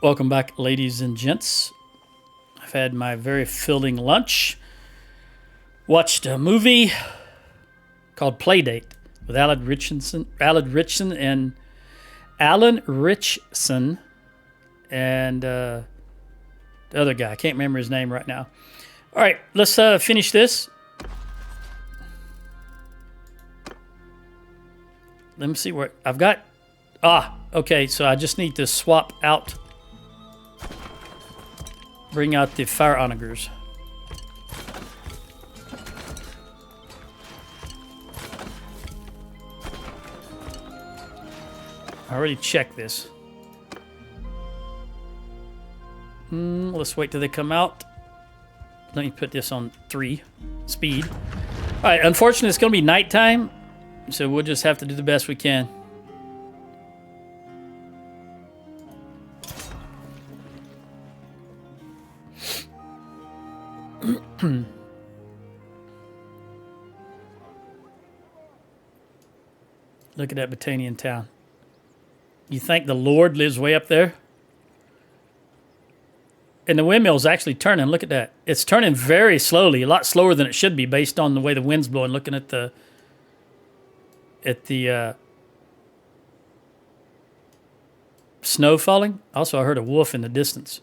Welcome back, ladies and gents. I've had my very filling lunch. Watched a movie called Playdate with Alan Richardson and the other guy. I can't remember his name right now. All right, let's finish this. Let me see where I've got. Okay, so I just need to swap out. Bring out the fire onagers. I already checked this. Let's wait till they come out. Let me put this on 3 speed. All right, unfortunately, it's going to be nighttime, so we'll just have to do the best we can. Look at that Battanian town. You think the Lord lives way up there? And the windmill's actually turning. Look at that. It's turning very slowly, a lot slower than it should be based on the way the wind's blowing. Looking at the snow falling. Also, I heard a wolf in the distance.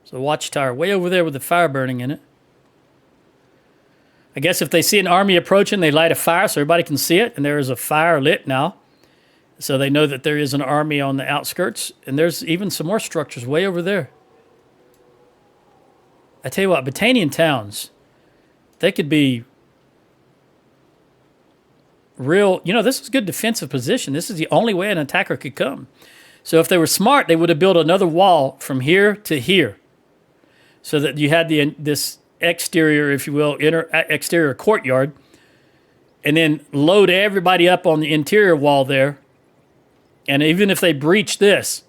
So watchtower way over there with the fire burning in it. I guess if they see an army approaching, they light a fire so everybody can see it. And there is a fire lit now. So they know that there is an army on the outskirts. And there's even some more structures way over there. I tell you what, Battanian towns, they could be real. You know, this is a good defensive position. This is the only way an attacker could come. So if they were smart, they would have built another wall from here to here. So that you had this exterior, if you will, exterior courtyard, and then load everybody up on the interior wall there. And even if they breach this,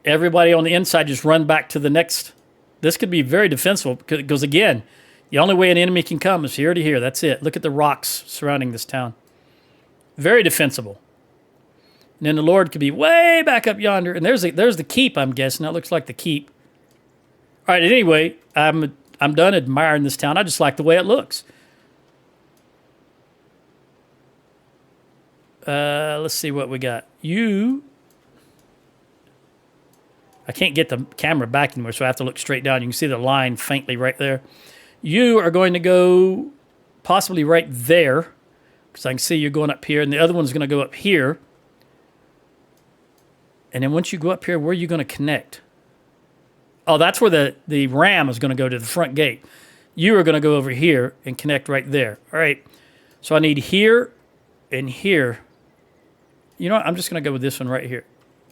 everybody on the inside just run back to the next. This could be very defensible because, again, the only way an enemy can come is here to here. That's it. Look at the rocks surrounding this town. Very defensible. And then the Lord could be way back up yonder. And there's the keep, I'm guessing. That looks like the keep. All right, anyway, I'm done admiring this town. I just like the way it looks. Let's see what we got. I can't get the camera back anymore, so I have to look straight down. You can see the line faintly right there. You are going to go possibly right there, because I can see you're going up here, and the other one's going to go up here. And then once you go up here, where are you going to connect? Oh, that's where the ram is going to go to the front gate. You are going to go over here and connect right there. All right. So I need here and here. You know what? I'm just going to go with this one right here.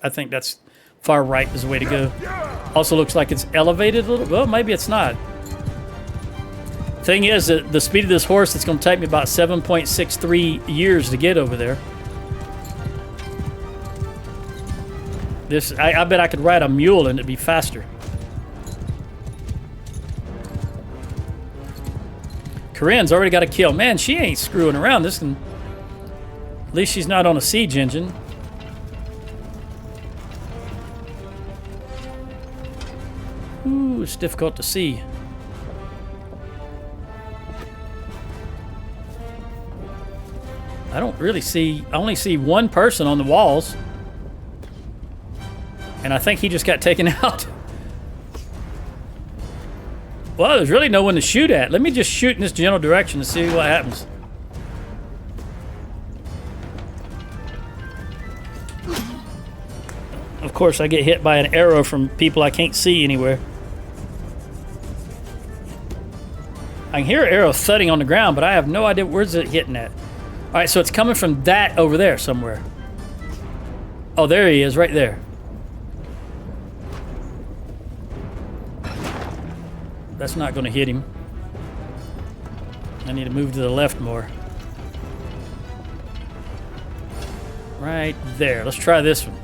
I think that's far right is the way to go. Also looks like it's elevated a little. Well, maybe it's not. Thing is, the speed of this horse, it's going to take me about 7.63 years to get over there. I bet I could ride a mule and it'd be faster. Corinne's already got a kill. Man, she ain't screwing around. At least she's not on a siege engine. Ooh, it's difficult to see. I don't really see. I only see one person on the walls. And I think he just got taken out. Well, there's really no one to shoot at. Let me just shoot in this general direction to see what happens. Of course, I get hit by an arrow from people I can't see anywhere. I can hear an arrow thudding on the ground, but I have no idea where's it hitting at. All right, so it's coming from that over there somewhere. Oh, there he is, right there. That's not going to hit him. I need to move to the left more. Right there. Let's try this one.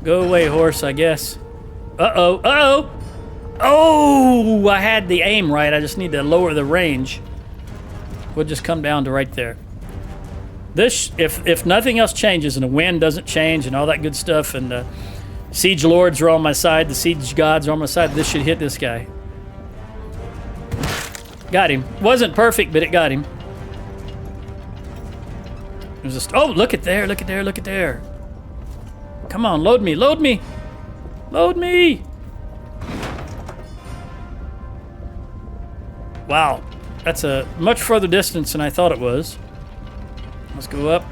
Go away, horse, I guess. Uh-oh. Uh-oh. Oh, I had the aim right. I just need to lower the range. We'll just come down to right there. This, if nothing else changes and the wind doesn't change and all that good stuff and the siege lords are on my side, the siege gods are on my side, this should hit this guy. Got him. Wasn't perfect, but it got him. There's just, oh, look at there, look at there, look at there. Come on, load me, load me. Load me. Wow, that's a much further distance than I thought it was. Let's go up,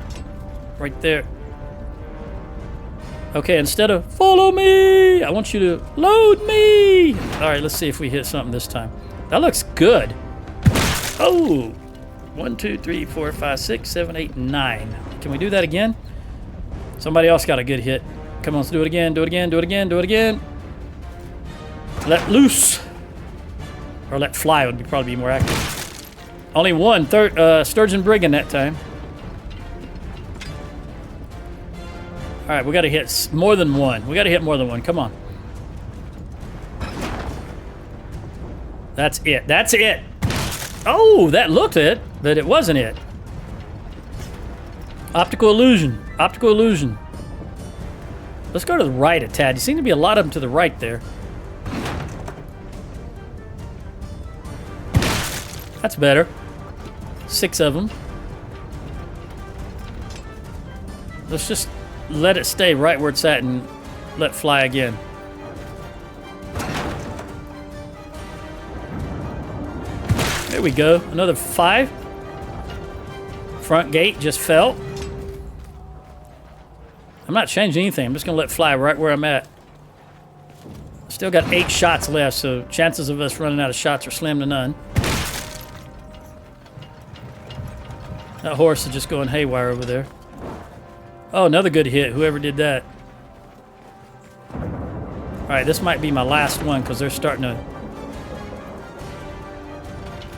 right there. Okay, instead of follow me, I want you to load me. All right, let's see if we hit something this time. That looks good. Oh, 1, 2, 3, 4, 5, 6, 7, 8, 9. Can we do that again? Somebody else got a good hit. Come on, let's do it again, do it again, do it again, do it again. Let loose. Or let fly would probably be more accurate. Only one Sturgeon Brigand that time. All right, we got to hit more than one. We got to hit more than one. Come on. That's it. That's it. Oh, that looked it, but it wasn't it. Optical illusion. Optical illusion. Let's go to the right a tad. You seem to be a lot of them to the right there. That's better. 6 of them. Let's just let it stay right where it's at and let fly again. There we go. Another 5. Front gate just fell. I'm not changing anything. I'm just going to let fly right where I'm at. Still got 8 shots left, so chances of us running out of shots are slim to none. That horse is just going haywire over there. Oh, another good hit, whoever did that. All right, this might be my last one because they're starting to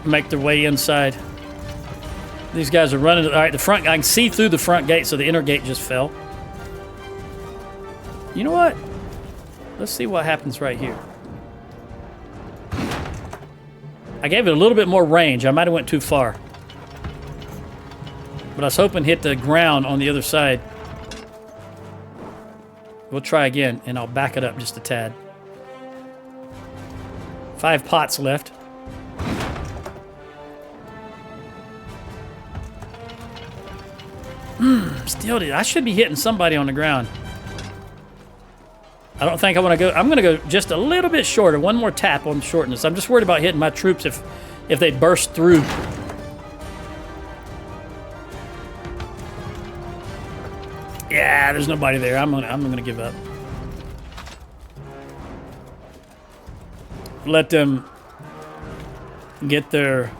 make their way inside. These guys are running. All right, the front, I can see through the front gate, so the inner gate just fell. You know what? Let's see what happens right here. I gave it a little bit more range. I might have went too far. But I was hoping to hit the ground on the other side. We'll try again, and I'll back it up just a tad. 5 pots left. Still did. I should be hitting somebody on the ground. I don't think I want to go. I'm going to go just a little bit shorter. One more tap on shortness. I'm just worried about hitting my troops if they burst through. Yeah, there's nobody there. I'm gonna give up. Let them get their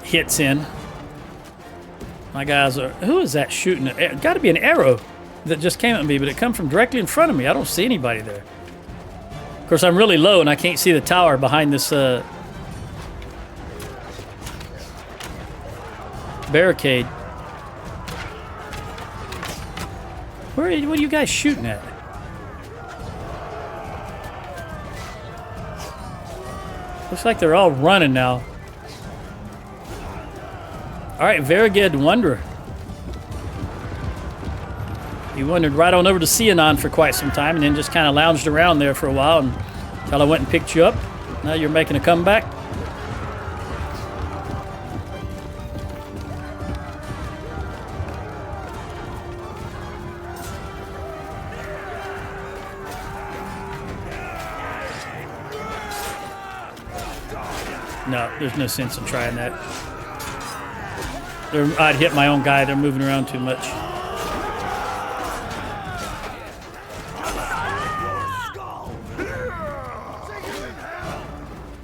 hits in. My guys are. Who is that shooting? It got to be an arrow that just came at me, but it come from directly in front of me. I don't see anybody there. Of course, I'm really low and I can't see the tower behind this barricade. What are you guys shooting at? Looks like they're all running now. All right, very good, Wanderer. You wandered right on over to Cianon for quite some time and then just kind of lounged around there for a while until I went and picked you up. Now you're making a comeback. No, there's no sense in trying that. I'd hit my own guy. They're moving around too much.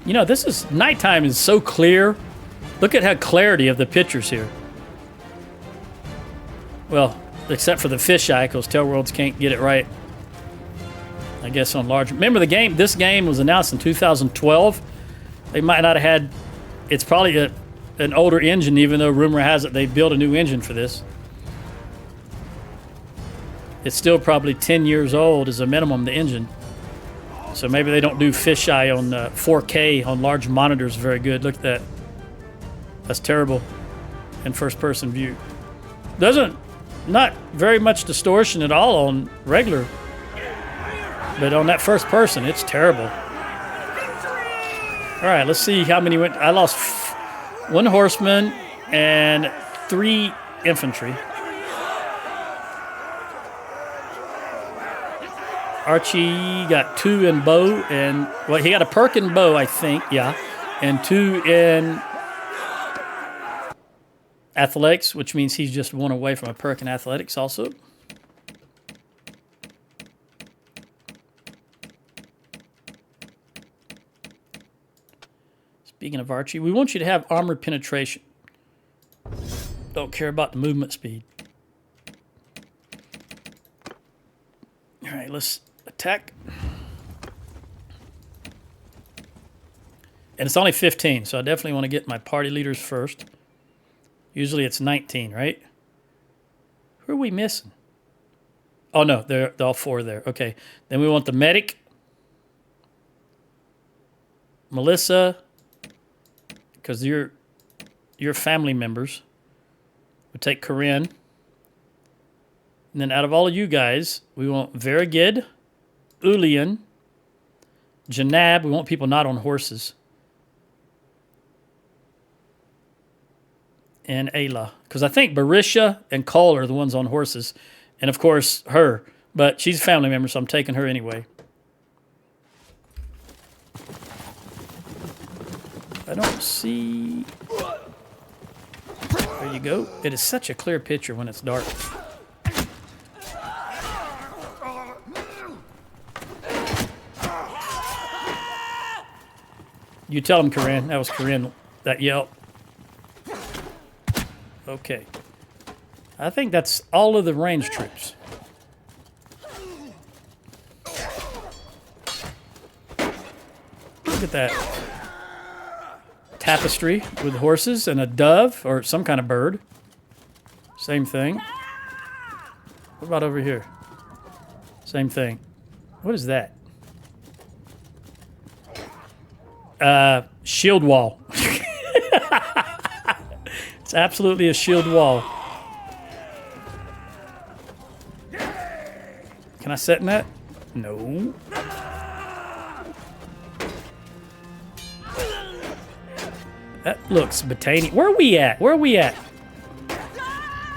You know, this is nighttime is so clear. Look at how clarity of the pictures here. Well, except for the fisheye, because Tellworlds can't get it right. I guess on large. Remember the game? This game was announced in 2012. They might not have had. It's probably an older engine, even though rumor has it they built a new engine for this. It's still probably 10 years old as a minimum, the engine. So maybe they don't do fisheye on 4K on large monitors very good. Look at that. That's terrible in first-person view. Not very much distortion at all on regular, but on that first person, it's terrible. All right, let's see how many went. I lost 1 horseman and 3 infantry. Archie got 2 in bow, and well, he got a perk in bow, I think, yeah, and 2 in athletics, which means he's just 1 away from a perk in athletics also. Speaking of Archie, we want you to have armor penetration. Don't care about the movement speed. All right, let's attack. And it's only 15, so I definitely want to get my party leaders first. Usually it's 19, right? Who are we missing? Oh, no, they're all 4 there. Okay, then we want the medic. Melissa, because you're family members. We'll take Corinne. And then out of all of you guys, we want Verigid, Ulian, Janab. We want people not on horses. And Ayla. Because I think Barisha and Cole are the ones on horses. And, of course, her. But she's a family member, so I'm taking her anyway. I don't see... There you go. It is such a clear picture when it's dark. You tell him, Corinne. That was Corinne, that yelp. Okay. I think that's all of the range troops. Look at that. Tapestry with horses and a dove or some kind of bird. Same thing. What about over here? Same thing. What is that? Shield wall. It's absolutely a shield wall. Can I set in that? No. That looks Battanian. Where are we at? Where are we at?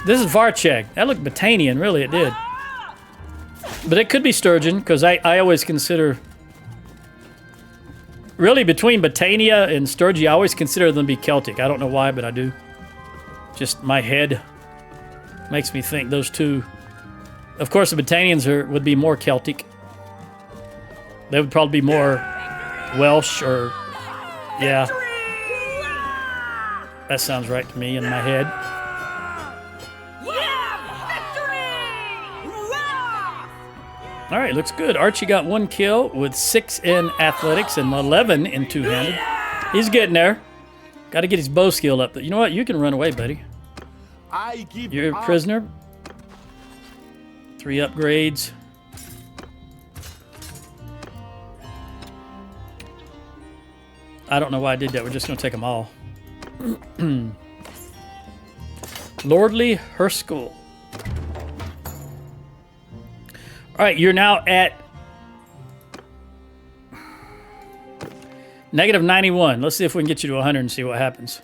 This is Varcheg. That looked Battanian, really, it did. But it could be Sturgeon, because I always consider... Really, between Battania and Sturgy, I always consider them to be Celtic. I don't know why, but I do. Just my head makes me think those two. Of course, the Battanians would be more Celtic. They would probably be more Welsh or... Yeah. That sounds right to me in my head. All right, looks good. Archie got 1 kill with 6 in athletics and 11 in two-handed. He's getting there. Got to get his bow skill up. You know what? You can run away, buddy. You're a prisoner. 3 upgrades. I don't know why I did that. We're just going to take them all. Lordly Herskell. All right, you're now at negative 91. Let's see if we can get you to 100 and see what happens.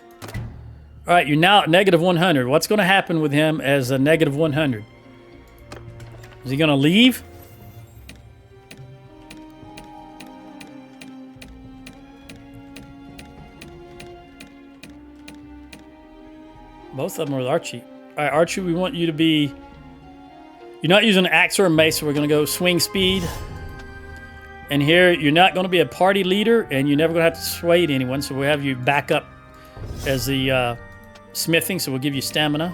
All right, you're now at negative 100. What's going to happen with him as a negative 100? Is he going to leave? Both of them are with Archie. All right, Archie, we want you to be... You're not using an axe or a mace, so we're going to go swing speed. And here, you're not going to be a party leader, and you're never going to have to sway anyone, so we'll have you back up as the smithing, so we'll give you stamina.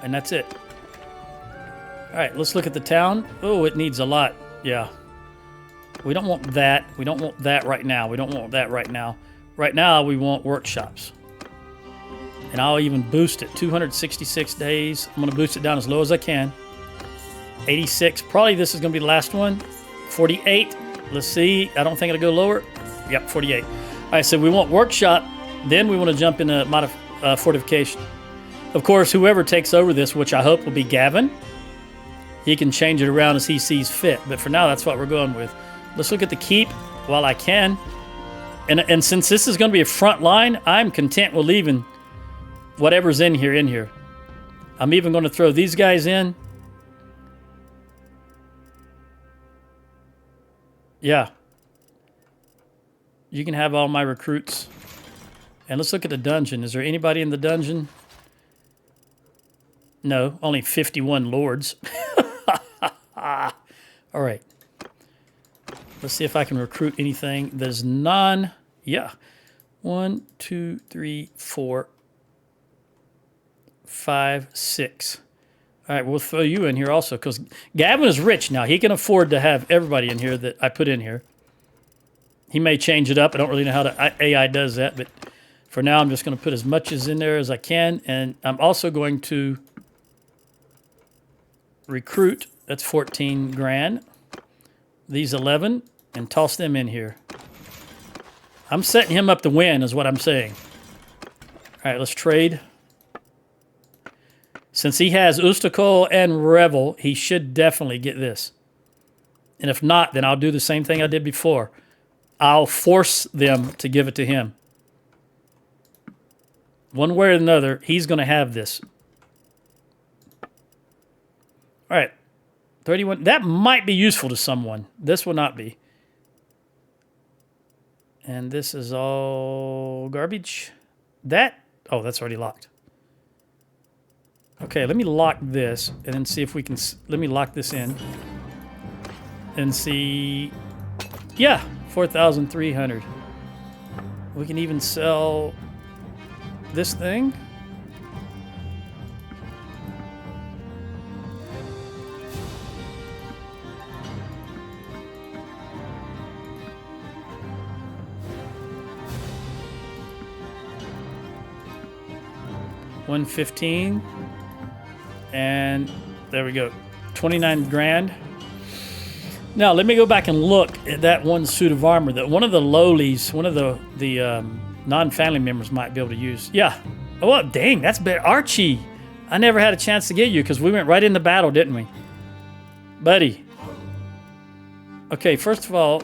And that's it. All right, let's look at the town. Oh, it needs a lot. Yeah. We don't want that. We don't want that right now. We don't want that right now. Right now, we want workshops. And I'll even boost it. 266 days. I'm going to boost it down as low as I can. 86. Probably this is going to be the last one. 48. Let's see. I don't think it'll go lower. Yep, 48. All right, so we want workshop. Then we want to jump into fortification. Of course, whoever takes over this, which I hope will be Gavin, he can change it around as he sees fit. But for now, that's what we're going with. Let's look at the keep while I can. And since this is going to be a front line, I'm content with leaving whatever's in here. I'm even going to throw these guys in. Yeah. You can have all my recruits. And let's look at the dungeon. Is there anybody in the dungeon? No, only 51 lords. All right. Let's see if I can recruit anything. There's none. Yeah. 1, 2, 3, 4, 5, 6. All right, we'll throw you in here also because Gavin is rich now. He can afford to have everybody in here that I put in here. He may change it up. I don't really know how the AI does that, but for now, I'm just going to put as much as in there as I can, and I'm also going to recruit. That's 14 grand. These 11, and toss them in here. I'm setting him up to win, is what I'm saying. All right, let's trade. Since he has Ustakol and Revel, he should definitely get this. And if not, then I'll do the same thing I did before. I'll force them to give it to him. One way or another, he's going to have this. All right. 31. That might be useful to someone. This will not be. And this is all garbage. Oh, that's already locked. Okay, let me lock this and then see if we can... Let me lock this in. And see... Yeah, 4,300. We can even sell this thing. $115. And there we go. 29 grand. Now, let me go back and look at that one suit of armor that one of the lowlies, one of the non-family members might be able to use. Yeah. Oh, dang, that's better. Archie, I never had a chance to get you because we went right into battle, didn't we? Buddy. Okay, first of all,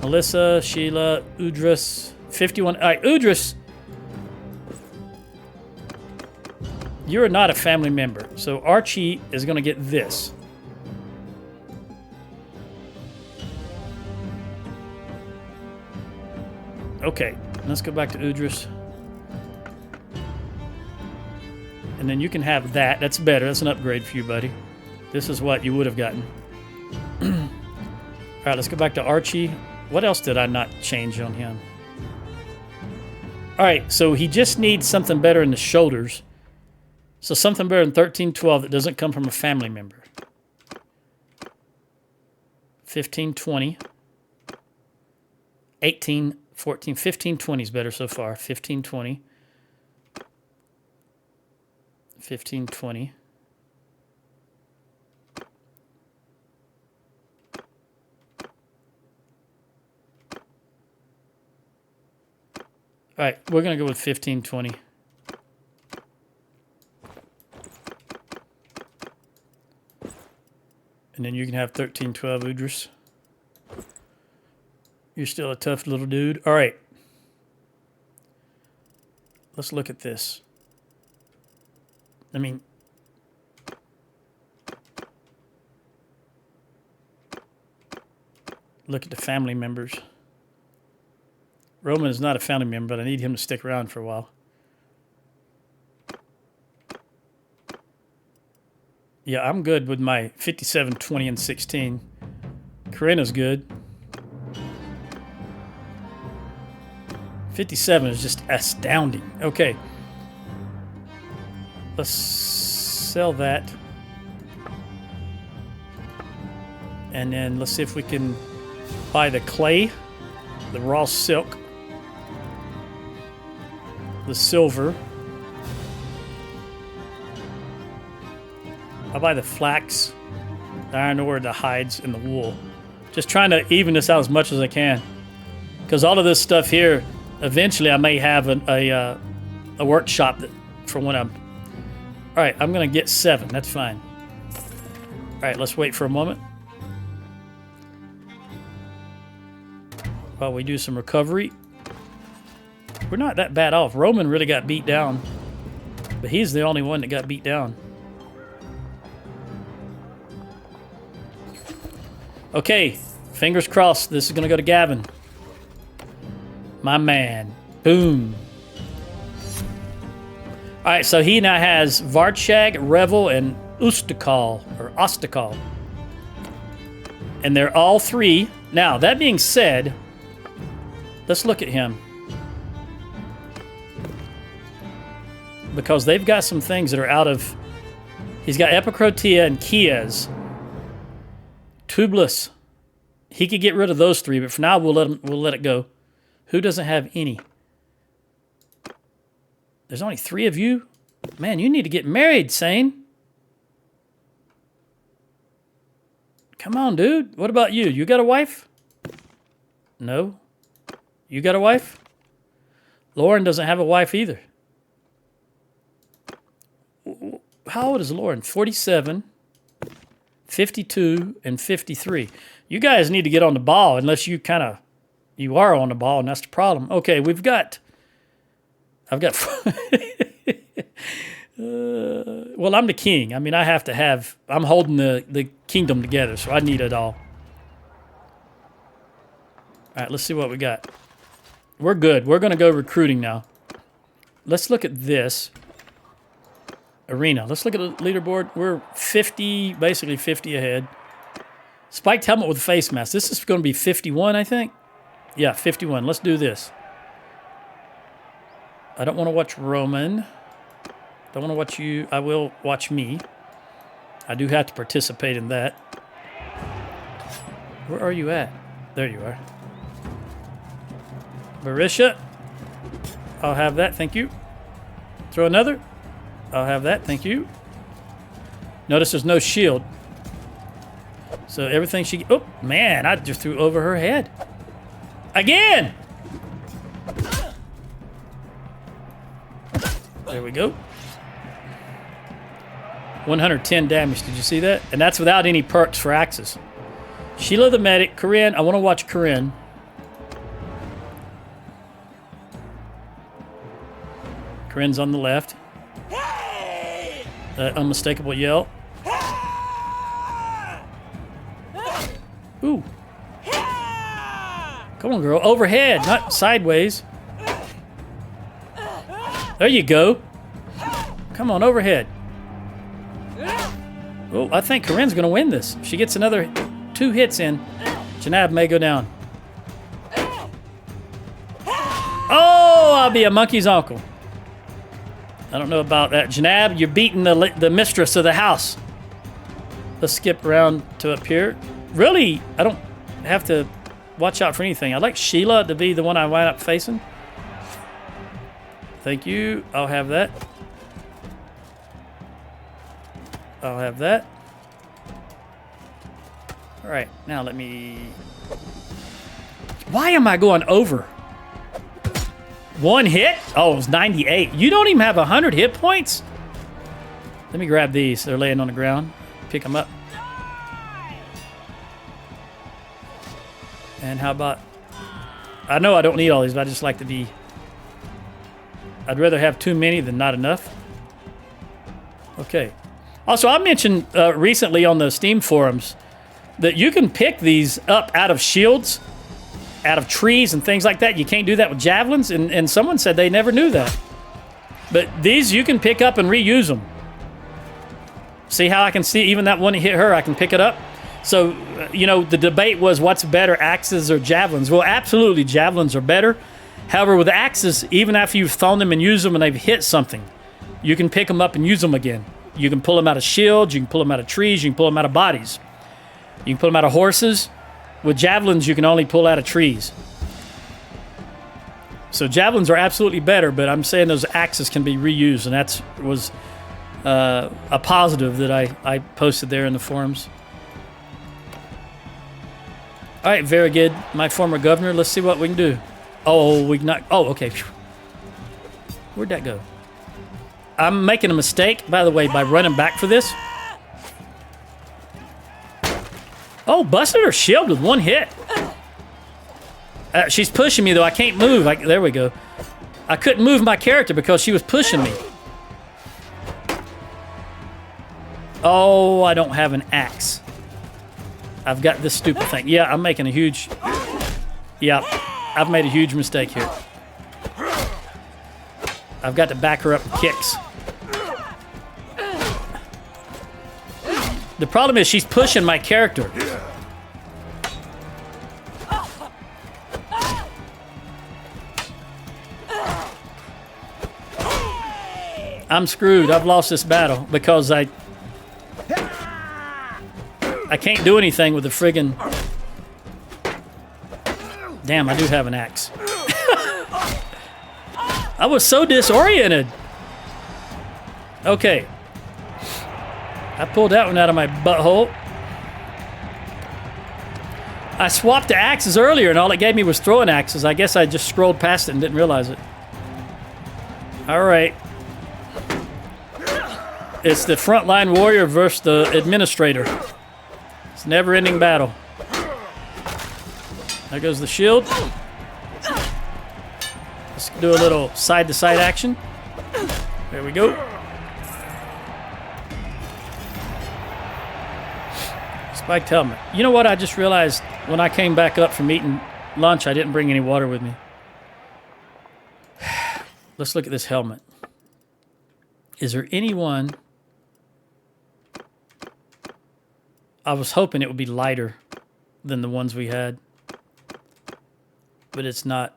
Melissa, Sheila, Udris, 51. All right, Udris, you're not a family member, so Archie is going to get this. Okay, let's go back to Udris. And then you can have that. That's better. That's an upgrade for you, buddy. This is what you would have gotten. All right, let's go back to Archie. What else did I not change on him? All right, so he just needs something better in the shoulders. So something better than 1312 that doesn't come from a family member. 1520. 18, 14, 1520 is better so far. 1520. 1520. All right, we're going to go with 1520. And then you can have 1312 Udris. You're still a tough little dude. All right. Let's look at this. I mean, look at the family members. Roman is not a family member, but I need him to stick around for a while. Yeah, I'm good with my 57, 20, and 16. Corinna's good. 57 is just astounding. Okay. Let's sell that. And then let's see if we can buy the clay, the raw silk. the silver. I'll buy the flax, the iron ore, the hides, and the wool. Just trying to even this out as much as I can. Because all of this stuff here, eventually I may have a workshop that, for when I'm... All right, I'm going to get 7. That's fine. All right, let's wait for a moment. While we do some recovery. We're not that bad off. Roman really got beat down. But he's the only one that got beat down. Okay, fingers crossed. This is going to go to Gavin. My man. Boom. All right, so he now has Varchag, Revel, and Ustakal, or Ostakal. And they're all 3. Now, that being said, let's look at him. Because they've got some things that are out of... He's got Epicrotea and Chias. Tubulus. He could get rid of those 3, but for now we'll let it go. Who doesn't have any? There's only 3 of you? Man, you need to get married, Sane. Come on, dude. What about you? You got a wife? No. You got a wife? Lauren doesn't have a wife either. How old is Lauren? 47, 52, and 53. You guys need to get on the ball unless you you are on the ball, and that's the problem. Okay, I've got well, I'm the king. I mean, I'm holding the kingdom together, so I need it all. All right, let's see what we got. We're good. We're going to go recruiting now. Let's look at this. Arena. Let's look at the leaderboard. We're 50, basically 50 ahead. Spiked helmet with face mask. This is going to be 51, I think. Yeah, 51. Let's do this. I don't want to watch Roman. Don't want to watch you. I will watch me. I do have to participate in that. Where are you at? There you are. Barisha. I'll have that. Thank you. Throw another. I'll have that. Thank you. Notice there's no shield. So everything she... Oh, man. I just threw over her head. Again! There we go. 110 damage. Did you see that? And that's without any perks for axes. Sheila the medic. Corinne. I want to watch Corinne. Corinne's on the left. Unmistakable yell. Ooh. Come on, girl. Overhead, not sideways. There you go. Come on, overhead. Oh, I think Corinne's going to win this. If she gets another 2 hits in, Janab may go down. Oh, I'll be a monkey's uncle. I don't know about that. Janab, you're beating the mistress of the house. Let's skip around to up here. Really, I don't have to watch out for anything. I'd like Sheila to be the one I wind up facing. Thank you. I'll have that. I'll have that. All right, now let me... Why am I going over? 1 hit? Oh, it was 98. You don't even have 100 hit points? Let me grab these. They're laying on the ground. Pick them up. And how about... I know I don't need all these, but I just like to be... I'd rather have too many than not enough. Okay. Also, I mentioned recently on the Steam forums that you can pick these up out of shields, out of trees and things like that. You can't do that with javelins, and someone said they never knew that. But these you can pick up and reuse them. See how I can see even that one that hit her, I can pick it up? So, you know, the debate was what's better, axes or javelins? Well, absolutely, javelins are better. However, with axes, even after you've thrown them and used them and they've hit something, you can pick them up and use them again. You can pull them out of shields, you can pull them out of trees, you can pull them out of bodies. You can pull them out of horses. With javelins, you can only pull out of trees. So javelins are absolutely better, but I'm saying those axes can be reused, and that was a positive that I posted there in the forums. All right, very good. My former governor. Let's see what we can do. Oh, we not. Oh, okay. Where'd that go? I'm making a mistake, by the way, by running back for this. Oh, busted her shield with one hit. She's pushing me, though. I can't move. There we go. I couldn't move my character because she was pushing me. Oh, I don't have an axe. I've got this stupid thing. Yeah, I'm making a huge... Yeah, I've made a huge mistake here. I've got to back her up with kicks. The problem is she's pushing my character. I'm screwed. I've lost this battle because I can't do anything with the friggin... Damn, I do have an axe. I was so disoriented. Okay. I pulled that one out of my butthole. I swapped the axes earlier, and all it gave me was throwing axes. I guess I just scrolled past it and didn't realize it. All right. It's the frontline warrior versus the administrator. It's a never-ending battle. There goes the shield. Let's do a little side-to-side action. There we go. Spiked helmet. You know what? I just realized when I came back up from eating lunch, I didn't bring any water with me. Let's look at this helmet. Is there anyone... I was hoping it would be lighter than the ones we had. But it's not.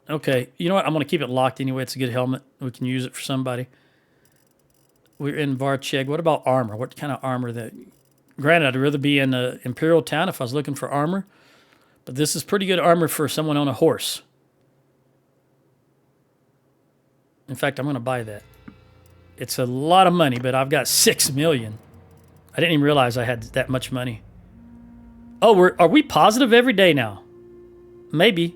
Okay, you know what? I'm going to keep it locked anyway. It's a good helmet. We can use it for somebody. We're in Varcheg. What about armor? What kind of armor that... Granted, I'd rather be in the Imperial town if I was looking for armor. But this is pretty good armor for someone on a horse. In fact, I'm going to buy that. It's a lot of money, but I've got 6 million. I didn't even realize I had that much money. Oh, are we positive every day now? Maybe.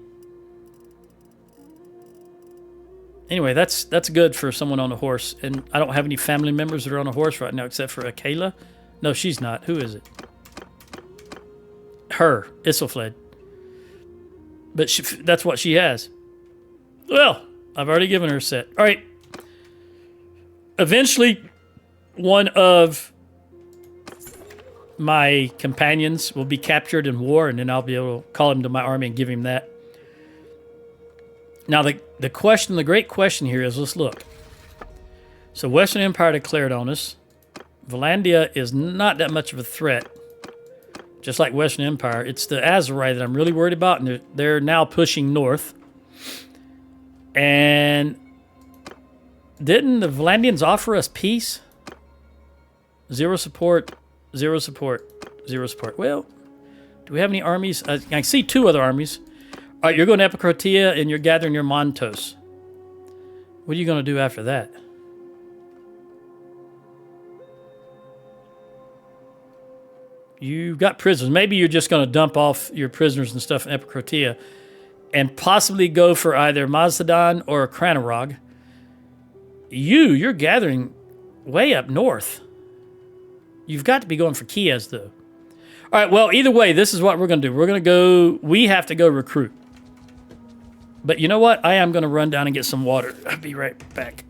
Anyway, that's good for someone on a horse. And I don't have any family members that are on a horse right now except for Akela. No, she's not. Who is it? Her. Isilfled. But that's what she has. Well, I've already given her a set. All right. Eventually, one of my companions will be captured in war, and then I'll be able to call him to my army and give him that. Now, the great question here is, let's look. So, Western Empire declared on us. Valandia is not that much of a threat, just like Western Empire. It's the Azerai that I'm really worried about, and they're now pushing north. And didn't the Valandians offer us peace? 0 support, 0 support, 0 support. Well, do we have any armies? I see 2 other armies. All right, you're going to Epicrotia and you're gathering your Montos. What are you going to do after that? You've got prisoners. Maybe you're just going to dump off your prisoners and stuff in Epicrotia and possibly go for either Mazdadan or Cranarog. You're gathering way up north. You've got to be going for Kiev, though. All right, well, either way, this is what we're going to do. We're going to go... We have to go recruit. But you know what? I am going to run down and get some water. I'll be right back.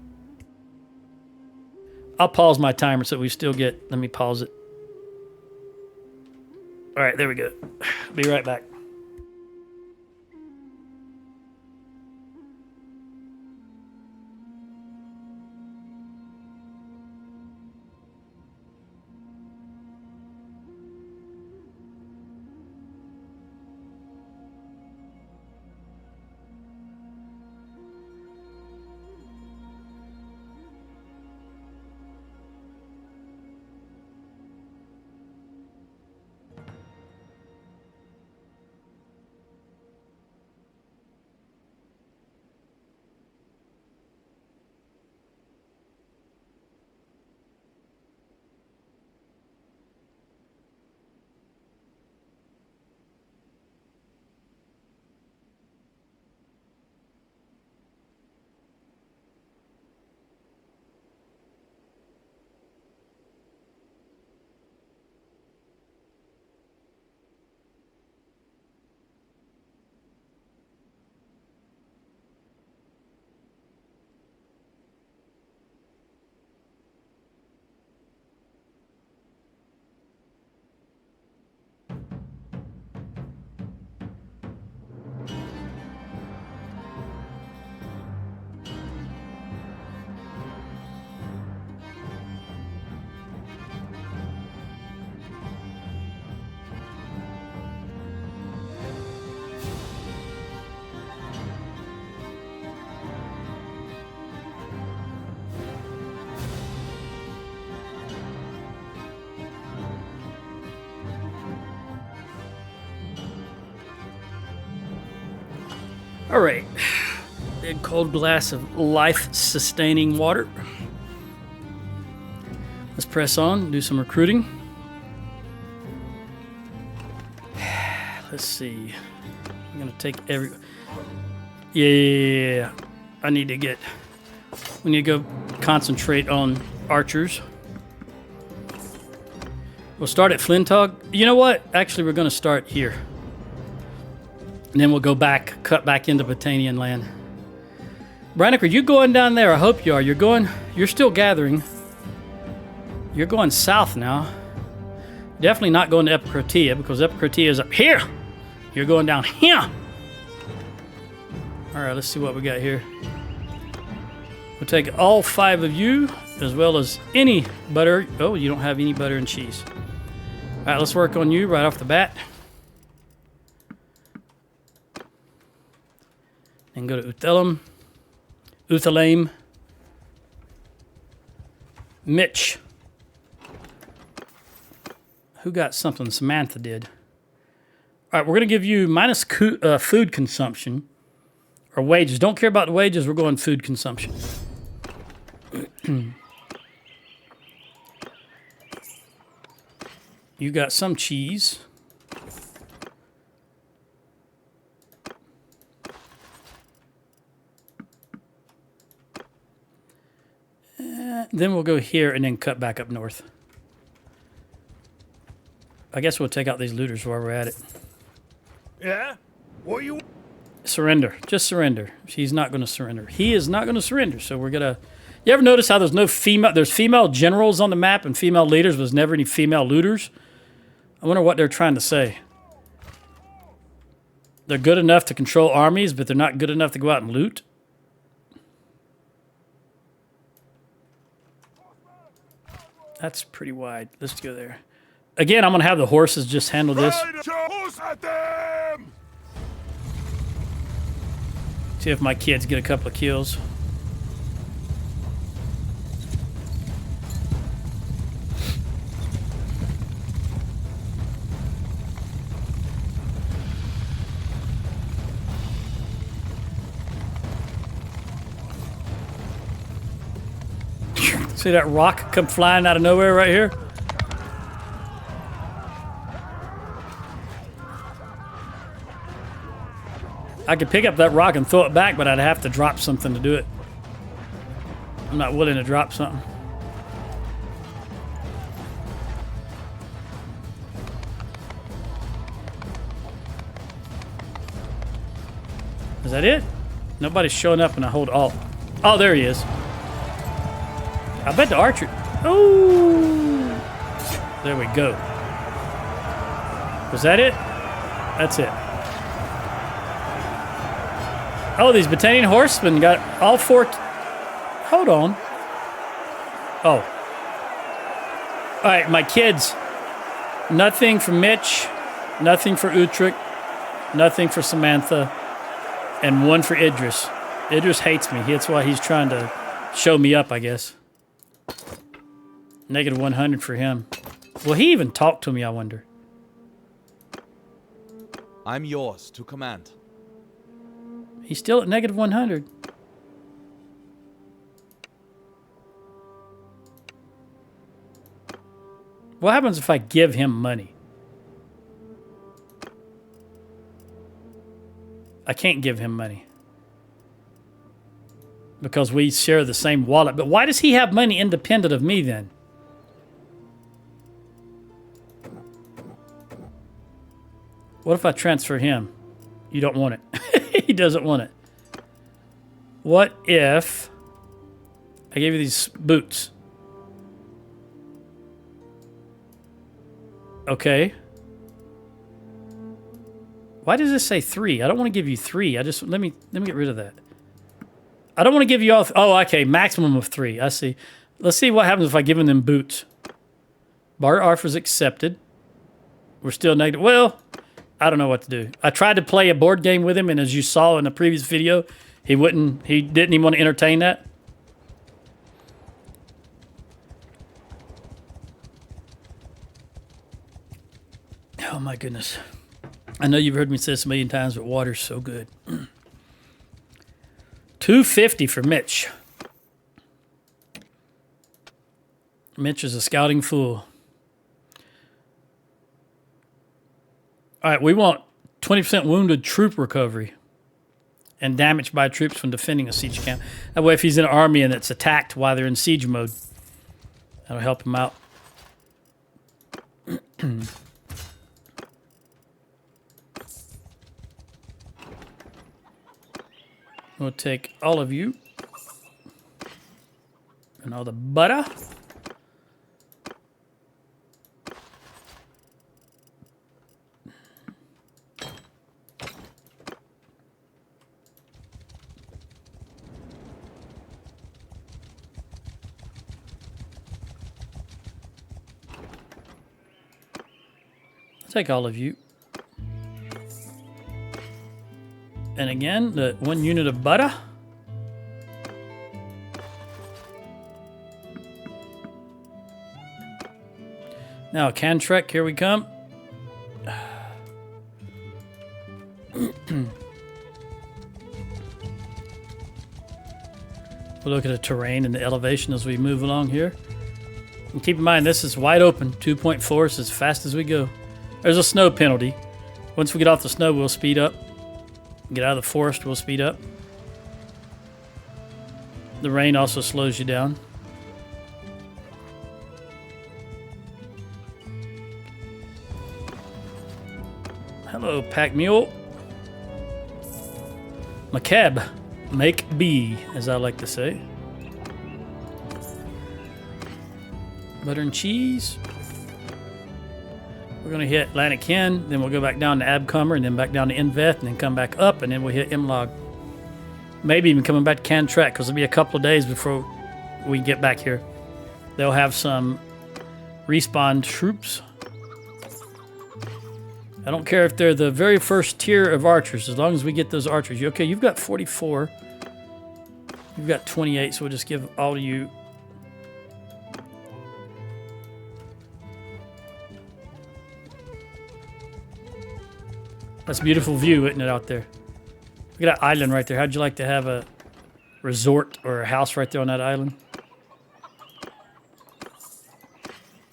I'll pause my timer so we still get... Let me pause it. All right, there we go. Be right back. All right. Big cold glass of life-sustaining water. Let's press on, do some recruiting. Let's see. I'm gonna take every... Yeah. I need to get... We need to go concentrate on archers. We'll start at Flintog. You know what? Actually, we're gonna start here. And then we'll go back, cut back into Battanian land. Brannick, are you going down there? I hope you are. You're still gathering. You're going south now. Definitely not going to Epicratia because Epicratia is up here. You're going down here. All right, let's see what we got here. We'll take all 5 of you as well as any butter. Oh, you don't have any butter and cheese. All right, let's work on you right off the bat. And go to Uthelum. Uthelame. Mitch. Who got something? Samantha did. All right, we're going to give you minus food consumption or wages. Don't care about the wages. We're going food consumption. You got some cheese. Then we'll go here and then cut back up north. I guess we'll take out these looters while we're at it. Yeah? What you... Surrender. Just surrender. She's not going to surrender. He is not going to surrender, so we're going to... You ever notice how there's no female... There's female generals on the map and female leaders, but there's never any female looters? I wonder what they're trying to say. They're good enough to control armies, but they're not good enough to go out and loot? That's pretty wide. Let's go there. Again, I'm going to have the horses just handle this. See if my kids get a couple of kills. See that rock come flying out of nowhere right here? I could pick up that rock and throw it back, but I'd have to drop something to do it. I'm not willing to drop something. Is that it? Nobody's showing up and I hold Alt. Oh, there he is. I bet the archer... Oh! There we go. Was that it? That's it. Oh, these Battanian horsemen got all 4... Hold on. Oh. All right, my kids. Nothing for Mitch. Nothing for Utrecht. Nothing for Samantha. And 1 for Idris. Idris hates me. That's why he's trying to show me up, I guess. Negative 100 for him. Will he even talk to me, I wonder? I'm yours to command. He's still at negative 100. What happens if I give him money? I can't give him money. Because we share the same wallet. But why does he have money independent of me then? What if I transfer him? You don't want it. He doesn't want it. What if I gave you these boots? Okay. Why does this say 3? I don't want to give you 3. Let me get rid of that. I don't want to give you all... Oh, okay. Maximum of 3. I see. Let's see what happens if I give them boots. Barter offers accepted. We're still negative. Well, I don't know what to do. I tried to play a board game with him, and as you saw in the previous video, he didn't even want to entertain that. Oh my goodness. I know you've heard me say this a million times, but water's so good. 250 for Mitch. Mitch is a scouting fool. All right, we want 20% wounded troop recovery and damage by troops when defending a siege camp. That way, if he's in an army and it's attacked while they're in siege mode, that'll help him out. We'll take all of you and all the butter. Take all of you. And again, the 1 unit of butter. Now, Cantrek, here we come. We'll look at the terrain and the elevation as we move along here. And keep in mind, this is wide open. 2.4 is as fast as we go. There's a snow penalty. Once we get off the snow, we'll speed up. Get out of the forest, we'll speed up. The rain also slows you down. Hello, pack mule. Macab. Make B, as I like to say. Butter and cheese. We're going to hit Lanniken, then we'll go back down to Abcomer, and then back down to Inveth, and then come back up, and then we'll hit Imlog. Maybe even coming back to Cantrek, because it'll be a couple of days before we get back here. They'll have some respawn troops. I don't care if they're the very first tier of archers, as long as we get those archers. Okay, you've got 44. You've got 28, so we'll just give all of you... That's a beautiful view, isn't it, out there? Look at that island right there. How'd you like to have a resort or a house right there on that island?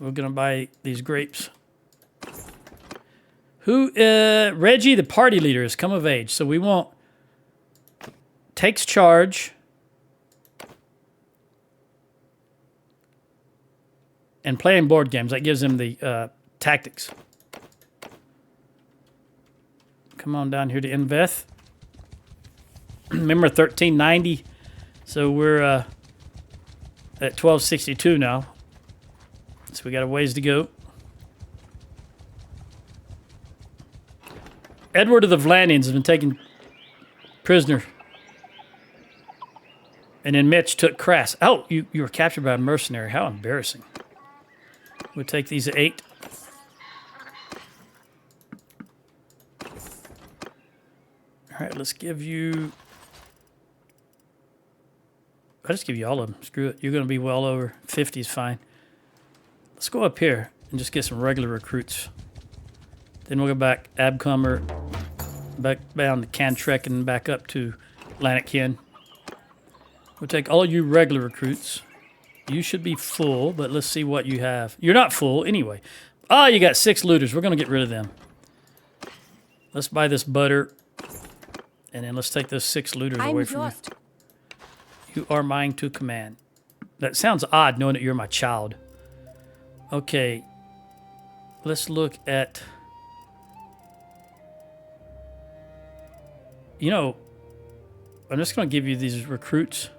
We're going to buy these grapes. Reggie, the party leader, has come of age. So we want... Takes charge. And playing board games. That gives him the tactics. Come on down here to Inveth. Remember 1390. So we're at 1262 now. So we got a ways to go. Edward of the Vlandians has been taken prisoner. And then Mitch took Crass. Oh, you were captured by a mercenary. How embarrassing. We'll take these at 8. All right, let's give you... I'll just give you all of them. Screw it. You're going to be well over 50 is fine. Let's go up here and just get some regular recruits. Then we'll go back Abcomer, back down to Cantrek, and back up to Lanniken. We'll take all you regular recruits. You should be full, but let's see what you have. You're not full anyway. Ah, you got 6 looters. We're going to get rid of them. Let's buy this butter. And then let's take those 6 looters away from you. You are mine to command. That sounds odd, knowing that you're my child. Okay. Let's look at... You know, I'm just going to give you these recruits.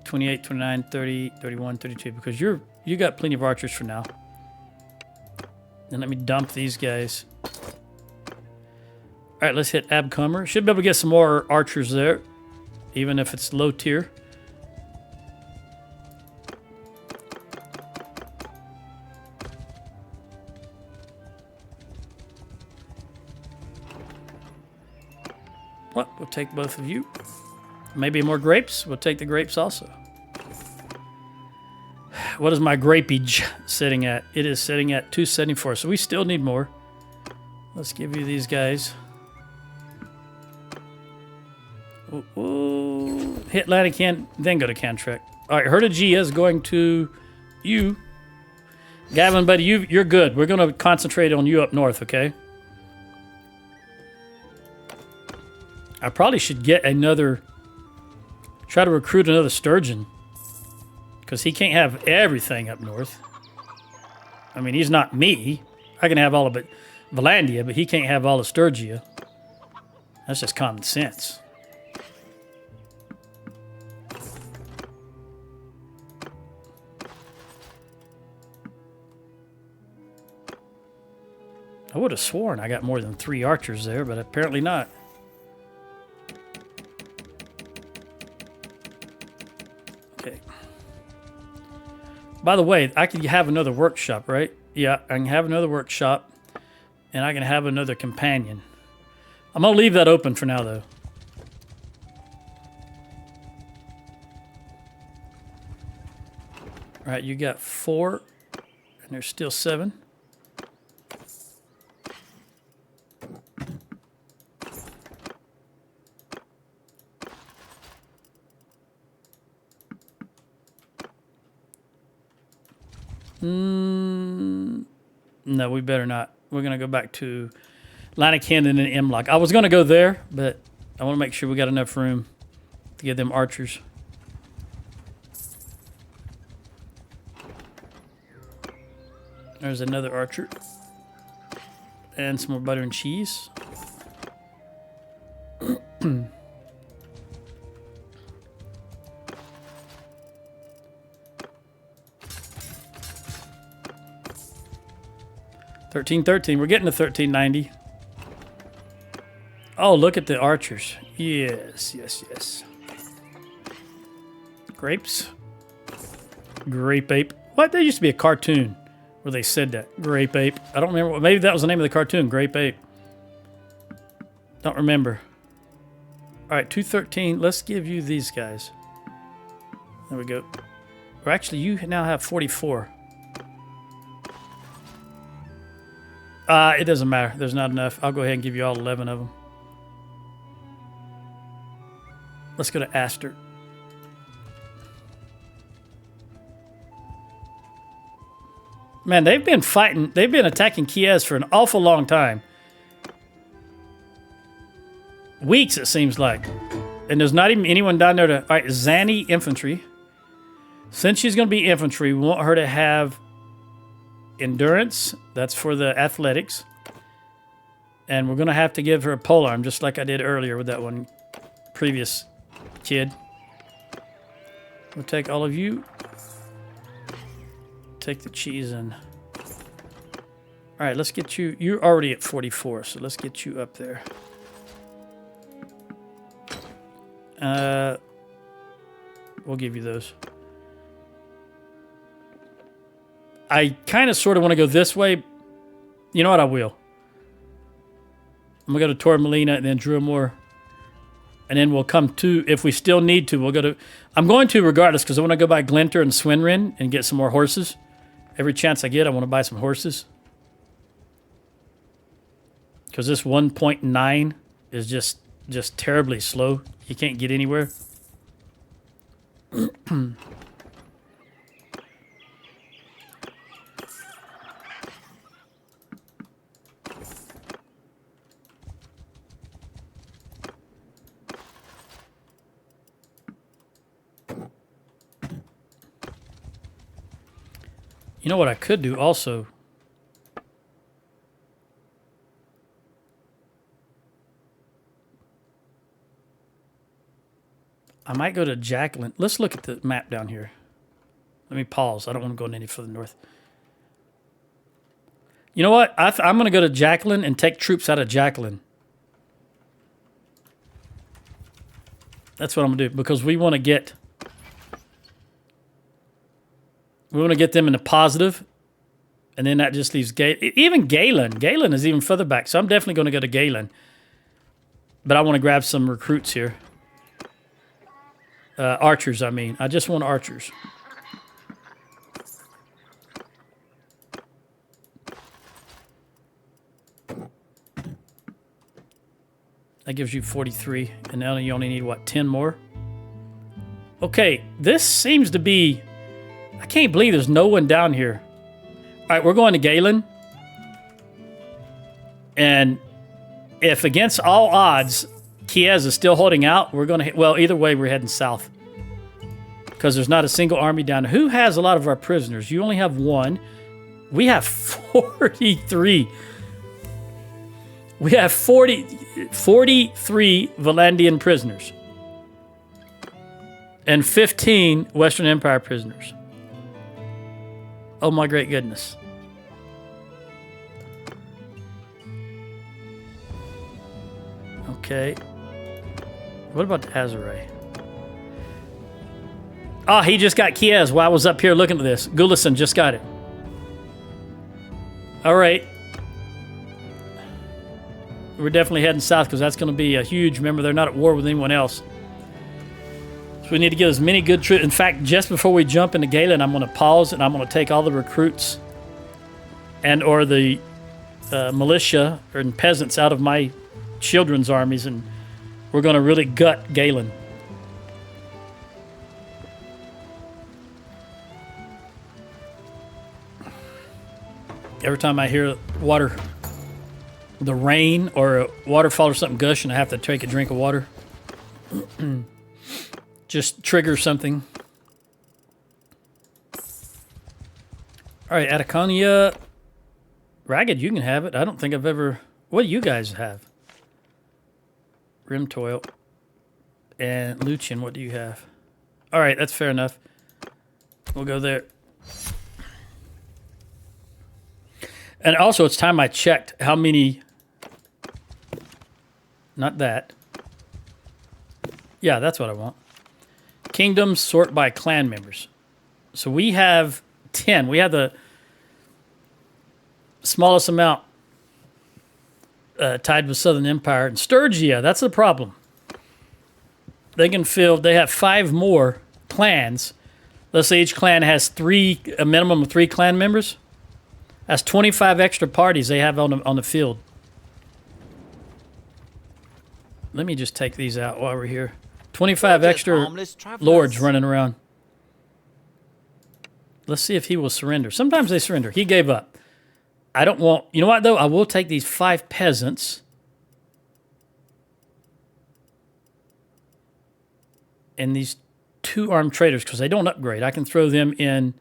28, 29, 30, 31, 32. Because you got plenty of archers for now. Then let me dump these guys. All right, let's hit Abcomer. Should be able to get some more archers there, even if it's low tier. Well, we'll take both of you. Maybe more grapes. We'll take the grapes also. What is my grapeage sitting at? It is sitting at 274, so we still need more. Let's give you these guys. Ooh. Hit Lanican, then go to Cantrek. All right, Hertagia is going to you. Gavin, buddy, you're good. We're going to concentrate on you up north, okay? I probably should get another... Try to recruit another Sturgeon. Because he can't have everything up north. I mean, he's not me. I can have all of it, Valandia, but he can't have all of Sturgia. That's just common sense. I would have sworn I got more than 3 archers there, but apparently not. Okay. By the way, I could have another workshop, right? Yeah, I can have another workshop, and I can have another companion. I'm going to leave that open for now, though. All right, you got 4, and there's still 7. No, we better not. We're going to go back to Lanican and then Imlock. I was going to go there, but I want to make sure we got enough room to get them archers. There's another archer. And some more butter and cheese. 1313. We're getting to 1390. Oh, look at the archers. Yes, yes, yes. Grapes. Grape ape. What? There used to be a cartoon where they said that. Grape ape. I don't remember. Maybe that was the name of the cartoon. Grape ape. Don't remember. All right, 213. Let's give you these guys. There we go. Or actually, you now have 44. It doesn't matter. There's not enough. I'll go ahead and give you all 11 of them. Let's go to Aster. Man, they've been fighting. They've been attacking Kiev for an awful long time. Weeks, it seems like. And there's not even anyone down there to... All right, Zanny infantry. Since she's going to be infantry, we want her to have endurance. That's for the athletics. And we're going to have to give her a polearm, just like I did earlier with that one previous kid. We'll take all of you. Take the cheese and... All right, let's get you... You're already at 44, so let's get you up there. We'll give you those. I kind of sort of want to go this way. You know what? I will. I'm going to go to Tor Molina and then Drumore. And then we'll come to, if we still need to, we'll go to... I'm going to regardless because I want to go by Glinter and Swinrin and get some more horses. Every chance I get, I want to buy some horses. Because this 1.9 is just terribly slow. You can't get anywhere. You know what I could do also? I might go to Jacqueline. Let's look at the map down here. Let me pause. I don't want to go any further north. You know what? I'm going to go to Jacqueline and take troops out of Jacqueline. That's what I'm going to do because we want to get... We want to get them in the positive, and then that just leaves even Galen. Galen is even further back, so I'm definitely going to go to Galen. But I want to grab some recruits here. Archers, I mean. I just want archers. That gives you 43. And now you only need, what, 10 more? Okay, this seems to be... I can't believe there's no one down here. All right, we're going to Galen. And if against all odds, Kiev is still holding out, we're going to... Well, either way, we're heading south. Because there's not a single army down there. Who has a lot of our prisoners? You only have one. We have 43. We have 43 Valandian prisoners. And 15 Western Empire prisoners. Oh my great goodness. Okay. What about the Azaray? Oh, he just got Kiev while I was up here looking at this. Gulison just got it. All right. We're definitely heading south because that's going to be a huge... Remember, they're not at war with anyone else. So we need to get as many good troops. In fact, just before we jump into Galen, I'm going to pause and I'm going to take all the recruits and or the militia and peasants out of my children's armies, and we're going to really gut Galen. Every time I hear water, the rain or a waterfall or something gushing, I have to take a drink of water. Just trigger something. All right, Ataconia. Ragged, you can have it. I don't think I've ever... What do you guys have? Rimtoil. And Lucian, what do you have? All right, that's fair enough. We'll go there. And also, it's time I checked how many... Not that. Yeah, that's what I want. Kingdoms sort by clan members. So we have 10. We have the smallest amount tied with Southern Empire. And Sturgia, that's the problem. They can fill... They have 5 more clans. Let's say each clan has a minimum of 3 clan members. That's 25 extra parties they have on the field. Let me just take these out while we're here. 25 extra lords running around. Let's see if he will surrender. Sometimes they surrender. He gave up. I don't want... You know what, though? I will take these 5 peasants. And these 2 armed traders, because they don't upgrade. I can throw them in...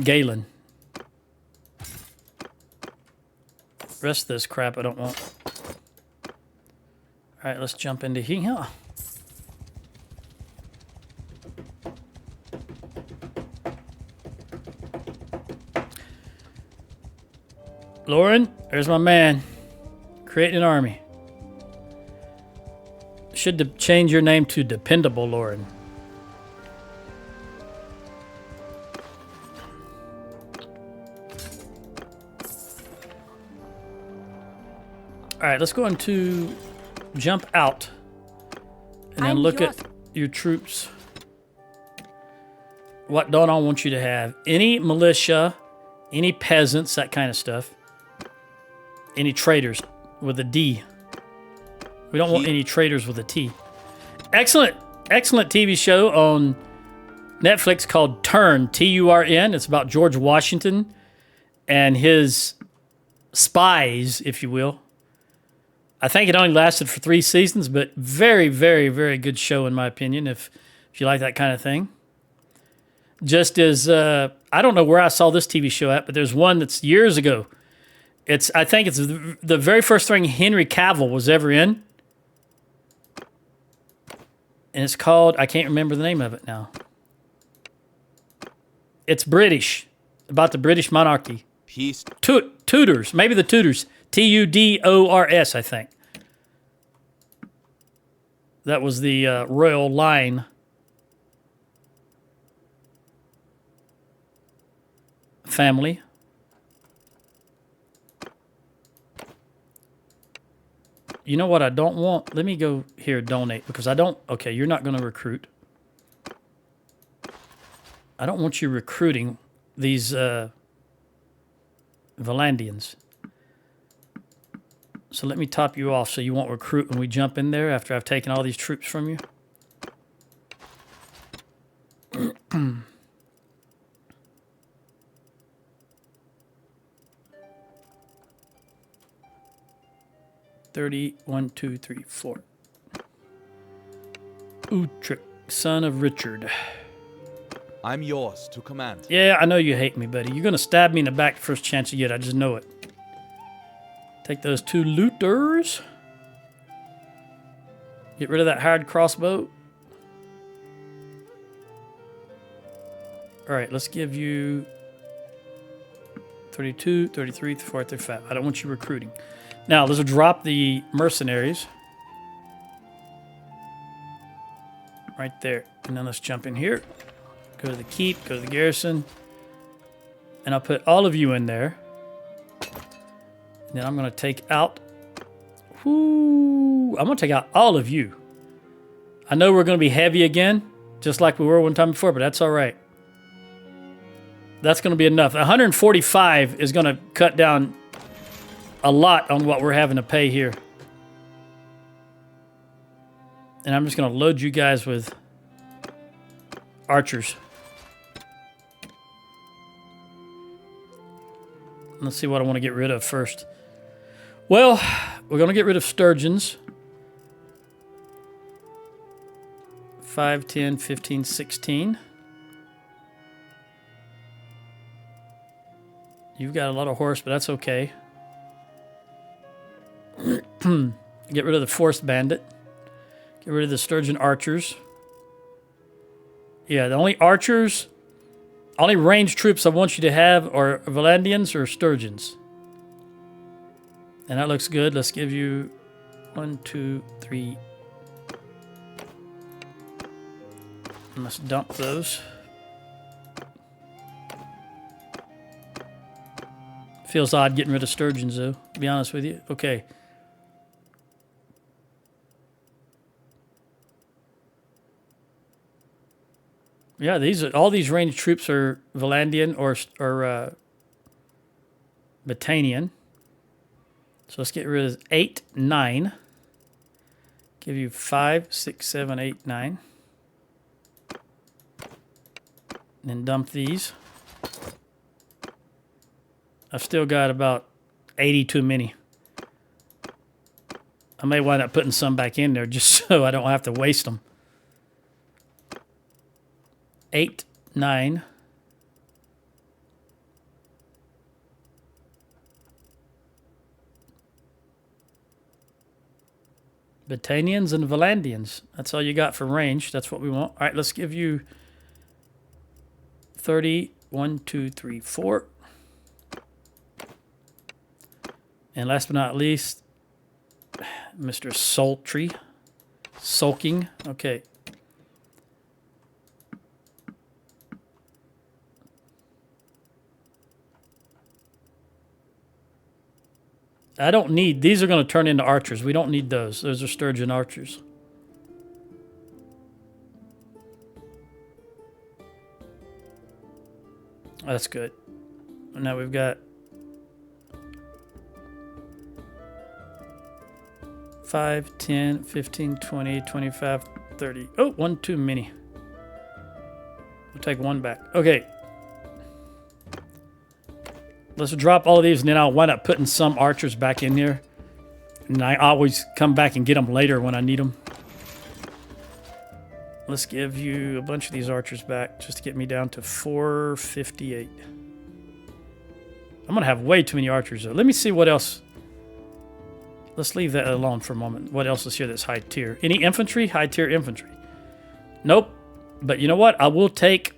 Galen. Rest of this crap I don't want. All right, let's jump into here. Lauren, there's my man. Creating an army. Should change your name to Dependable Lauren. All right, let's go into jump out and then look at your troops. What don't I want you to have? Any militia, any peasants, that kind of stuff. Any traders with a D. We don't want any traders with a T. Excellent TV show on Netflix called Turn, T-U-R-N. It's about George Washington and his spies, if you will. I think it only lasted for 3 seasons, but very, very, very good show in my opinion, if you like that kind of thing. Just as, I don't know where I saw this TV show at, but there's one that's years ago. I think it's the very first thing Henry Cavill was ever in. And it's called, I can't remember the name of it now. It's British, about the British monarchy. Peace. Tudors, maybe the Tudors. Tudors, I think. That was the royal line. Family. You know what I don't want? Let me go here, donate, because I don't... Okay, you're not going to recruit. I don't want you recruiting these Valandians. So let me top you off so you won't recruit when we jump in there after I've taken all these troops from you. One, 2, 3, 4. Utrick, son of Richard. I'm yours to command. Yeah, I know you hate me, buddy. You're going to stab me in the back the first chance you get. I just know it. Take those 2 looters. Get rid of that hired crossbow. All right, let's give you 32, 33, 34, 35. I don't want you recruiting. Now, let's drop the mercenaries. Right there. And then let's jump in here. Go to the keep, go to the garrison. And I'll put all of you in there. And then I'm going to take out... I'm going to take out all of you. I know we're going to be heavy again, just like we were one time before, but that's all right. That's going to be enough. 145 is going to cut down a lot on what we're having to pay here. And I'm just going to load you guys with archers. Let's see what I want to get rid of first. Well, we're going to get rid of sturgeons. 5, 10, 15, 16. You've got a lot of horse, but that's okay. Get rid of the forest bandit. Get rid of the sturgeon archers. Yeah, the only archers, only ranged troops I want you to have are Valandians or sturgeons. And that looks good. Let's give you 1, 2, 3. And let's dump those. Feels odd getting rid of sturgeons, though, to be honest with you. Okay. Yeah, all these ranged troops are Valandian or Battanian. So let's get rid of 8, 9. Give you 5, 6, 7, 8, 9. And then dump these. I've still got about 80 too many. I may wind up putting some back in there just so I don't have to waste them. 8, 9. Battanians and Valandians. That's all you got for range. That's what we want. All right, let's give you 30. 1, 2, 3, 4. And last but not least, Mr. Sultry. Sulking. Okay. I don't need... These are going to turn into archers. We don't need those. Those are sturgeon archers. That's good. Now we've got 5, 10, 15, 20, 25, 30. Oh, 1 too many. We'll take 1 back. Okay. Let's drop all of these, and then I'll wind up putting some archers back in here. And I always come back and get them later when I need them. Let's give you a bunch of these archers back just to get me down to 458. I'm going to have way too many archers, though. Let me see what else. Let's leave that alone for a moment. What else is here that's high tier? Any infantry? High tier infantry. Nope. But you know what? I will take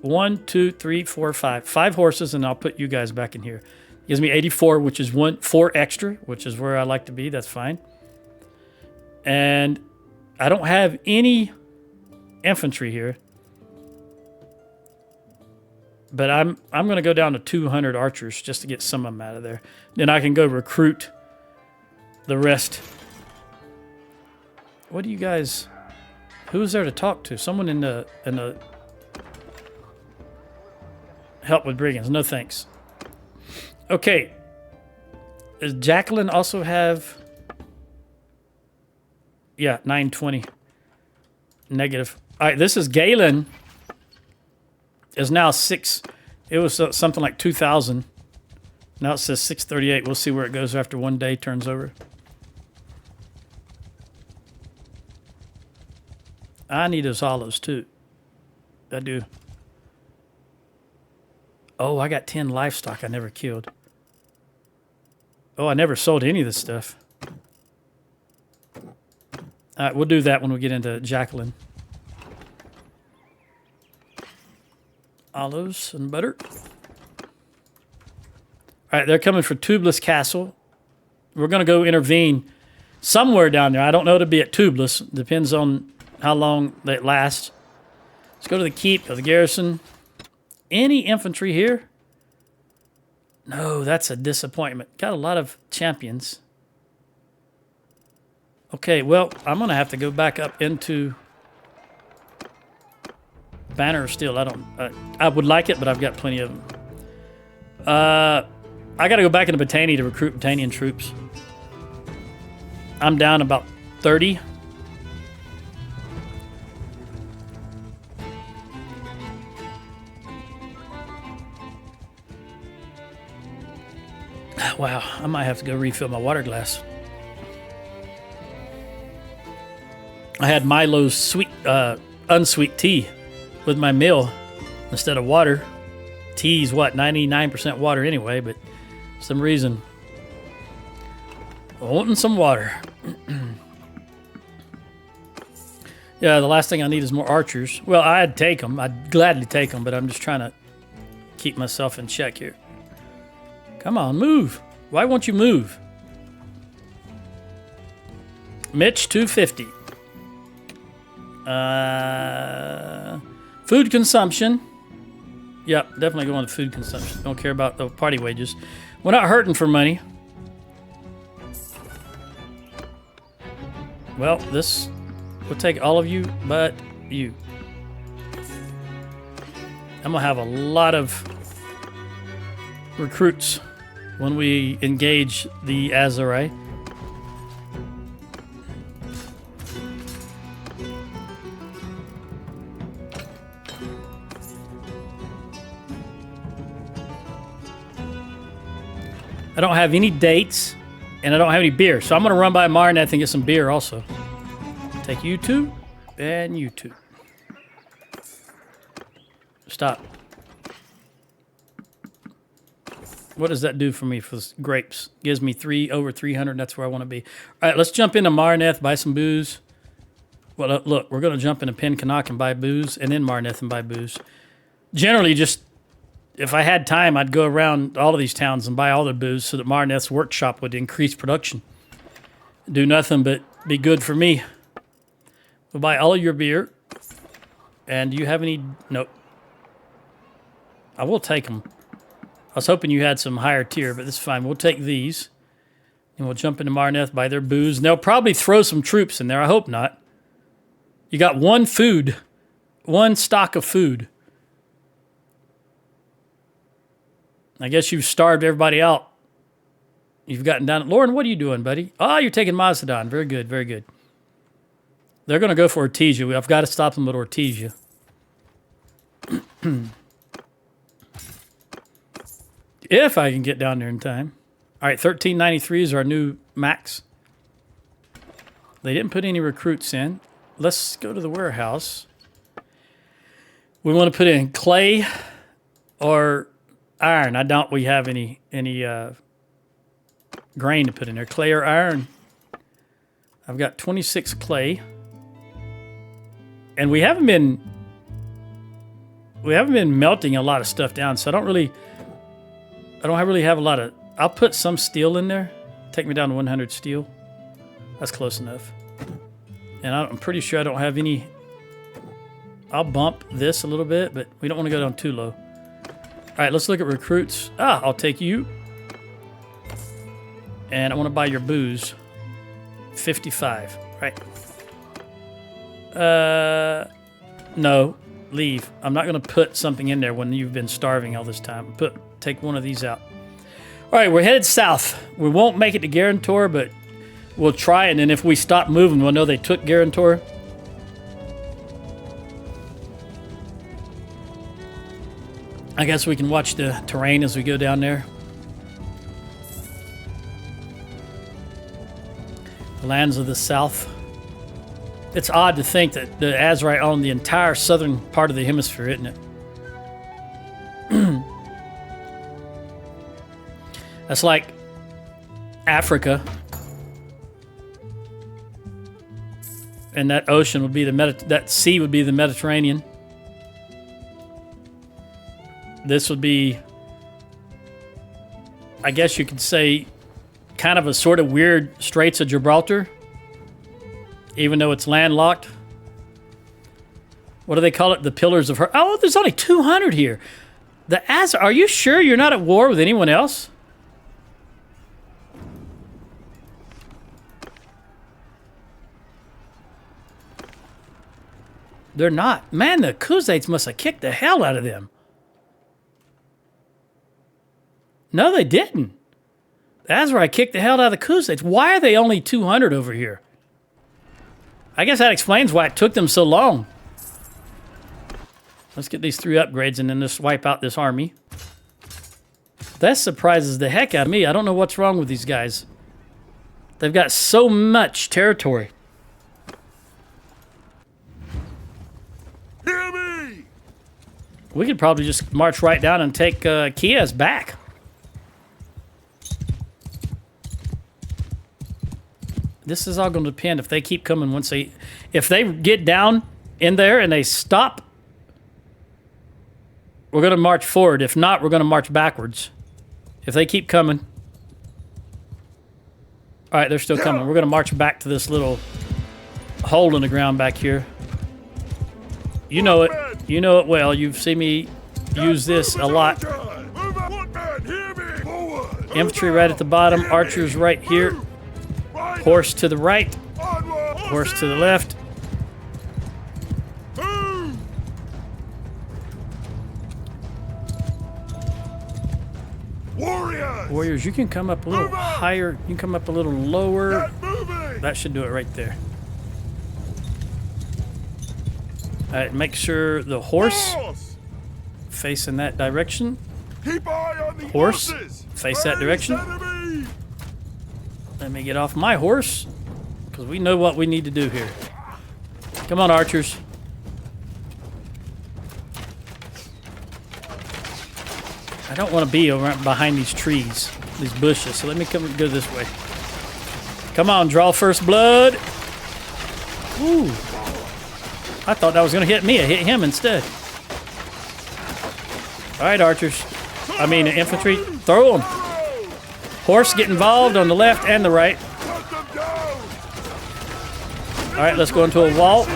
1, 2, 3, 4, 5. 5 horses, and I'll put you guys back in here. Gives me 84, which is 4 extra, which is where I like to be. That's fine. And I don't have any infantry here. But I'm going to go down to 200 archers just to get some of them out of there. Then I can go recruit the rest. What do you guys... Who's there to talk to? Someone in the help with brigands. No thanks. Okay. Does Jacqueline also have... Yeah, 920. Negative. All right, this is Galen. Is now 6. It was something like 2,000. Now it says 638. We'll see where it goes after one day turns over. I need those olives too. I do. Oh, I got 10 livestock I never killed. Oh, I never sold any of this stuff. All right, we'll do that when we get into Jacqueline. Olives and butter. All right, they're coming for Tubeless Castle. We're going to go intervene somewhere down there. I don't know to be at Tubeless. Depends on how long that lasts. Let's go to the keep of the garrison. Any infantry here? No, that's a disappointment. Got a lot of champions. Okay, well, I'm going to have to go back up into Banner still. I would like it, but I've got plenty of them. I got to go back into Battania to recruit Battanian troops. I'm down about 30. Wow, I might have to go refill my water glass. I had Milo's sweet, unsweet tea with my meal instead of water. Tea's what, 99% water anyway, but for some reason, wanting some water. Yeah, the last thing I need is more archers. Well, I'd take them. I'd gladly take them, but I'm just trying to keep myself in check here. Come on, move. Why won't you move? Mitch, 250. Food consumption. Yep, definitely going to food consumption. Don't care about the party wages. We're not hurting for money. Well, this will take all of you but you. I'm going to have a lot of recruits when we engage the Azarai. I don't have any dates, and I don't have any beer, so I'm going to run by Marneth and get some beer also. Take you two, and you two. Stop. What does that do for me for grapes? Gives me over 300. That's where I want to be. All right, let's jump into Marneth, buy some booze. Well, look, we're going to jump into Pencanak and buy booze, and then Marneth and buy booze. Generally, just if I had time, I'd go around all of these towns and buy all their booze so that Marneth's workshop would increase production. Do nothing but be good for me. We'll buy all of your beer. And do you have any? Nope. I will take them. I was hoping you had some higher tier, but this is fine. We'll take these. And we'll jump into Marneth, buy their booze. And they'll probably throw some troops in there. I hope not. You got one stock of food. I guess you've starved everybody out. You've gotten down. Lauren, what are you doing, buddy? Oh, you're taking Mazadon. Very good, very good. They're going to go for Ortesia. I've got to stop them at Ortesia. If I can get down there in time. All right, 1393 is our new max. They didn't put any recruits in. Let's go to the warehouse. We want to put in clay or iron. I doubt we have any grain to put in there. Clay or iron. I've got 26 clay. And we haven't been melting a lot of stuff down, so I don't really have a lot of. I'll put some steel in there. Take me down to 100 steel. That's close enough. And I'm pretty sure I don't have any. I'll bump this a little bit, but we don't want to go down too low. All right, let's look at recruits. I'll take you. And I want to buy your booze. 55, right? No, leave. I'm not going to put something in there when you've been starving all this time. Take one of these out. All right, we're headed south. We won't make it to Guarantor, but we'll try, and then if we stop moving, we'll know they took Guarantor. I guess we can watch the terrain as we go down there. The lands of the south. It's odd to think that the Azerite own the entire southern part of the hemisphere, isn't it? That's like Africa. And that ocean would be that sea would be the Mediterranean. This would be, I guess you could say, kind of a sort of weird Straits of Gibraltar, even though it's landlocked. What do they call it? The Pillars of Her. Oh, there's only 200 here. Are you sure you're not at war with anyone else? They're not. Man, the Khuzaits must have kicked the hell out of them. No, they didn't. The Azerite kicked the hell out of the Khuzaits. Why are they only 200 over here? I guess that explains why it took them so long. Let's get these 3 upgrades and then just wipe out this army. That surprises the heck out of me. I don't know what's wrong with these guys. They've got so much territory. Hear me! We could probably just march right down and take Kiev back. This is all going to depend if they keep coming if they get down in there and they stop, we're going to march forward. If not, we're going to march backwards. If they keep coming. All right, they're still coming. We're going to march back to this little hole in the ground back here. You know it. You know it well. You've seen me use this a lot. Infantry right at the bottom. Archers right here. Horse to the right. Horse to the left. Warriors, you can come up a little higher. You can come up a little lower. That should do it right there. All right, make sure the horse facing that direction. Horse, face that direction. Let me get off my horse, because we know what we need to do here. Come on, archers. I don't want to be over behind these trees, these bushes, so let me go this way. Come on, draw first blood. Ooh. I thought that was going to hit me. I hit him instead. All right, archers. I mean, infantry. Throw them. Horse, get involved on the left and the right. All right, let's go into a wall.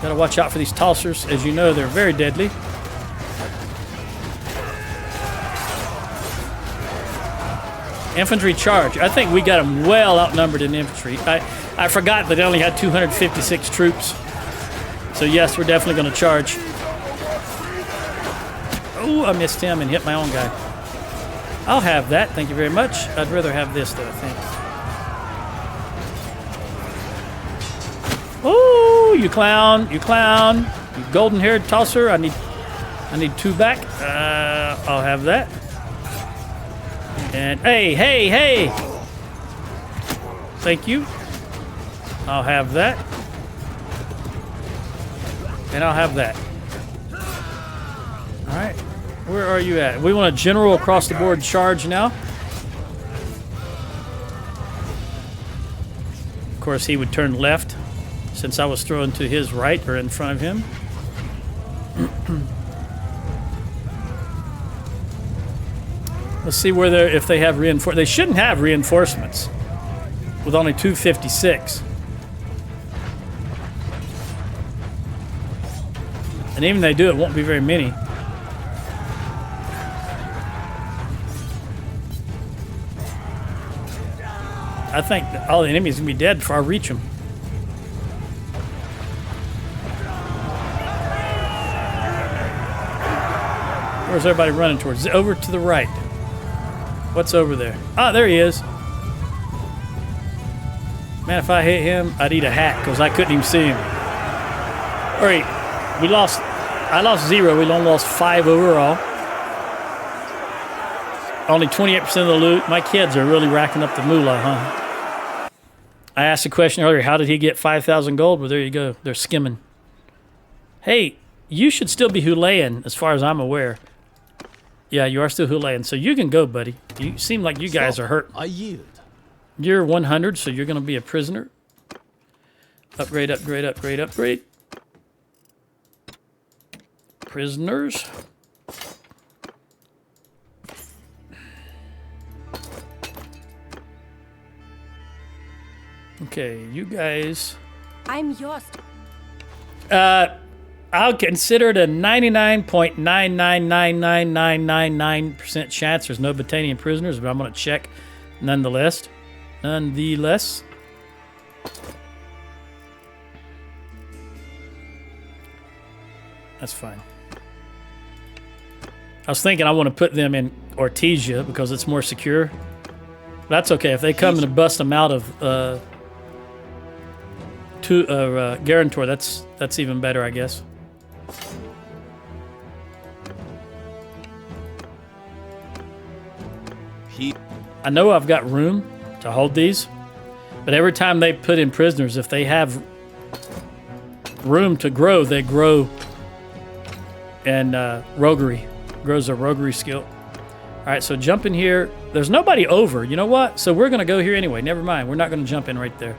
Got to watch out for these tossers. As you know, they're very deadly. Infantry charge. I think we got them well outnumbered in infantry. I forgot that they only had 256 troops. So yes, we're definitely going to charge. Oh, I missed him and hit my own guy. I'll have that, thank you very much. I'd rather have this though, I think. Oh, you clown, you clown. You golden-haired tosser. I need 2 back. I'll have that. And hey. Thank you. I'll have that. And I'll have that. All right. Where are you at? We want a general across the board charge now. Of course, he would turn left since I was throwing to his right or in front of him. Let's see if they have reinforcements. They shouldn't have reinforcements with only 256. And even if they do, it won't be very many. I think all the enemies are going to be dead before I reach them. Where's everybody running towards? Over to the right. What's over there? Ah, there he is. Man, if I hit him, I'd eat a hat because I couldn't even see him. All right, I lost 0. We only lost 5 overall. Only 28% of the loot. My kids are really racking up the moolah, huh? I asked a question earlier, how did he get 5,000 gold? Well, there you go. They're skimming. Hey, you should still be Hulayan, as far as I'm aware. Yeah, you are still Hulayan, so you can go, buddy. You seem like you guys are hurt. I yield. You're 100, so you're going to be a prisoner. Upgrade, upgrade, upgrade, upgrade. Prisoners. Okay, you guys. I'm yours. I'll consider it a 99.9999999% chance there's no Battanian prisoners, but I'm going to check nonetheless. Nonetheless. That's fine. I was thinking I want to put them in Ortesia because it's more secure. But that's okay. If they come and bust them out of Guarantor, that's even better, I guess. I know I've got room to hold these, but every time they put in prisoners, if they have room to grow, they grow and roguery. Grows their roguery skill. All right, so jump in here. There's nobody over. You know what? So we're going to go here anyway. Never mind. We're not going to jump in right there.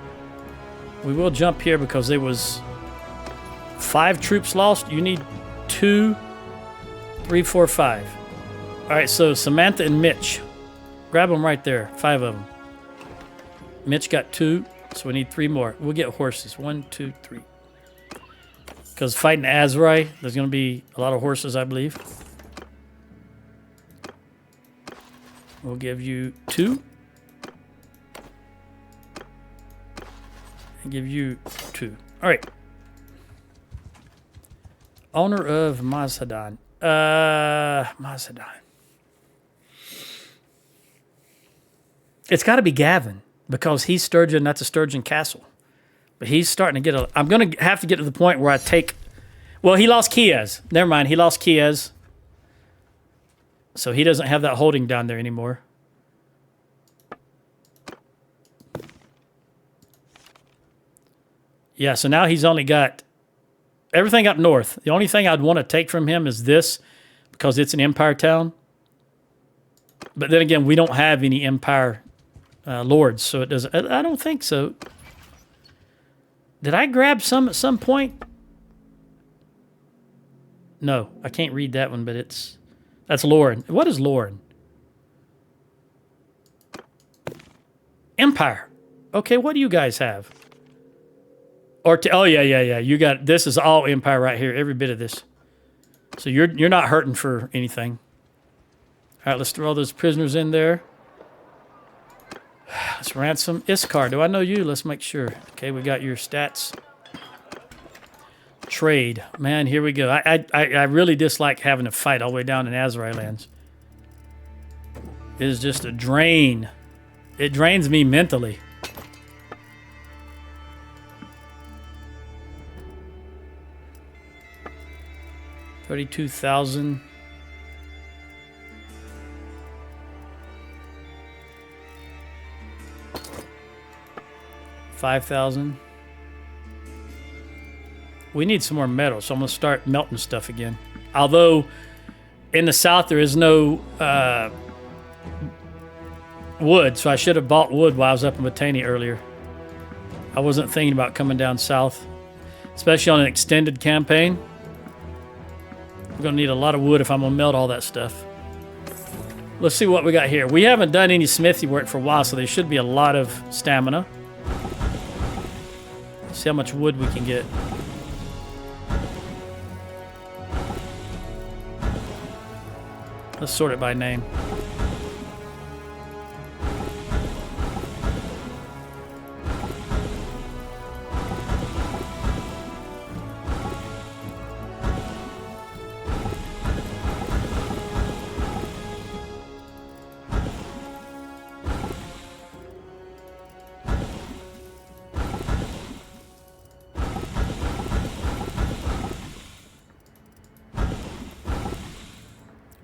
We will jump here because there was 5 troops lost. You need 2, 3, 4, 5. All right, so Samantha and Mitch. Grab them right there. 5 of them. Mitch got 2, so we need 3 more. We'll get horses. 1, 2, 3. Because fighting Azrai, there's going to be a lot of horses, I believe. We'll give you 2. And give you 2. All right. Owner of Mazhadan. Mazhadan. It's got to be Gavin because he's Sturgeon. That's a Sturgeon castle. But he's starting to get I'm going to have to get to the point where I take... Well, he lost Kiez. Never mind. He lost Kiez. So he doesn't have that holding down there anymore. Yeah, so now he's only got everything up north. The only thing I'd want to take from him is this because it's an empire town. But then again, we don't have any empire lords, so it doesn't... I don't think so. Did I grab some at some point? No, I can't read that one, but that's Lauren. What is Lauren? Empire. Okay, what do you guys have? Oh yeah. You got this is all empire right here, every bit of this. So you're not hurting for anything. All right, let's throw all those prisoners in there. Let's ransom Iskar. Do I know you? Let's make sure. Okay, we got your stats. Trade. Man, here we go. I really dislike having to fight all the way down in Azrai lands. It is just a drain. It drains me mentally. $32,000. $5,000. We need some more metal, so I'm going to start melting stuff again. Although, in the south, there is no wood, so I should have bought wood while I was up in Battania earlier. I wasn't thinking about coming down south, especially on an extended campaign. We're going to need a lot of wood if I'm going to melt all that stuff. Let's see what we got here. We haven't done any smithy work for a while, so there should be a lot of stamina. Let's see how much wood we can get. Let's sort it by name.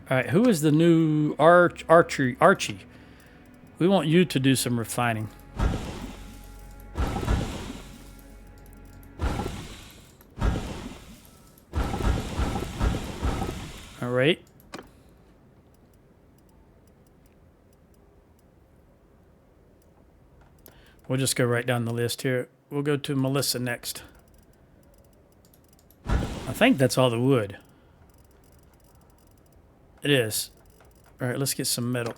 All right, who is the new Archie? We want you to do some refining. All right. We'll just go right down the list here. We'll go to Melissa next. I think that's all the wood. It is. All right, let's get some metal.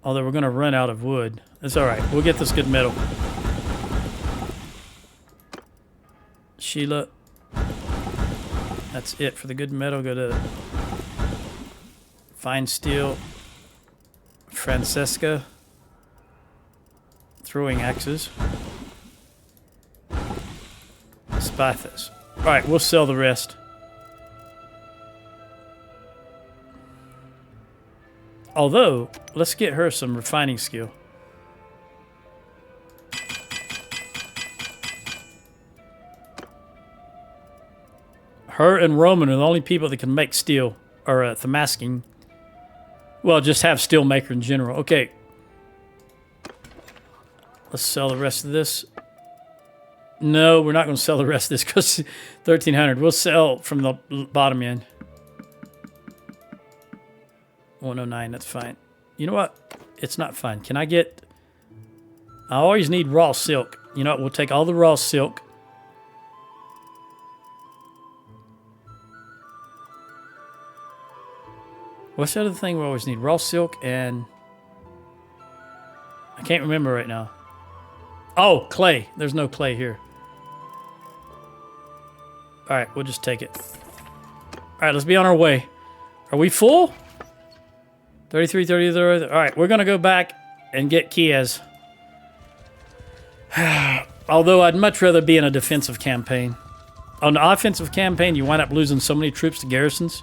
Although we're going to run out of wood. It's all right. We'll get this good metal. Sheila. That's it for the good metal. Go to fine steel. Francesca. Throwing axes. Spathis. All right, we'll sell the rest. Although, let's get her some refining skill. Her and Roman are the only people that can make steel, or Thamasking. Well, just have steel maker in general. Okay. Let's sell the rest of this. No, we're not going to sell the rest of this because 1,300. We'll sell from the bottom end. 109, that's fine. You know what? It's not fine. Can I get... I always need raw silk. You know what? We'll take all the raw silk. What's the other thing we always need? Raw silk and... I can't remember right now. Oh, clay. There's no clay here. All right, we'll just take it. All right, let's be on our way. Are we full? 33, 33. All right, we're going to go back and get Kiev. Although I'd much rather be in a defensive campaign. On the offensive campaign, you wind up losing so many troops to garrisons.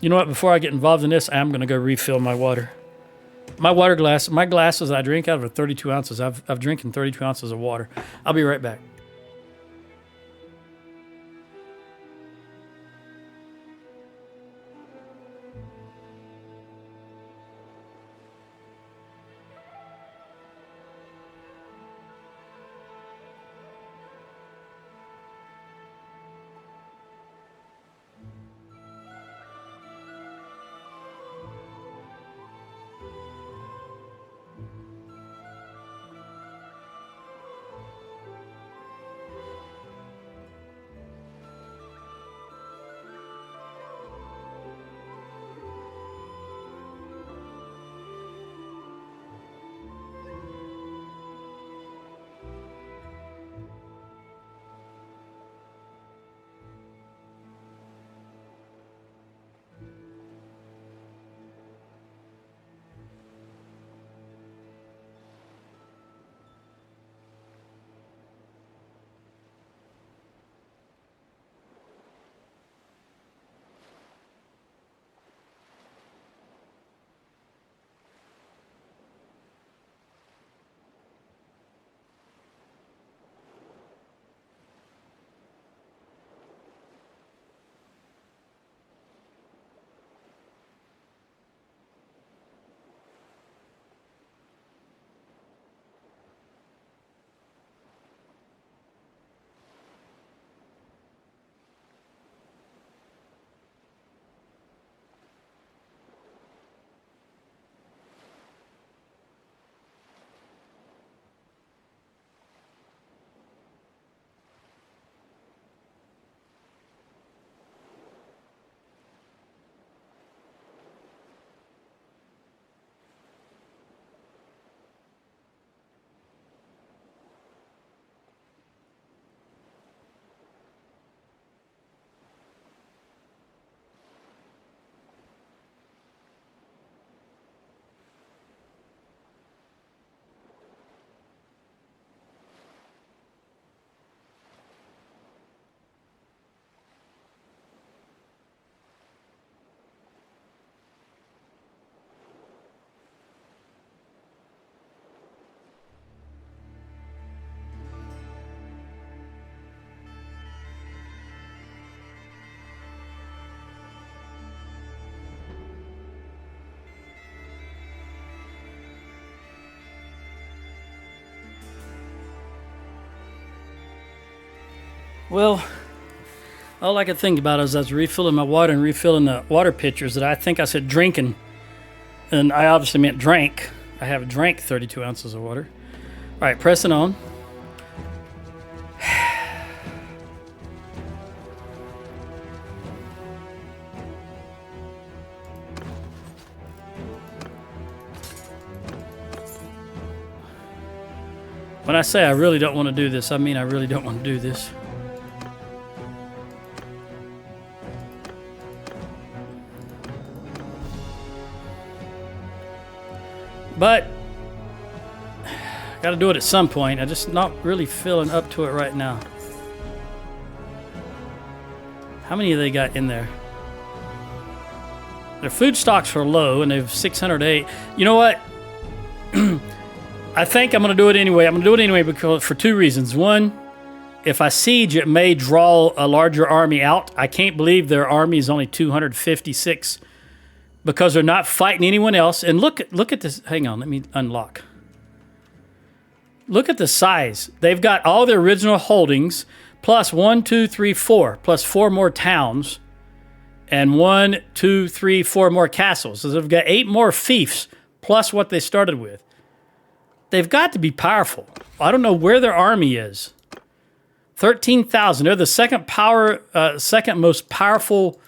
You know what? Before I get involved in this, I'm going to go refill my water. My water glass, my glasses I drink out of are 32 ounces. I've drinking 32 ounces of water. I'll be right back. Well, all I could think about is I was refilling my water and refilling the water pitchers that I think I said drinking. And I obviously meant drank. I have drank 32 ounces of water. All right, pressing on. When I say I really don't want to do this, I mean I really don't want to do this. But got to do it at some point. I'm just not really feeling up to it right now. How many have they got in there? Their food stocks are low, and they've 608. You know what? I think I'm going to do it anyway. I'm going to do it anyway because for two reasons. One, if I siege, it may draw a larger army out. I can't believe their army is only 256 because they're not fighting anyone else. And look at this. Hang on, let me unlock. Look at the size. They've got all their original holdings plus 1, 2, 3, 4, plus 4 more towns, and 1, 2, 3, 4 more castles. So they've got 8 more fiefs plus what they started with. They've got to be powerful. I don't know where their army is. 13,000. They're the second most powerful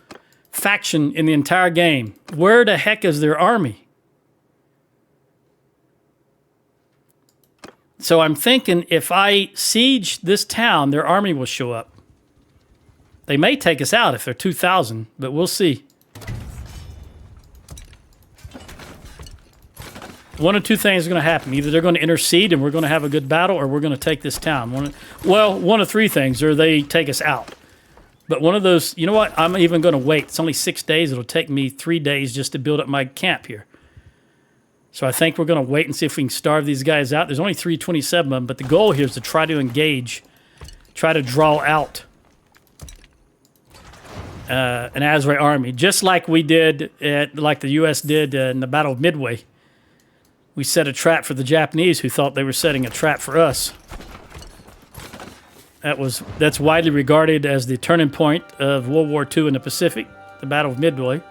faction in the entire game. Where the heck is their army? So I'm thinking if I siege this town, their army will show up. They may take us out if they're 2,000, but we'll see. One of two things is going to happen. Either they're going to intercede and we're going to have a good battle, or we're going to take this town. One of three things, or they take us out. But one of those, you know what? I'm even going to wait. It's only 6 days. It'll take me 3 days just to build up my camp here. So I think we're going to wait and see if we can starve these guys out. There's only 327 of them, but the goal here is to try to engage, try to draw out an Azrai army, just like we did, like the U.S. did in the Battle of Midway. We set a trap for the Japanese who thought they were setting a trap for us. That's widely regarded as the turning point of World War II in the Pacific, the Battle of Midway.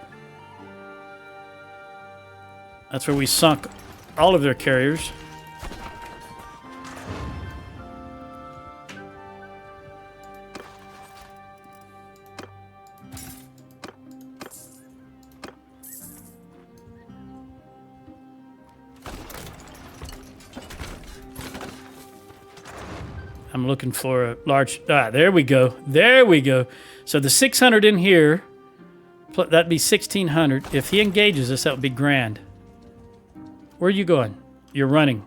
That's where we sunk all of their carriers. I'm looking for a large... there we go. There we go. So the 600 in here, that'd be 1,600. If he engages us, that would be grand. Where are you going? You're running.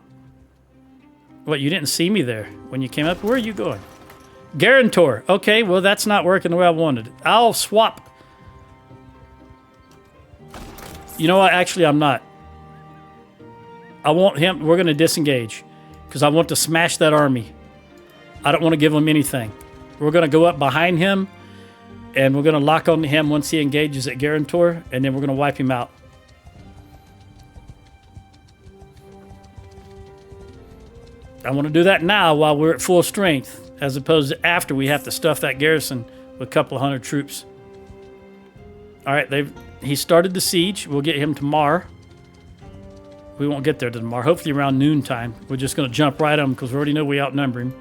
What, you didn't see me there when you came up? Where are you going? Guarantor. Okay, well, that's not working the way I wanted. I'll swap. You know what? Actually, I'm not. I want him... We're going to disengage because I want to smash that army. I don't want to give him anything. We're going to go up behind him, and we're going to lock on to him once he engages at Guarantor, and then we're going to wipe him out. I want to do that now while we're at full strength, as opposed to after we have to stuff that garrison with a couple of hundred troops. All right, he started the siege. We'll get him tomorrow. We won't get there tomorrow. Hopefully around noontime. We're just going to jump right on him because we already know we outnumber him.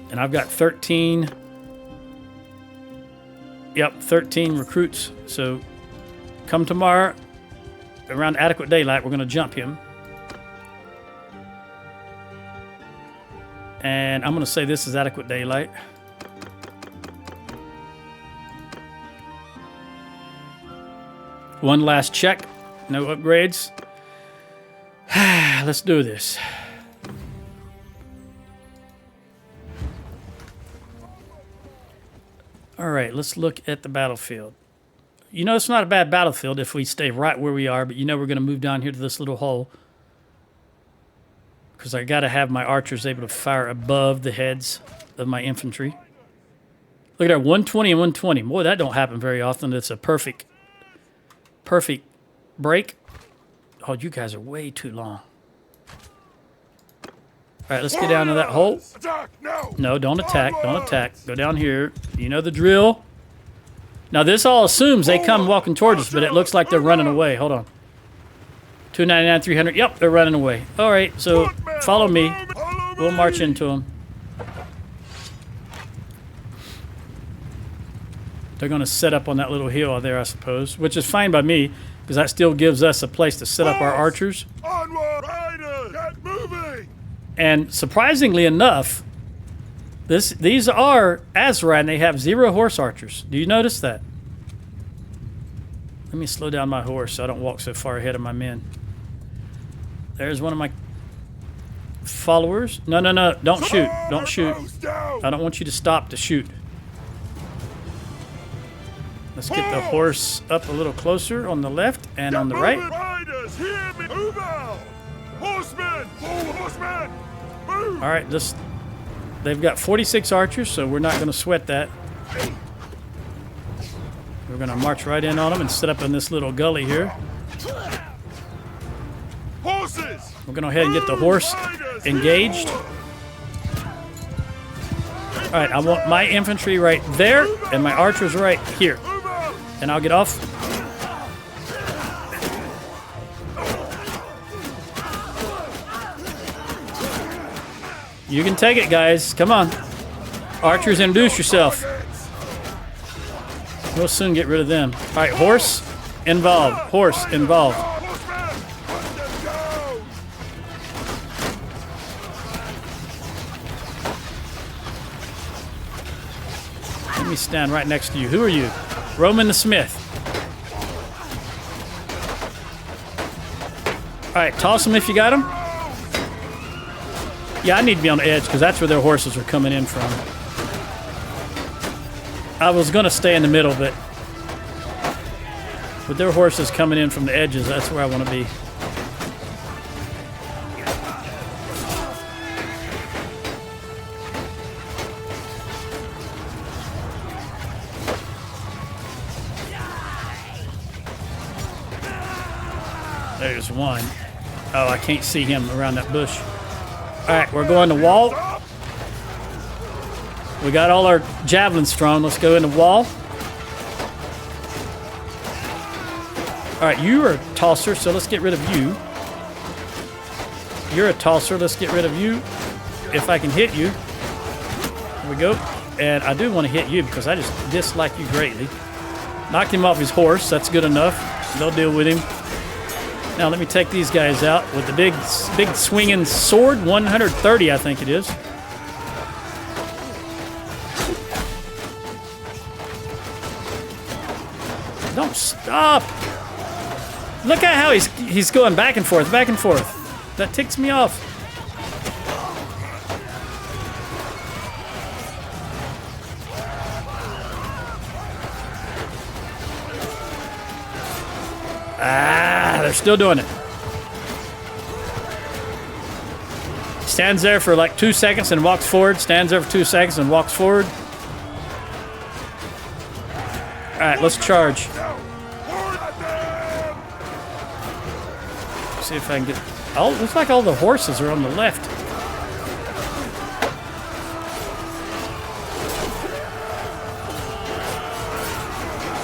And I've got 13. Yep, 13 recruits. So come tomorrow, around adequate daylight, we're going to jump him. And I'm going to say this is adequate daylight. One last check. No upgrades. Let's do this. All right, let's look at the battlefield. You know, it's not a bad battlefield if we stay right where we are, but you know we're going to move down here to this little hole because I got to have my archers able to fire above the heads of my infantry. Look at that, 120 and 120. Boy, that don't happen very often. It's a perfect break. Oh, you guys are way too long. right, let's get down to that hole. Attack now! No, don't attack. Don't attack. Go down here. You know the drill. Now, this all assumes they come walking towards us, but it looks like they're running away. Hold on. 299, 300. Yep, they're running away. All right, so follow me. We'll march into them. They're going to set up on that little hill there, I suppose, which is fine by me, because that still gives us a place to set up our archers. Onward, riders! Get moving! And surprisingly enough, these are Azra, and they have 0 horse archers. Do you notice that? Let me slow down my horse so I don't walk so far ahead of my men. There's one of my followers. No, no, no. Don't shoot. Don't shoot. I don't want you to stop to shoot. Let's get the horse up a little closer on the left and on the right. Riders, hear me! Move out! Horsemen! Horsemen! Move! All right, they've got 46 archers, so we're not going to sweat that. We're going to march right in on them and set up in this little gully here. Horses! We're going to go ahead and get the horse engaged. All right, I want my infantry right there and my archers right here. And I'll get off. You can take it, guys. Come on. Archers, introduce yourself. We'll soon get rid of them. All right, horse involved. Horse involved. Let me stand right next to you. Who are you? Roman the Smith. All right, toss them if you got them. Yeah, I need to be on the edge because that's where their horses are coming in from. I was going to stay in the middle, but with their horses coming in from the edges, that's where I want to be. There's one. Oh, I can't see him around that bush. All right, we're going to wall. We got all our javelins strong. Let's go in the wall. All right, you are a tosser, so let's get rid of you. You're a tosser. Let's get rid of you. If I can hit you. There we go. And I do want to hit you because I just dislike you greatly. Knocked him off his horse. That's good enough. They'll deal with him. Now let me take these guys out with the big swinging sword. 130, I think it is. Don't stop. Look at how he's going back and forth, back and forth. That ticks me off. They're still doing it. Stands there for like 2 seconds and walks forward. Stands there for 2 seconds and walks forward. All right, let's charge. See if I can get... Oh, looks like all the horses are on the left.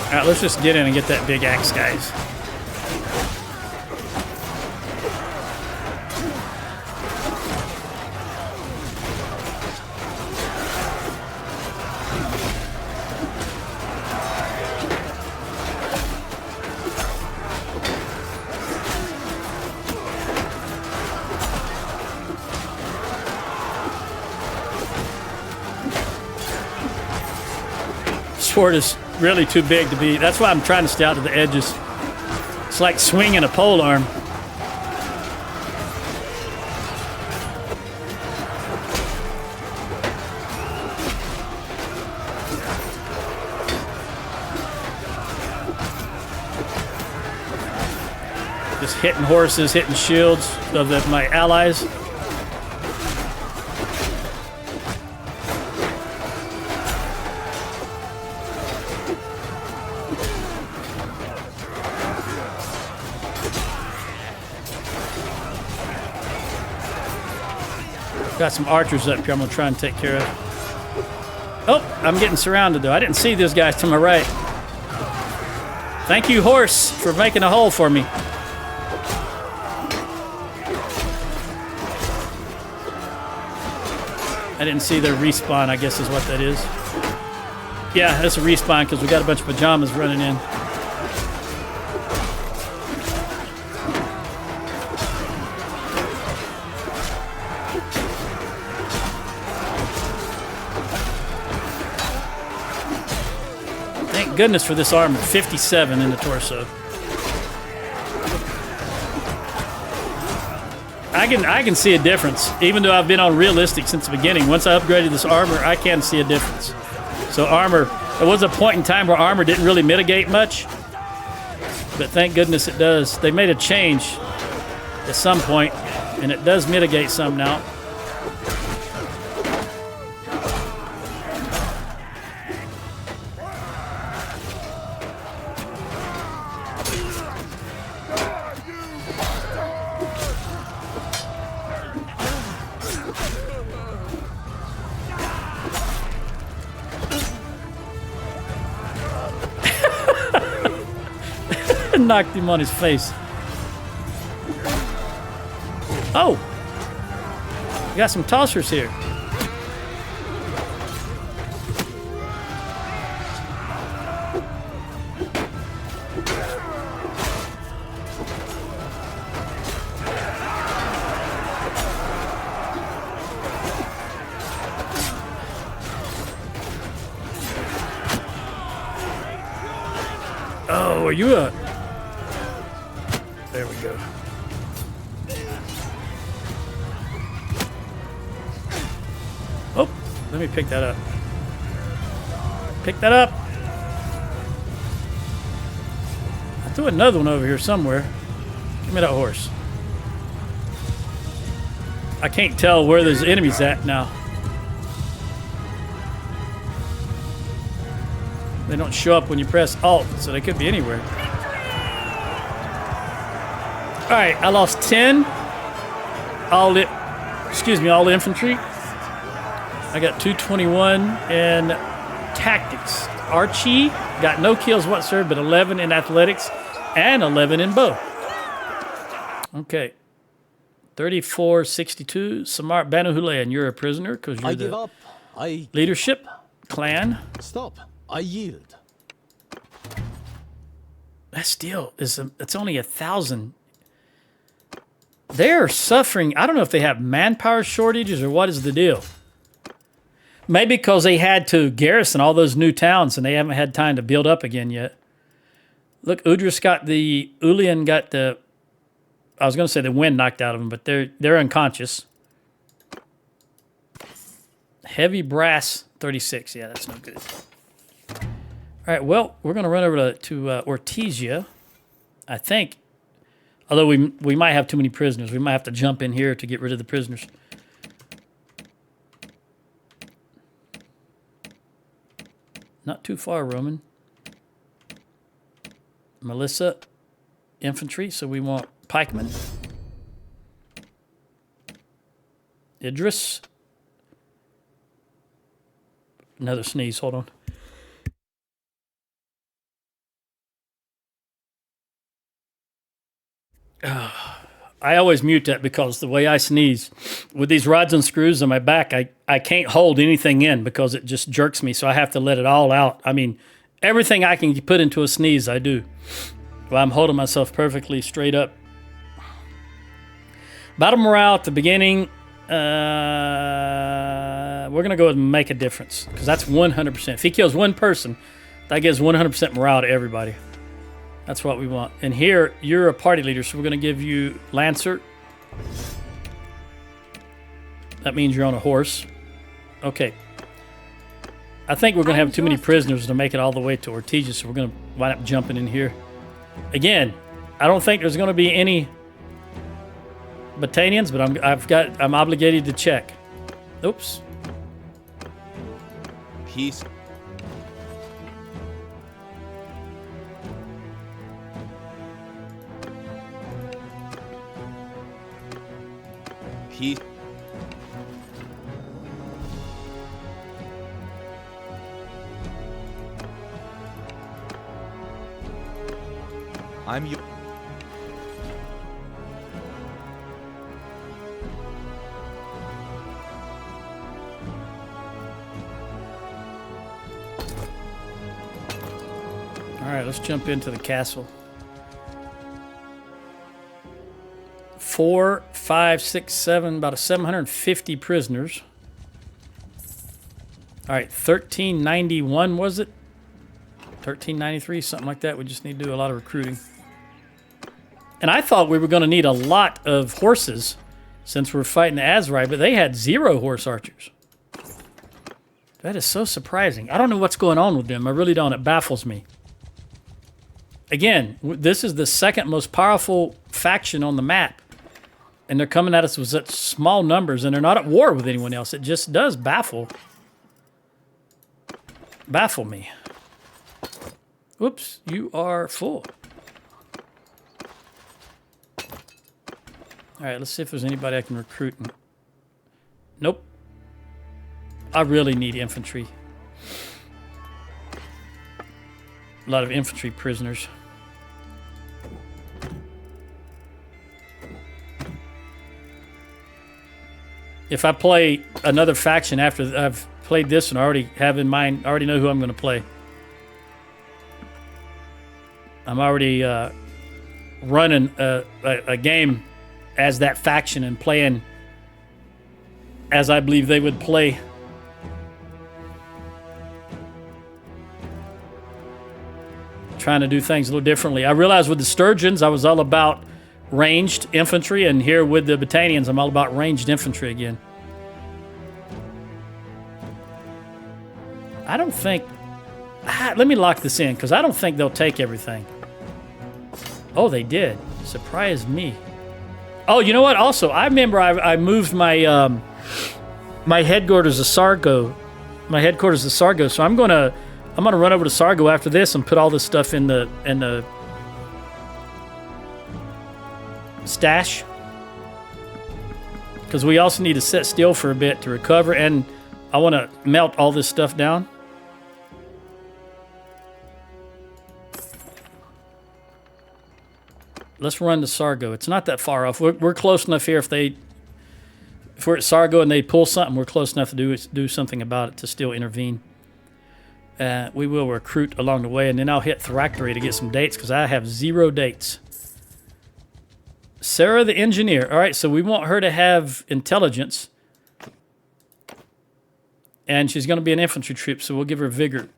All right, let's just get in and get that big axe, guys. Sword is really too big to be. That's why I'm trying to stay out to the edges. It's like swinging a pole arm. Just hitting horses, hitting shields of my allies. Got some archers up here I'm going to try and take care of. Oh, I'm getting surrounded, though. I didn't see those guys to my right. Thank you, horse, for making a hole for me. I didn't see their respawn, I guess is what that is. Yeah, that's a respawn because we got a bunch of pajamas running in. Thank goodness for this armor. 57 in the torso. I can see a difference, even though I've been on realistic since the beginning. Once I upgraded this armor, I can see a difference. So armor, there was a point in time where armor didn't really mitigate much, but thank goodness it does. They made a change at some point, and it does mitigate some now. Knocked him on his face. Oh! We got some tossers here. Oh, are you a... There we go. Oh, let me pick that up. Pick that up. I threw another one over here somewhere. Give me that horse. I can't tell where there's enemies at now. They don't show up when you press Alt, so they could be anywhere. All right, I lost 10. All infantry. I got 221 in tactics. Archie got no kills whatsoever, but 11 in athletics and 11 in bow. Okay. 3462. Samar Banuhulean, you're a prisoner because you're give the up. leadership clan. Stop. I yield. That still is it's only 1,000. They're suffering. I don't know if they have manpower shortages or what is the deal. Maybe because they had to garrison all those new towns and they haven't had time to build up again yet. Look, Udris got the... Ulian got the... I was going to say the wind knocked out of them, but they're unconscious. Heavy brass 36. Yeah, that's no good. All right, well, we're going to run over to Ortesia, I think. Although we might have too many prisoners. We might have to jump in here to get rid of the prisoners. Not too far, Roman. Melissa, infantry, so we want pikemen. Idris. Another sneeze, hold on. I always mute that because the way I sneeze, with these rods and screws on my back, I can't hold anything in because it just jerks me, so I have to let it all out. I mean, everything I can put into a sneeze, I do. Well, I'm holding myself perfectly straight up. Battle morale at the beginning, we're going to go and make a difference because that's 100%. If he kills one person, that gives 100% morale to everybody. That's what we want. And here, you're a party leader, so we're going to give you Lancer. That means you're on a horse. Okay. I think we're going to have too many prisoners to make it all the way to Ortesia, so we're going to wind up jumping in here. Again, I don't think there's going to be any Battanians, but I'm obligated to check. Oops. Peace. Peace. I'm yours. All right, let's jump into the castle. 4, 5, 6, 7, about 750 prisoners. All right, 1391 was it? 1393, something like that. We just need to do a lot of recruiting. And I thought we were going to need a lot of horses since we're fighting the Azrai, but they had 0 horse archers. That is so surprising. I don't know what's going on with them. I really don't. It baffles me. Again, this is the second most powerful faction on the map. And they're coming at us with such small numbers, and they're not at war with anyone else. It just does baffle me. Whoops, you are full. All right, let's see if there's anybody I can recruit. Nope. I really need infantry. A lot of infantry prisoners. If I play another faction after I've played this one, I already have in mind, I already know who I'm going to play. I'm already running a game as that faction and playing as I believe they would play. Trying to do things a little differently. I realized with the Sturgeons, I was all about ranged infantry, and here with the Battanians, I'm all about ranged infantry again. I don't think... let me lock this in, because I don't think they'll take everything. Oh, they did. Surprised me. Oh, you know what? Also, I remember I moved my my headquarters to Sargo. My headquarters to Sargo, so I'm gonna run over to Sargo after this and put all this stuff in the stash, because we also need to sit still for a bit to recover, and I want to melt all this stuff down. Let's run to Sargo. It's not that far off. We're close enough here. If we're at Sargo and they pull something, we're close enough to do something about it to still intervene. We will recruit along the way, and then I'll hit Thraktori to get some dates, because I have 0 dates. Sarah the engineer. All right, so we want her to have intelligence, and she's going to be an infantry troop, so we'll give her vigor.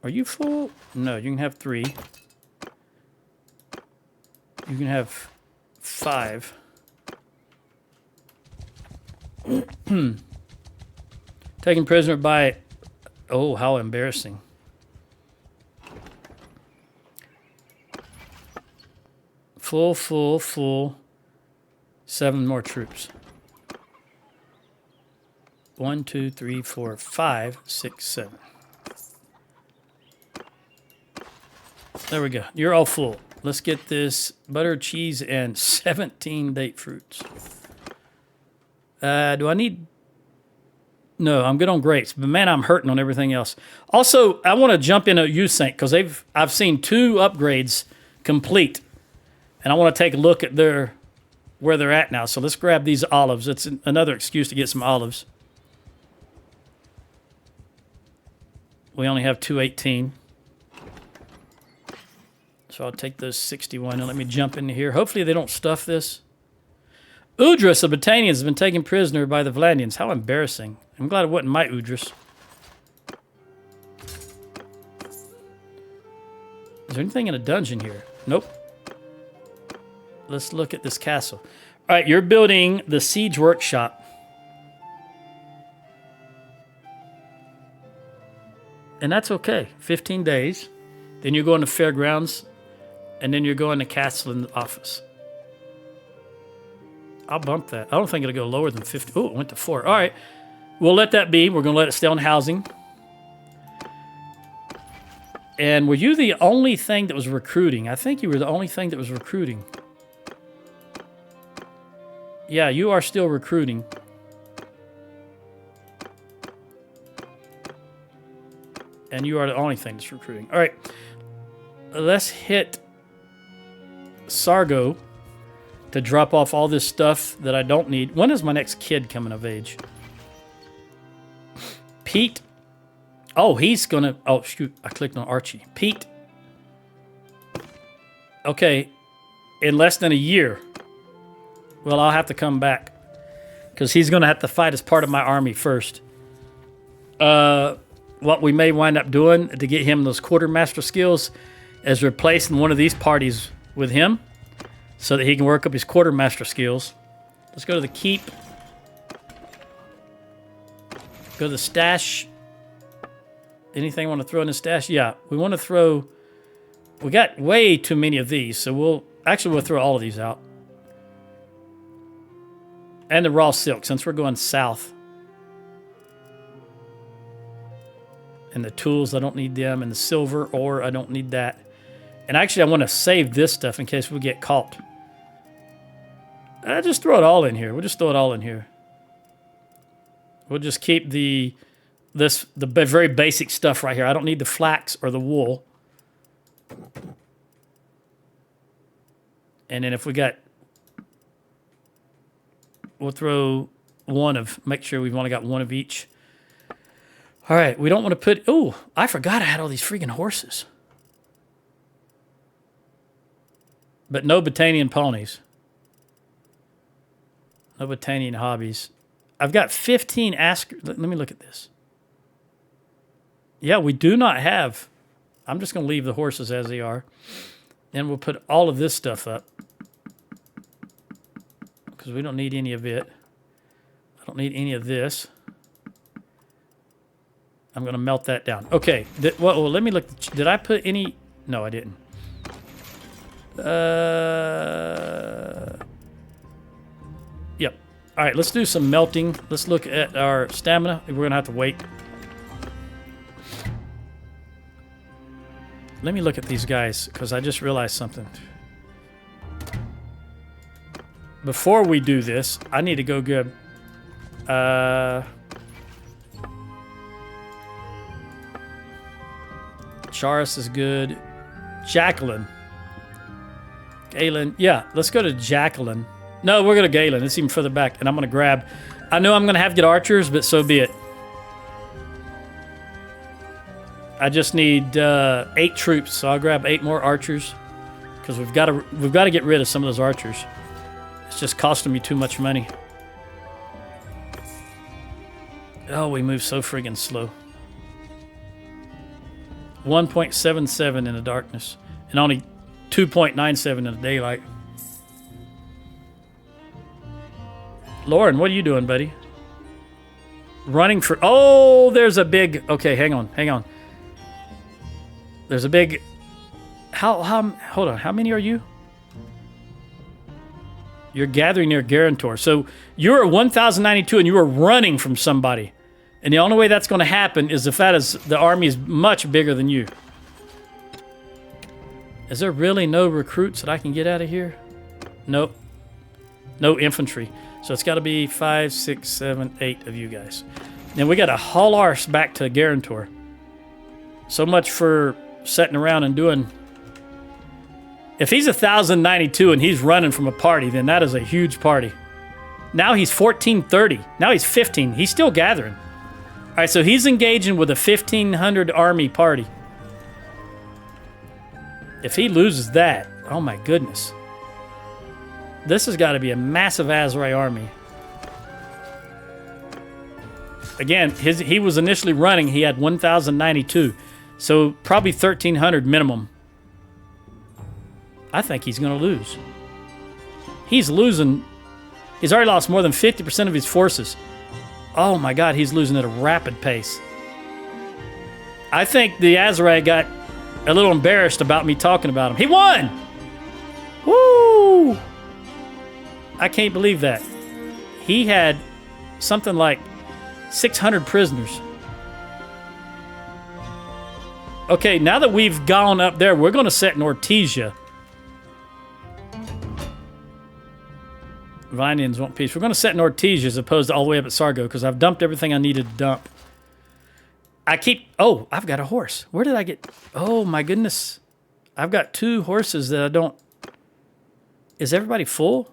Are you full? No, you can have 3. You can have 5. Taken prisoner by... Oh, how embarrassing. Full. 7 more troops. 1, 2, 3, 4, 5, 6, 7. There we go. You're all full. Let's get this butter, cheese, and 17 date fruits. Do I need... No, I'm good on grapes. But man, I'm hurting on everything else. Also, I want to jump into Usync, because I've seen 2 upgrades complete. And I want to take a look at where they're at now. So let's grab these olives. It's another excuse to get some olives. We only have 218. So I'll take those 61 and let me jump into here. Hopefully they don't stuff this. Udris of Battania has been taken prisoner by the Vlandians. How embarrassing. I'm glad it wasn't my Udris. Is there anything in a dungeon here? Nope. Let's look at this castle. All right, you're building the siege workshop. And that's okay. 15 days. Then you're going to fairgrounds. And then you're going to castle in the office. I'll bump that. I don't think it'll go lower than 50. Oh, it went to 4. All right. We'll let that be. We're going to let it stay on housing. And were you the only thing that was recruiting? I think you were the only thing that was recruiting. Yeah, you are still recruiting. And you are the only thing that's recruiting. All right. Let's hit Sargo to drop off all this stuff that I don't need. When is my next kid coming of age? Pete. Oh, he's going to... Oh, shoot. I clicked on Archie. Pete. Okay. In less than a year. Well, I'll have to come back. Because he's going to have to fight as part of my army first. What we may wind up doing to get him those quartermaster skills is replacing one of these parties with him so that he can work up his quartermaster skills. Let's go to the keep. Go to the stash. Anything I want to throw in the stash? Yeah, we want to throw... We got way too many of these, so we'll throw all of these out. And the raw silk, since we're going south. And the tools, I don't need them. And the silver ore, I don't need that. And actually, I want to save this stuff in case we get caught. I just throw it all in here. We'll just throw it all in here. We'll just keep the very basic stuff right here. I don't need the flax or the wool. And then if we got... We'll throw one of... Make sure we've only got one of each. All right, we don't want to put... Oh, I forgot I had all these freaking horses. But no Battanian ponies. No Battanian hobbies. I've got 15 askers. Let me look at this. Yeah, we do not have... I'm just going to leave the horses as they are. Then we'll put all of this stuff up. Because we don't need any of it. I don't need any of this. I'm going to melt that down. Okay. Well, let me look. Did I put any... No, I didn't. Yep. All right, let's do some melting. Let's look at our stamina. We're going to have to wait. Let me look at these guys, because I just realized something. Before we do this, I need to go get... Charis is good. Jacqueline. Galen. Yeah, let's go to Jacqueline. No, we're going to Galen. It's even further back. And I'm going to grab... I know I'm going to have to get archers, but so be it. I just need 8 troops, so I'll grab 8 more archers. Because we've got to get rid of some of those archers. It's just costing me too much money. Oh, we move so friggin' slow. 1.77 in the darkness. And only 2.97 in the daylight. Lauren, what are you doing, buddy? Running for... Oh, there's a big... Okay, hang on. There's a big... How... Hold on. How many are you? You're gathering near Garantor. So you're at 1,092 and you are running from somebody. And the only way that's going to happen is if the army is much bigger than you. Is there really no recruits that I can get out of here? Nope. No infantry. So it's got to be 5, 6, 7, 8 of you guys. Then we got to haul ours back to Garantor. So much for sitting around and doing... If he's 1,092 and he's running from a party, then that is a huge party. Now he's 1,430. Now he's 15. He's still gathering. All right, so he's engaging with a 1,500 army party. If he loses that, oh my goodness. This has got to be a massive Azrai army. Again, he was initially running. He had 1,092. So probably 1,300 minimum. I think he's going to lose. He's losing. He's already lost more than 50% of his forces. Oh my God, he's losing at a rapid pace. I think the Azrai got a little embarrassed about me talking about him. He won! Woo! I can't believe that. He had something like 600 prisoners. Okay, now that we've gone up there, we're going to set in Ortesia. Valandians want peace. We're going to set in Ortiz as opposed to all the way up at Sargo because I've dumped everything I needed to dump. Oh, I've got a horse. Where did I get? Oh, my goodness. I've got 2 horses that I don't. Is everybody full?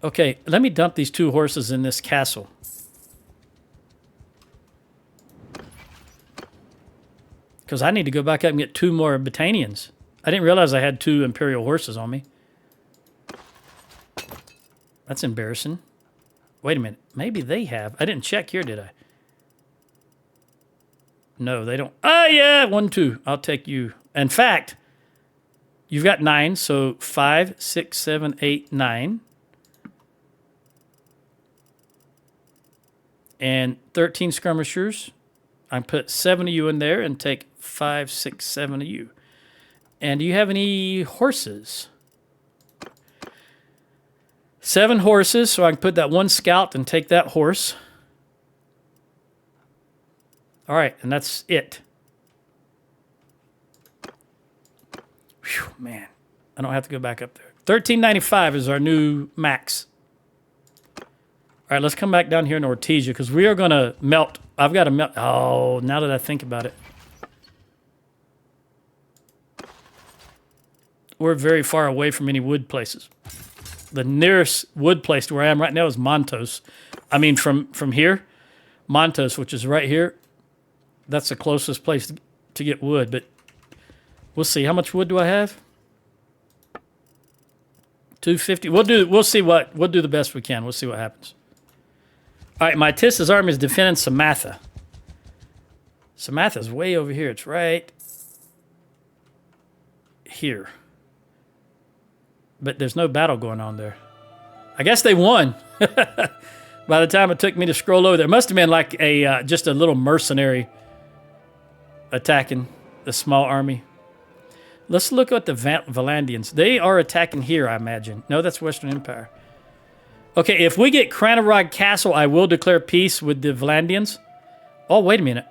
Okay, let me dump these 2 horses in this castle. Because I need to go back up and get 2 more Battanians. I didn't realize I had 2 Imperial horses on me. That's embarrassing. Wait a minute. Maybe they have. I didn't check here, did I? No, they don't. Oh, yeah, 1, 2. I'll take you. In fact, you've got 9, so 5, 6, 7, 8, 9. And 13 skirmishers. I put 7 of you in there and take 5, 6, 7 of you. And do you have any horses? 7 horses, so I can put that 1 scout and take that horse. All right, and that's it. Whew, man, I don't have to go back up there. 1395 is our new max. All right, let's come back down here in Ortesia because we are going to melt. I've got to melt. Oh, now that I think about it. We're very far away from any wood places. The nearest wood place to where I am right now is Montos. I mean, from here, Montos, which is right here. That's the closest place to get wood, but we'll see. How much wood do I have? 250. We'll do the best we can. We'll see what happens. All right, my Tissa's army is defending Samatha. Samatha's way over here. It's right here. But there's no battle going on there. I guess they won. By the time it took me to scroll over there, it must have been like a just a little mercenary attacking the small army. Let's look at the Valandians. They are attacking here, I imagine. No, that's Western Empire. Okay, if we get Calradia Castle, I will declare peace with the Valandians. Oh, wait a minute.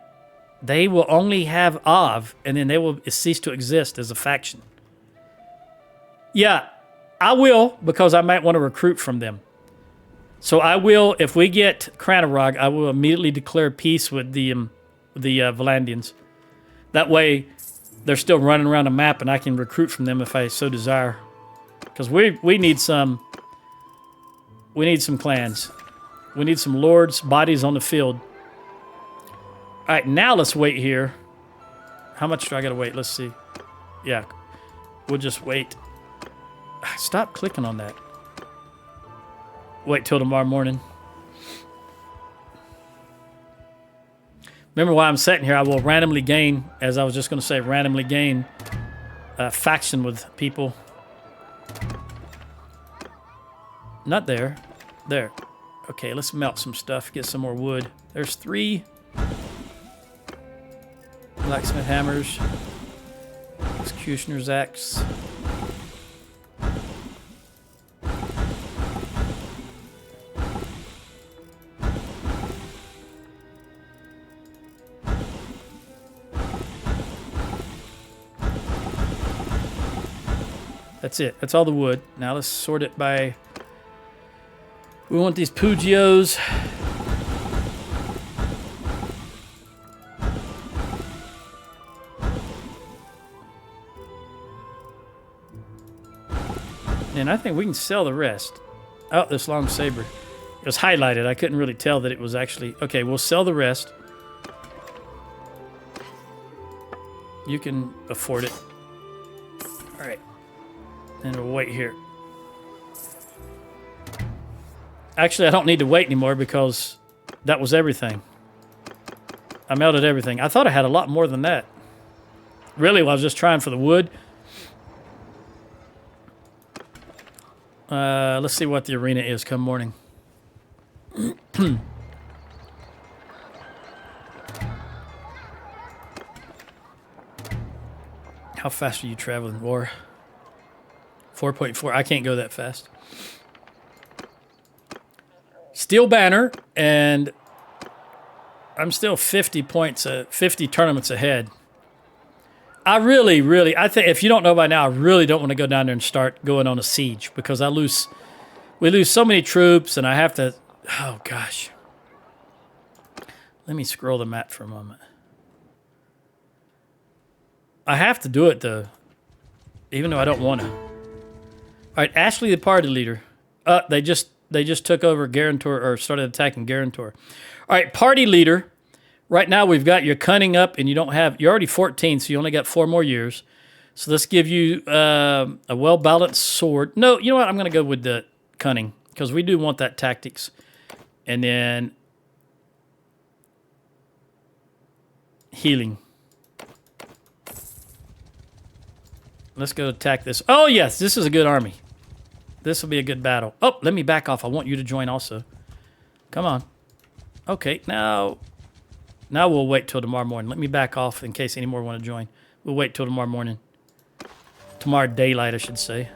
They will only have Av, and then they will cease to exist as a faction. Yeah, I will, because I might want to recruit from them. So I will, if we get Calradia, I will immediately declare peace with the Valandians. That way, they're still running around the map, and I can recruit from them if I so desire. Because we need some clans. We need some lords' bodies on the field. All right, now let's wait here. How much do I got to wait? Let's see. Yeah, we'll just wait. Stop clicking on that. Wait till tomorrow morning. Remember why I'm sitting here. I will randomly gain, as I was just going to say, randomly gain a faction with people. Not there. There. Okay, let's melt some stuff, get some more wood. There's 3 blacksmith hammers, executioner's axe. That's it. That's all the wood. Now let's sort it by... We want these Pugios. And I think we can sell the rest. Oh, this long saber. It was highlighted. I couldn't really tell that it was actually... Okay, we'll sell the rest. You can afford it. All right. And we'll wait here. Actually, I don't need to wait anymore because that was everything. I melted everything. I thought I had a lot more than that. Really, I was just trying for the wood. Let's see what the arena is come morning. How fast are you traveling, War? 4.4. I can't go that fast. Steel banner and I'm still 50 points, 50 tournaments ahead. I really, I think if you don't know by now, I really don't want to go down there and start going on a siege because we lose so many troops and I have to, oh gosh. Let me scroll the map for a moment. I have to do it though, even though I don't want to. All right, Ashley, the party leader. They just took over Guarantor or started attacking Guarantor. All right, party leader. Right now we've got your cunning up, and you're already 14, so you only got 4 more years. So let's give you a well-balanced sword. No, you know what? I'm going to go with the cunning because we do want that tactics. And then healing. Let's go attack this. Oh, yes, this is a good army. This will be a good battle. Oh, let me back off. I want you to join also. Come on. Okay, now we'll wait till tomorrow morning. Let me back off in case any more want to join. We'll wait till tomorrow morning. Tomorrow daylight, I should say.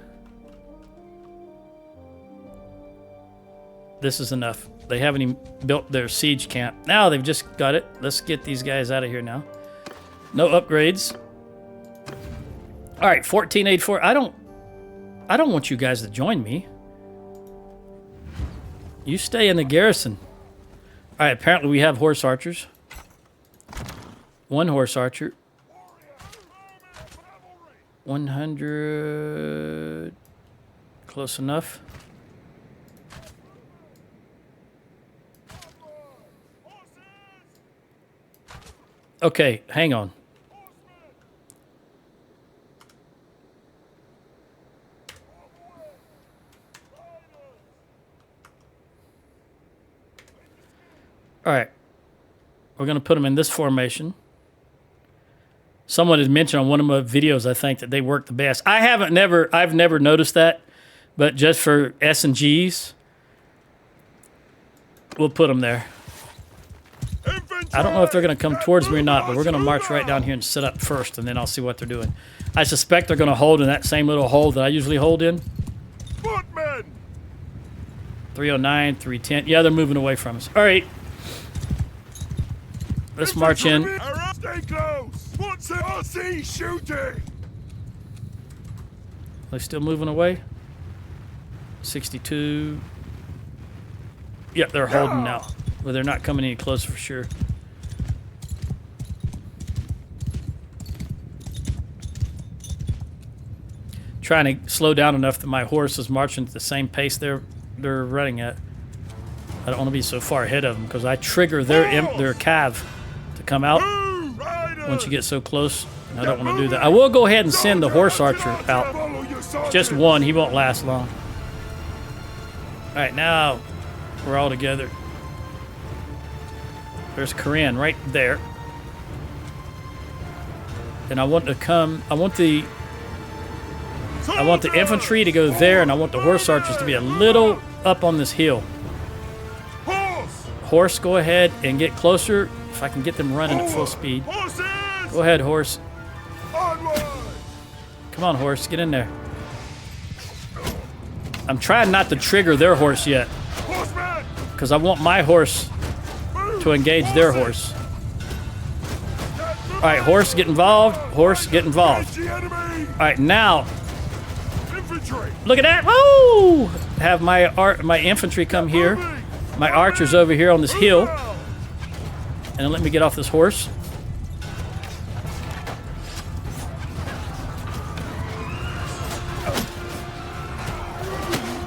This is enough. They haven't even built their siege camp. Now they've just got it. Let's get these guys out of here now. No upgrades. All right, 1484. I don't want you guys to join me. You stay in the garrison. All right, apparently we have horse archers. 1 horse archer. 100. Close enough. Okay, hang on. All right. We're going to put them in this formation. Someone had mentioned on one of my videos, I think, that they work the best. I've never noticed that, but just for S&Gs, we'll put them there. I don't know if they're going to come towards me or not, but we're going to march right down here and set up first, and then I'll see what they're doing. I suspect they're going to hold in that same little hole that I usually hold in. Footmen! 309, 310. Yeah, they're moving away from us. All right. Let's march in. Stay close! What's it? I see shooting! They're still moving away. 62. Yep, they're holding now. Well, they're not coming any closer for sure. Trying to slow down enough that my horse is marching at the same pace they're running at. I don't want to be so far ahead of them because I trigger their cav to come out once you get so close. I don't want to do that. I will go ahead and send the horse archer out. Just 1. He won't last long. All right, now we're all together. There's Corinne right there. And I want the infantry to go there, and I want the horse archers to be a little up on this hill. Horse, go ahead and get closer. If I can get them running at full speed. Go ahead, horse. Come on, horse, get in there. I'm trying not to trigger their horse yet, because I want my horse to engage their horse. All right, horse, get involved. Horse, get involved. All right, now, look at that. Woo! Have my infantry come here. My archers over here on this hill. And then let me get off this horse.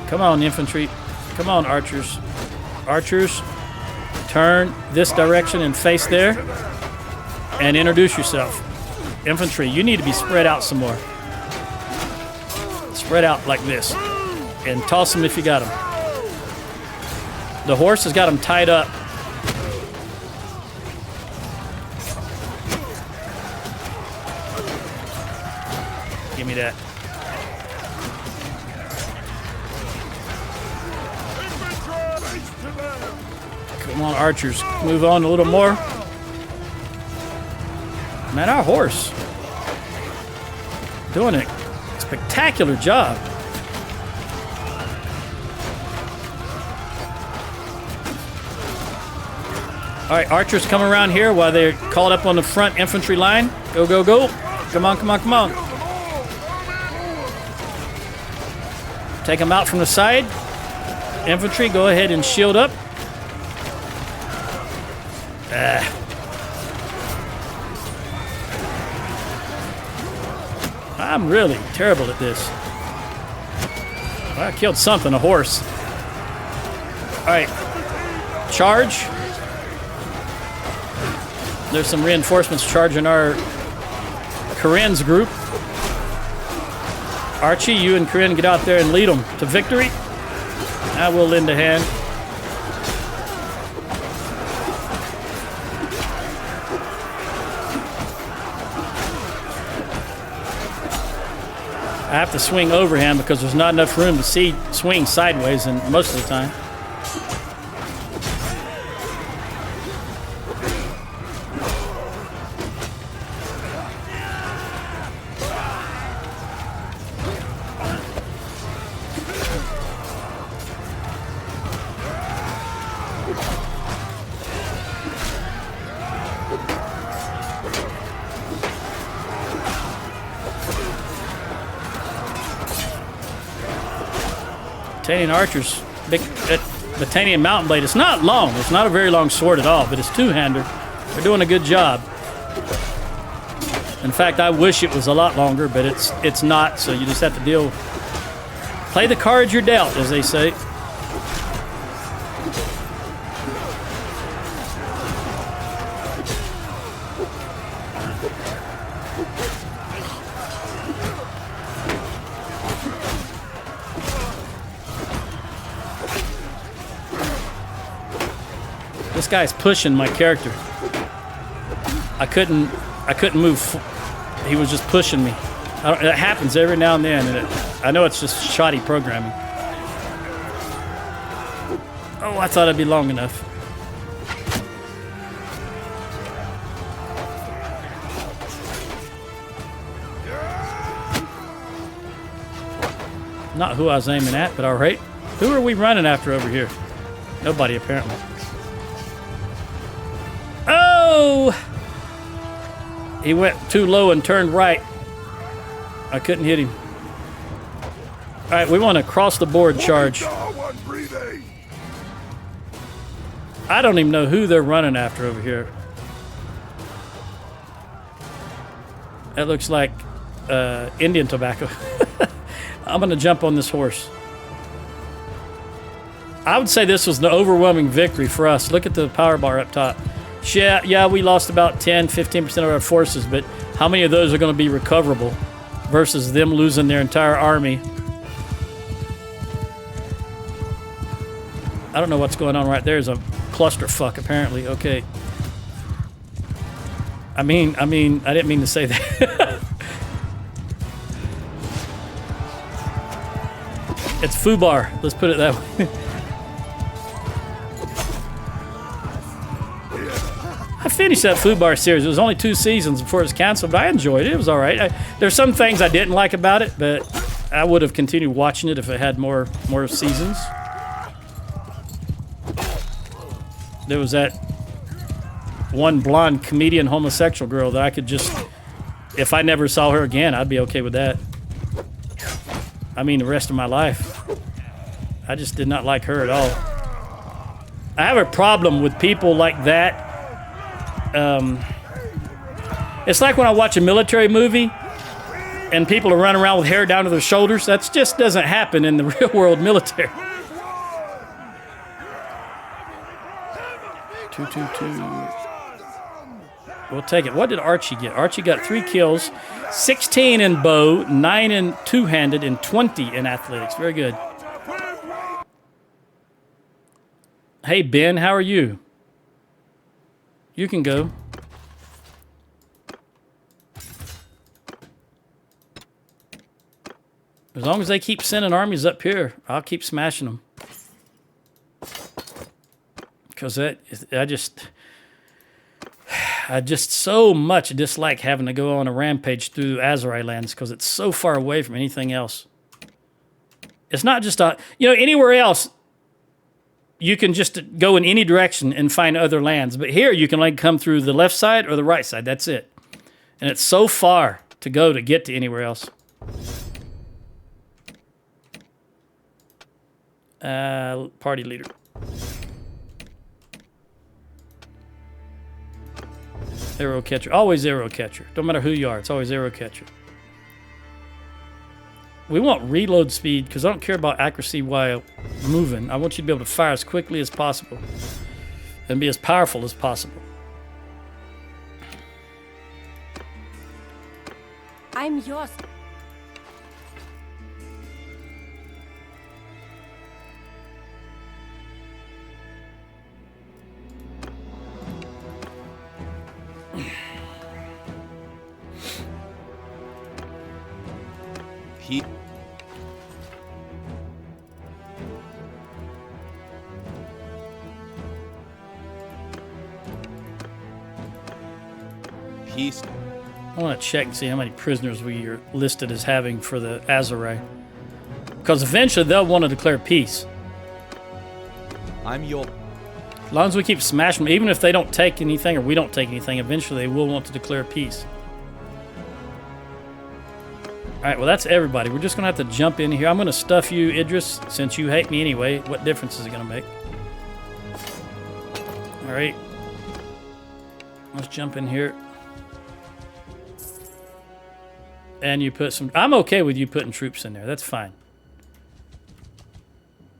Come on, infantry. Come on, archers. Archers, turn this direction and face there. And introduce yourself. Infantry, you need to be spread out some more. Spread out like this. And toss them if you got them. The horse has got them tied up. Give me that. Come on, archers. Move on a little more. Man, our horse. Doing a spectacular job. All right, archers come around here while they're called up on the front infantry line. Go, go, go. Come on, come on, come on. Take them out from the side. Infantry, go ahead and shield up. I'm really terrible at this. Well, I killed something, a horse. All right, charge. There's some reinforcements charging our Corinne's group. Archie, you and Corinne get out there and lead them to victory. I will lend a hand. I have to swing over him because there's not enough room to swing sideways and most of the time. Battanian archers, big Battanian mountain blade. It's not long. It's not a very long sword at all, but it's two-hander. They're doing a good job. In fact, I wish it was a lot longer, but it's not. So you just have to deal. Play the cards you're dealt, as they say. This guy's pushing my character. I couldn't move. He was just pushing me. It happens every now and then, and I know it's just shoddy programming. Oh, I thought it'd be long enough. Not who I was aiming at, but all right. Who are we running after over here? Nobody, apparently. Oh! He went too low and turned right. I couldn't hit him. All right, we want to cross the board charge. I don't even know who they're running after over here. That looks like Indian tobacco. I'm going to jump on this horse. I would say this was an overwhelming victory for us. Look at the power bar up top. Yeah, we lost about 10, 15% of our forces, but how many of those are going to be recoverable versus them losing their entire army? I don't know what's going on right there. There's a clusterfuck, apparently. Okay. I didn't mean to say that. It's foobar. Let's put it that way. I finished that foobar series. It was only 2 seasons before it was canceled, but I enjoyed it. It was all right. There's some things I didn't like about it, but I would have continued watching it if it had more seasons. There was that one blonde comedian homosexual girl that I could just, if I never saw her again, I'd be okay with that. I mean, the rest of my life. I just did not like her at all. I have a problem with people like that. It's like when I watch a military movie and people are running around with hair down to their shoulders. That just doesn't happen in the real world military. 222. We'll take it. What did Archie get? Archie got 3 kills, 16 in bow, 9 in two-handed, and 20 in athletics. Very good. Hey, Ben, how are you? You can go. As long as they keep sending armies up here, I'll keep smashing them. Because I just so much dislike having to go on a rampage through Azerai lands because it's so far away from anything else. It's not just anywhere else. you can just go in any direction and find other lands. But here you can like come through the left side or the right side. That's it. And it's so far to go to get to anywhere else. Party leader. Arrow catcher. Always arrow catcher. Don't matter who you are. It's always arrow catcher. We want reload speed because I don't care about accuracy while moving. I want you to be able to fire as quickly as possible and be as powerful as possible. I'm yours. He. Peace. I want to check and see how many prisoners we are listed as having for the Azurai. Because eventually they'll want to declare peace. I'm your. As long as we keep smashing them, even if they don't take anything or we don't take anything, eventually they will want to declare peace. Alright, well that's everybody. We're just going to have to jump in here. I'm going to stuff you, Idris, since you hate me anyway. What difference is it going to make? Alright. Let's jump in here. And you put some... I'm okay with you putting troops in there. That's fine.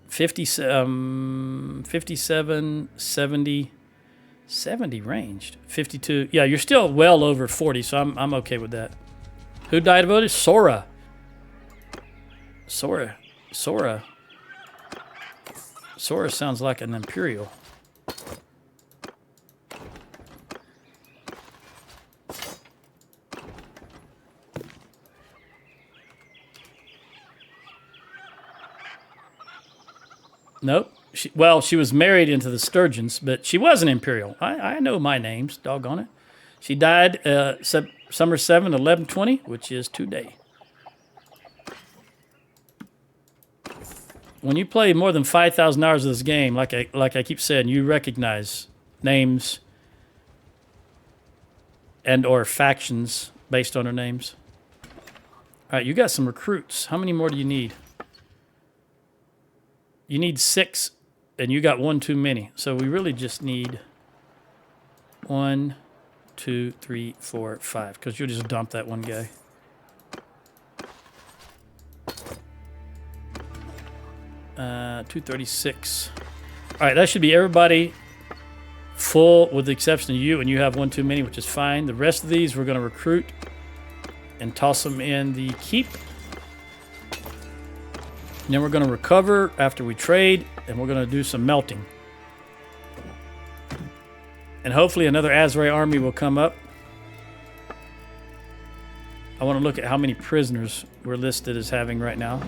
57, 70... 70 ranged. 52. Yeah, you're still well over 40, so I'm okay with that. Who died voted? Sora. Sora sounds like an Imperial. Nope. She was married into the Sturgeons, but she was an Imperial. I know my names, doggone it. She died Summer 7, 11/20, which is today. When you play more than 5,000 hours of this game, like I keep saying, you recognize names and or factions based on their names. All right, you got some recruits. How many more do you need? You need 6, and you got 1 too many. So we really just need 1, 2, 3, 4, 5, because you'll just dump that one guy. Uh, 236. All right, that should be everybody full with the exception of you, and you have 1 too many, which is fine. The rest of these we're going to recruit and toss them in the keep. And then we're going to recover after we trade, and we're going to do some melting. And hopefully another Azurai army will come up. I want to look at how many prisoners we're listed as having right now.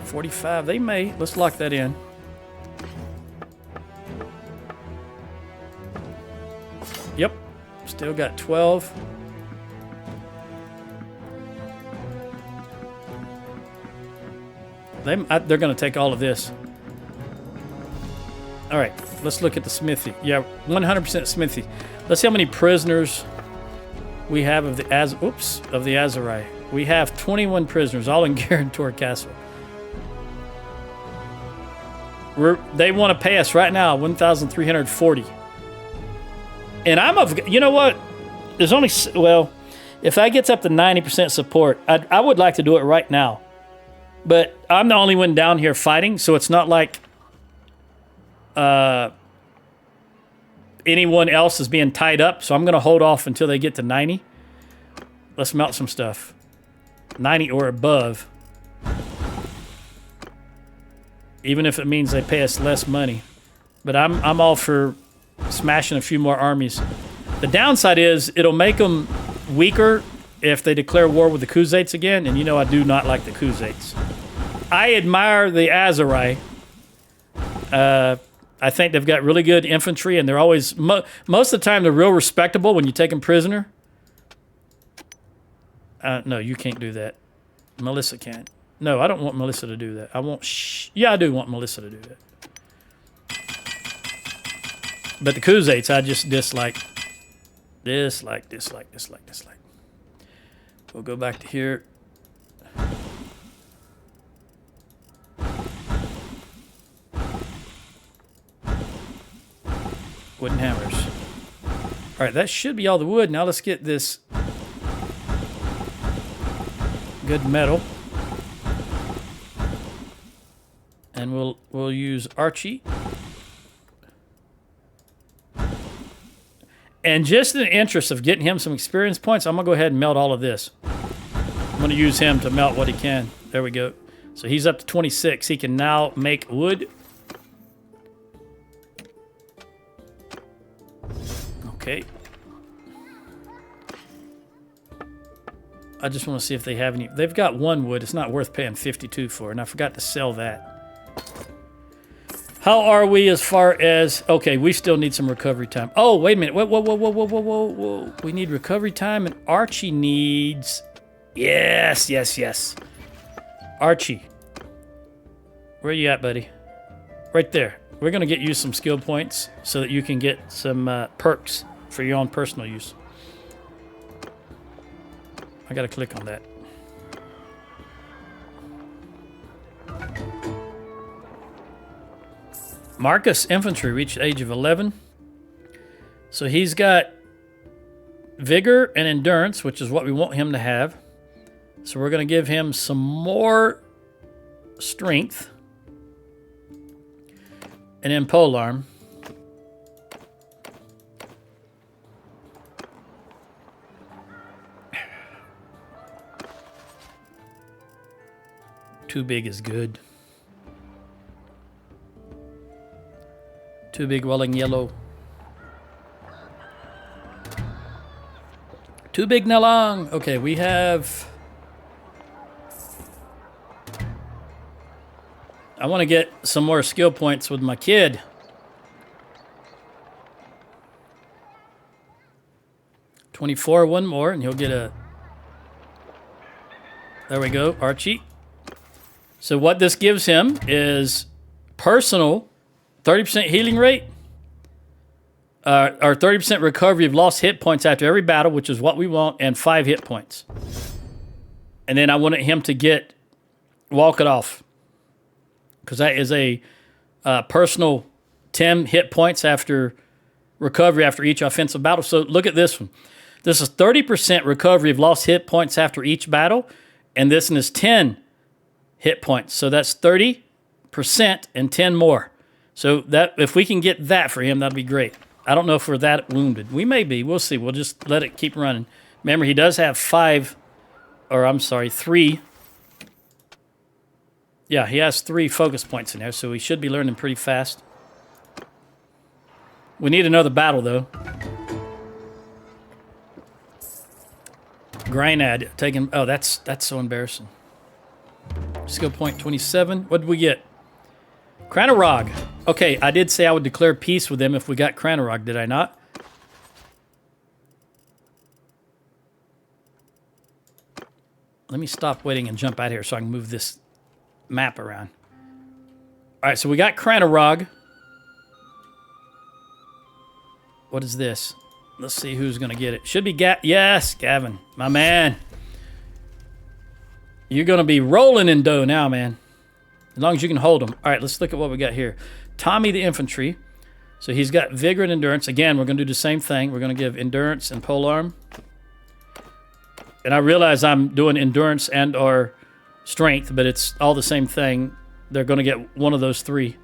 $45, they may. Let's lock that in. Yep, still got 12. They're going to take all of this. All right, let's look at the smithy. Yeah, 100% smithy. Let's see how many prisoners we have of the Azurai. We have 21 prisoners, all in Gird Castle. They want to pay us right now 1,340. And you know what? There's only, well, if that gets up to 90% support, I would like to do it right now. But I'm the only one down here fighting, so it's not like anyone else is being tied up. So I'm going to hold off until they get to 90. Let's melt some stuff. 90 or above. Even if it means they pay us less money. But I'm all for smashing a few more armies. The downside is it'll make them weaker if they declare war with the Khuzaits again, and you know I do not like the Khuzaits. I admire the Azurai. I think they've got really good infantry, and they're always... most of the time, they're real respectable when you take them prisoner. No, you can't do that. Melissa can. No, I don't want Melissa to do that. I want... Yeah, I do want Melissa to do that. But the Khuzaits, I just dislike. Dislike. We'll go back to here. Wooden hammers. All right, that should be all the wood. Now let's get this good metal. And we'll use Archie. And just in the interest of getting him some experience points, I'm going to go ahead and melt all of this. I'm going to use him to melt what he can. There we go. So he's up to 26. He can now make wood. Okay. I just want to see if they have any. They've got one wood. It's not worth paying 52 for. And I forgot to sell that. How are we as far as... Okay, we still need some recovery time. Oh, wait a minute. Whoa. We need recovery time, and Archie needs... Yes. Archie. Where you at, buddy? Right there. We're going to get you some skill points so that you can get some perks for your own personal use. I got to click on that. Marcus Infantry reached the age of 11. So he's got vigor and endurance, which is what we want him to have. So we're going to give him some more strength. And then polearm. Too big is good. Too big welling yellow. Too big Nelong. Okay, we have... I want to get some more skill points with my kid. $24, one more, and he'll get a... There we go, Archie. So what this gives him is personal 30% healing rate, or 30% recovery of lost hit points after every battle, which is what we want, and 5 hit points. And then I wanted him to get Walk It Off, because that is a personal 10 hit points after recovery after each offensive battle. So look at this one. This is 30% recovery of lost hit points after each battle, and this one is 10 hit points. So that's 30% and 10 more. So that if we can get that for him, that'd be great. I don't know if we're that wounded. We may be. We'll see. We'll just let it keep running. Remember, he does have 3. Yeah, he has 3 focus points in there, so he should be learning pretty fast. We need another battle, though. Grynad taking... Oh, that's so embarrassing. Skill point 27. What did we get? Cranarog. Okay, I did say I would declare peace with them if we got Cranarog, did I not? Let me stop waiting and jump out here so I can move this map around. All right, so we got Cranarog. What is this? Let's see who's going to get it. Should be Yes, Gavin, my man. You're going to be rolling in dough now, man. As long as you can hold them. All right, let's look at what we got here. Tommy the infantry. So he's got vigor and endurance. Again, we're going to do the same thing. We're going to give endurance and polearm. And I realize I'm doing endurance and or strength, but it's all the same thing. They're going to get one of those 3.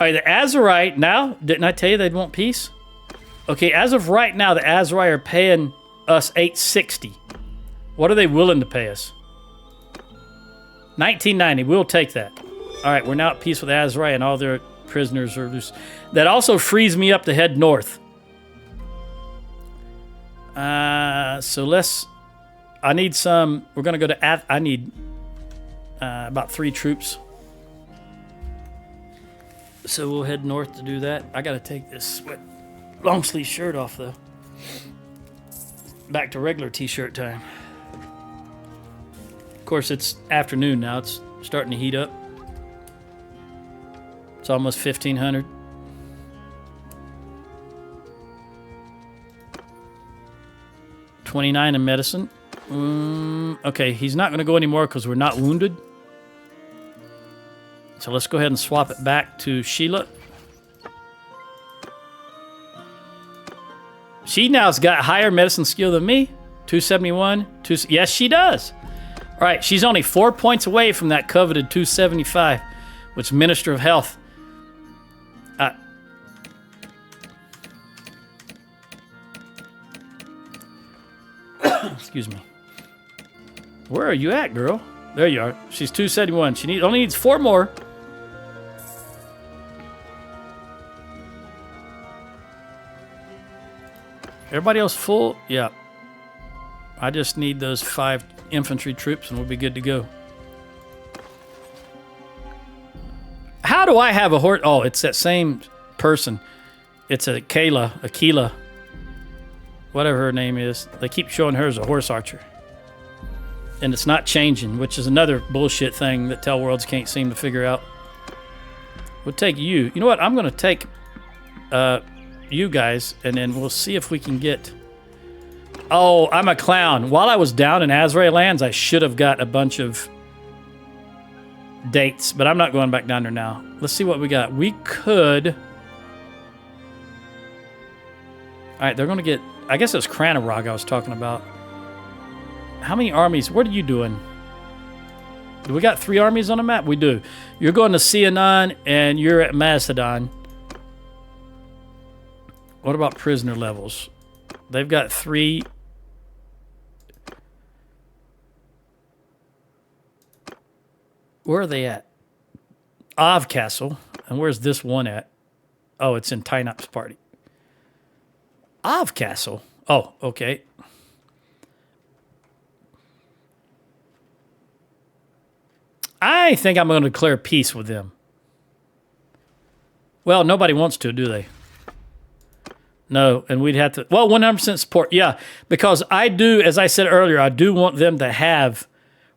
All right, the Azerite now, didn't I tell you they'd want peace? Okay, as of right now, the Azerite are paying us $860. What are they willing to pay us? $19.90. We'll take that. All right, we're now at peace with Azrai, and all their prisoners are loose. That also frees me up to head north. So let's... I need some... We're going to go to... I need about 3 troops. So we'll head north to do that. I got to take this long sleeve shirt off, though. Back to regular t-shirt time. course, it's afternoon now. It's starting to heat up. It's almost 1,500. $29 in medicine. Okay, he's not going to go anymore because we're not wounded. So let's go ahead and swap it back to Sheila. She now's got higher medicine skill than me. 271. Yes, she does. All right, she's only 4 points away from that coveted 275, which Minister of Health. Excuse me. Where are you at, girl? There you are. She's 271. She only needs 4 more. Everybody else full? Yeah. I just need those 5 infantry troops and we'll be good to go. How do I have a horse? Oh, it's that same person. It's Aquila. Whatever her name is. They keep showing her as a horse archer. And it's not changing, which is another bullshit thing that Tell Worlds can't seem to figure out. We'll take you. You know what? I'm going to take you guys, and then we'll see if we can get... Oh, I'm a clown. While I was down in Azrael Lands, I should have got a bunch of dates, but I'm not going back down there now. Let's see what we got. We could... All right, they're going to get... I guess it was Cranarog I was talking about. How many armies? What are you doing? Do we got 3 armies on the map? We do. You're going to Sianon, and you're at Macedon. What about prisoner levels? They've got 3. Where are they at? Ov Castle. And where's this one at? Oh, it's in Tynop's party. Ov Castle. Oh, okay. I think I'm going to declare peace with them. Well, nobody wants to, do they? No, and we'd have to... Well, 100% support. Yeah, because I do, as I said earlier, I do want them to have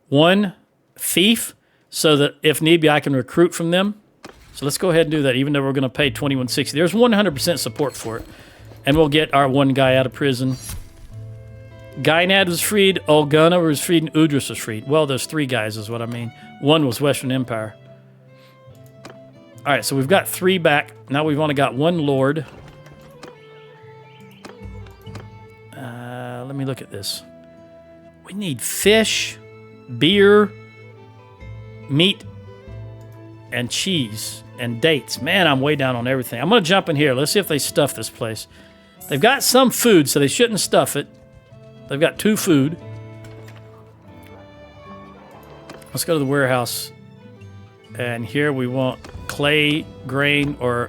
1 fief so that if need be, I can recruit from them. So let's go ahead and do that, even though we're going to pay 2160. There's 100% support for it. And we'll get our 1 guy out of prison. Gynad was freed, Olgana was freed, and Udris was freed. Well, there's 3 guys is what I mean. 1 was Western Empire. All right, so we've got 3 back. Now we've only got 1 lord. Let me look at this. We need fish, beer, meat, and cheese, and dates. Man, I'm way down on everything. I'm going to jump in here. Let's see if they stuff this place. They've got some food, so they shouldn't stuff it. They've got 2 food. Let's go to the warehouse. And here we want clay, grain, or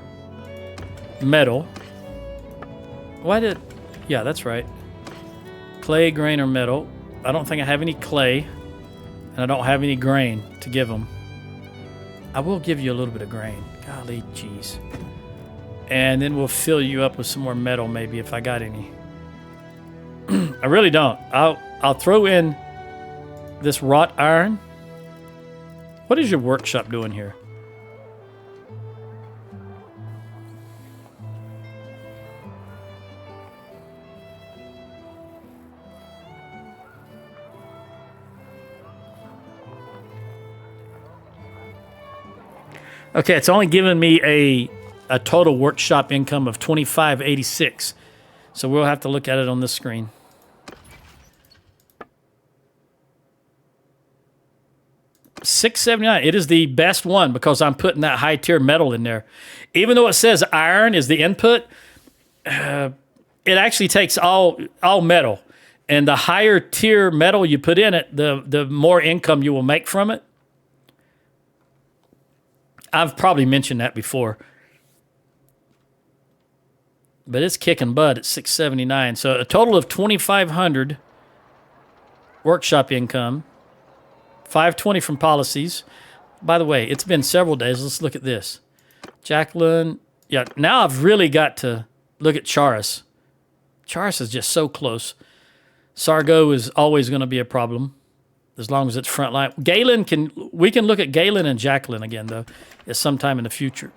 metal. Why did... Yeah, that's right. Clay, grain, or metal. I don't think I have any clay. And I don't have any grain to give them. I will give you a little bit of grain. Golly jeez. And then we'll fill you up with some more metal maybe if I got any. I really don't. I'll throw in this wrought iron. What is your workshop doing here? Okay, it's only giving me a total workshop income of 2586. So we'll have to look at it on this screen. $679. It is the best one because I'm putting that high tier metal in there. Even though it says iron is the input, it actually takes all metal. And the higher tier metal you put in it, the more income you will make from it. I've probably mentioned that before. But it's kicking butt at $679. So a total of $2,500 workshop income. $520 from policies. By the way, it's been several days. Let's look at this. Jacqueline. Yeah, now I've really got to look at Charis. Charis is just so close. Sargo is always going to be a problem. as long as it's front line. We can look at Galen and Jacqueline again, though, at some time in the future.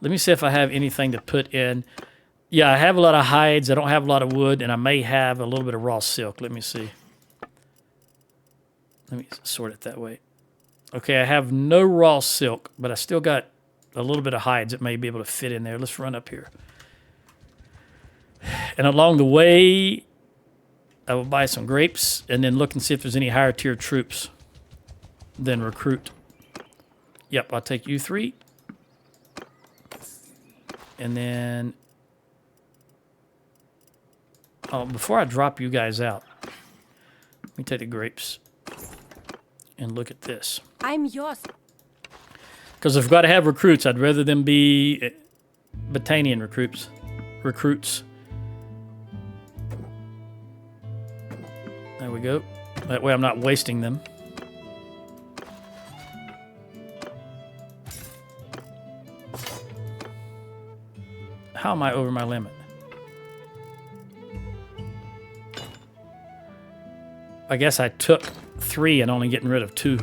Let me see if I have anything to put in. Yeah, I have a lot of hides. I don't have a lot of wood, and I may have a little bit of raw silk. Let me see. Let me sort it that way. Okay, I have no raw silk, but I still got a little bit of hides that may be able to fit in there. Let's run up here. And along the way, I will buy some grapes and then look and see if there's any higher tier troops. Then recruit. Yep, I'll take you 3. And then, before I drop you guys out, let me take the grapes and look at this. I'm yours. Because if I've got to have recruits, I'd rather them be Battanian recruits. There we go. That way I'm not wasting them. How am I over my limit? I guess I took 3 and only getting rid of 2.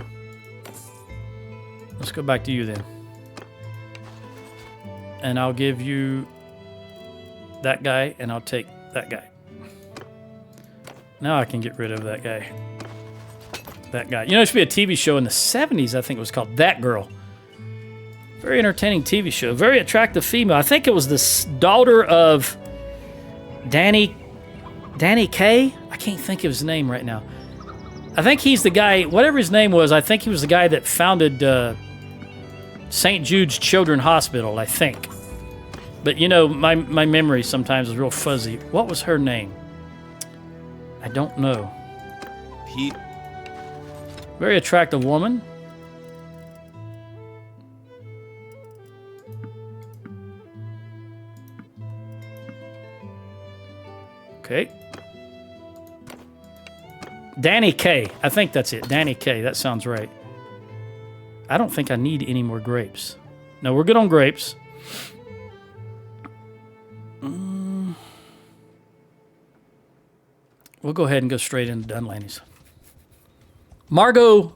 Let's go back to you then. And I'll give you that guy, and I'll take that guy. Now I can get rid of that guy. That guy. You know, there used to be a TV show in the 70s, I think it was called That Girl. Very entertaining TV show. Very attractive female. I think it was the daughter of Danny Kaye? I can't think of his name right now. I think he's the guy, whatever his name was, I think he was the guy that founded St. Jude's Children's Hospital, I think. But, you know, my memory sometimes is real fuzzy. What was her name? I don't know. Pete. Very attractive woman. Okay. Danny Kaye. I think that's it. Danny Kaye. That sounds right. I don't think I need any more grapes. No, we're good on grapes. We'll go ahead and go straight into Dunlaney's. Margot.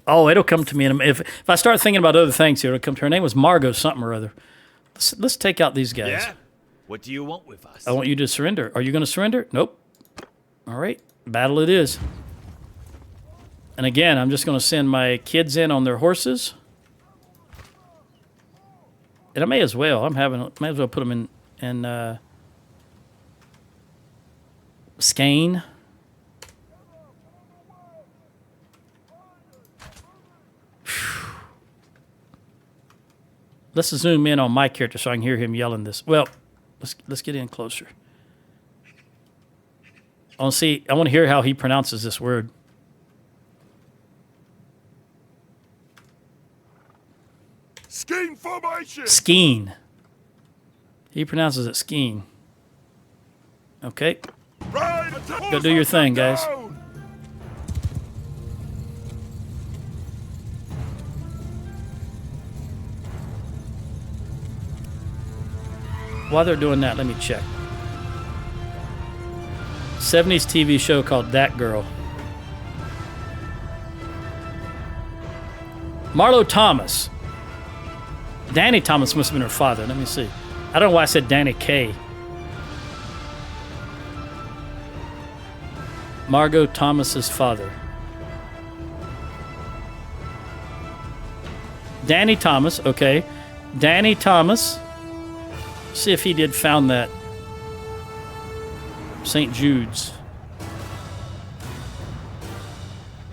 Oh, it'll come to me. If I start thinking about other things here, it'll come to her. Her name was Margot something or other. Let's take out these guys. Yeah? What do you want with us? I want you to surrender. Are you going to surrender? Nope. All right. Battle it is. And again, I'm just going to send my kids in on their horses. And I may as well. May as well put them in Skane. Let's zoom in on my character so I can hear him yelling this. Well, let's get in closer. I want to hear how he pronounces this word. Scheme formation. Skeen. He pronounces it Skeen. Okay. Right. Go do your thing, guys. While they're doing that, let me check. 70s TV show called That Girl. Marlo Thomas. Danny Thomas must have been her father. Let me see. I don't know why I said Danny Kaye. Margot Thomas's father. Danny Thomas, okay. Danny Thomas. See if he did found that St. Jude's.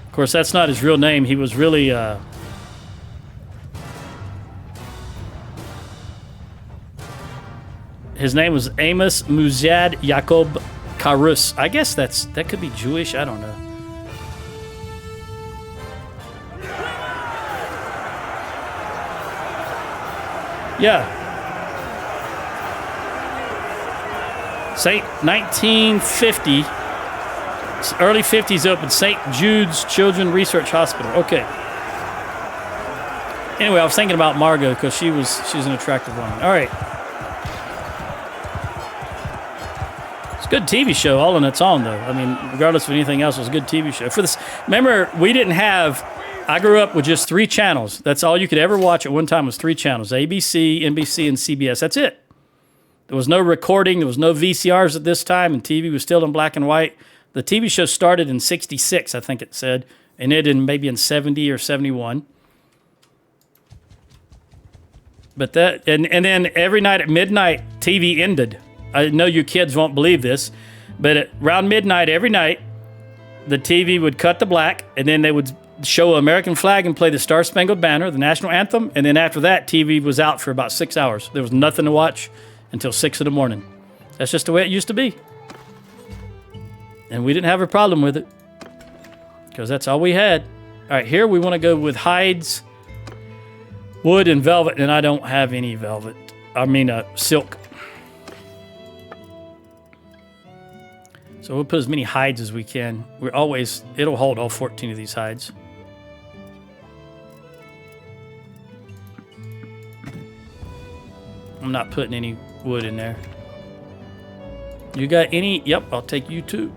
Of course, that's not his real name. He was really his name was Amos Muzad Jacob Karus. I guess that could be Jewish. I don't know. Yeah. 1950, early 50s opened St. Jude's Children's Research Hospital. Okay. Anyway, I was thinking about Margot because she's an attractive woman. All right. Let's Good TV show, all on its own, though. I mean, regardless of anything else, it was a good TV show. For this, remember, we didn't have. I grew up with just 3 channels. That's all you could ever watch at one time was 3 channels: ABC, NBC, and CBS. That's it. There was no recording. There was no VCRs at this time, and TV was still in black and white. The TV show started in '66, I think it said, and it maybe in '70 or '71. But that, and then every night at midnight, TV ended. I know you kids won't believe this, but at around midnight every night, the TV would cut to black, and then they would show an American flag and play the Star Spangled Banner, the national anthem, and then after that, TV was out for about 6 hours. There was nothing to watch until 6 in the morning. That's just the way it used to be. And we didn't have a problem with it because that's all we had. All right, here we want to go with hides, wood, and velvet, and I don't have any velvet. I mean, silk. So we'll put as many hides as we can. It'll hold all 14 of these hides. I'm not putting any wood in there. You got any? Yep, I'll take you too.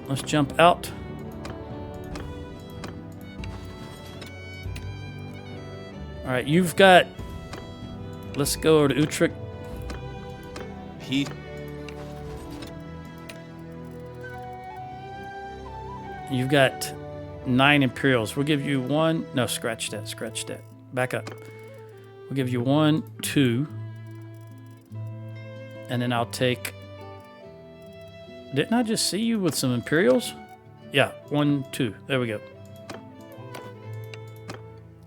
Let's jump out. All right, you've got. Let's go over to Utrecht. You've got 9 Imperials. We'll give you 1. No, scratch that. Scratch that. Back up. We'll give you 1, 2. And then I'll take... Didn't I just see you with some Imperials? Yeah, 1, 2. There we go.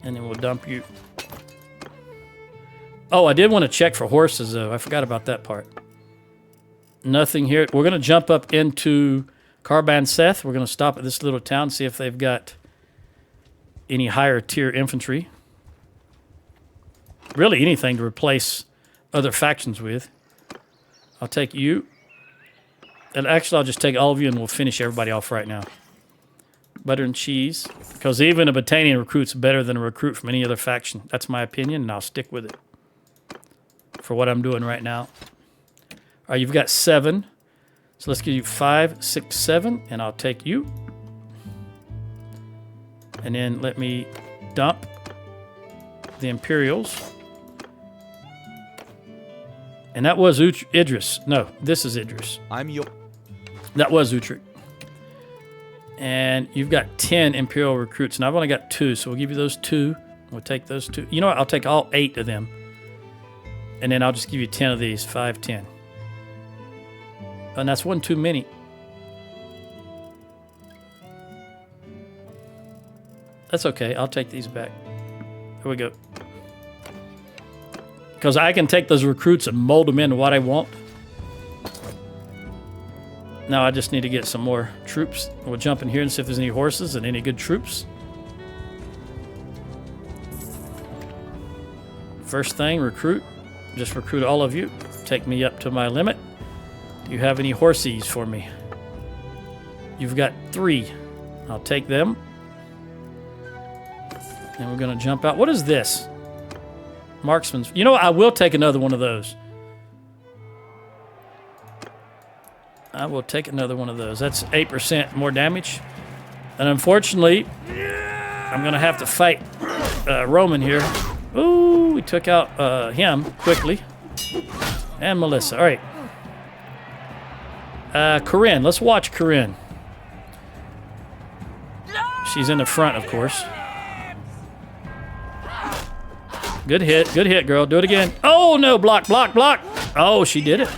And then we'll dump you. Oh, I did want to check for horses, though. I forgot about that part. Nothing here. We're going to jump up into Carban Seth. We're going to stop at this little town, see if they've got any higher tier infantry. Really anything to replace other factions with. I'll take you. And actually, I'll just take all of you and we'll finish everybody off right now. Butter and cheese. Because even a Battanian recruit's better than a recruit from any other faction. That's my opinion, and I'll stick with it. For what I'm doing right now. All right, you've got 7. So let's give you 5, 6, 7, and I'll take you. And then let me dump the Imperials. And that was Idris. No, this is Idris. That was Utrecht. And you've got 10 Imperial recruits, and I've only got 2, so we'll give you those 2. We'll take those 2. You know what? I'll take all 8 of them. And then I'll just give you 10 of these. 5, 10. And that's 1 too many. That's okay. I'll take these back. There we go. Because I can take those recruits and mold them into what I want. Now I just need to get some more troops. We'll jump in here and see if there's any horses and any good troops. First thing, recruit. Just recruit all of you. Take me up to my limit. Do you have any horsies for me? You've got 3. I'll take them. And we're going to jump out. What is this? Marksman's. You know what? I will take another one of those. I will take another one of those. That's 8% more damage. And unfortunately, I'm going to have to fight Roman here. Ooh, we took out him quickly. And Melissa. All right. Corinne. Let's watch Corinne. She's in the front, of course. Good hit. Good hit, girl. Do it again. Oh, no. Block, block, block. Oh, she did it.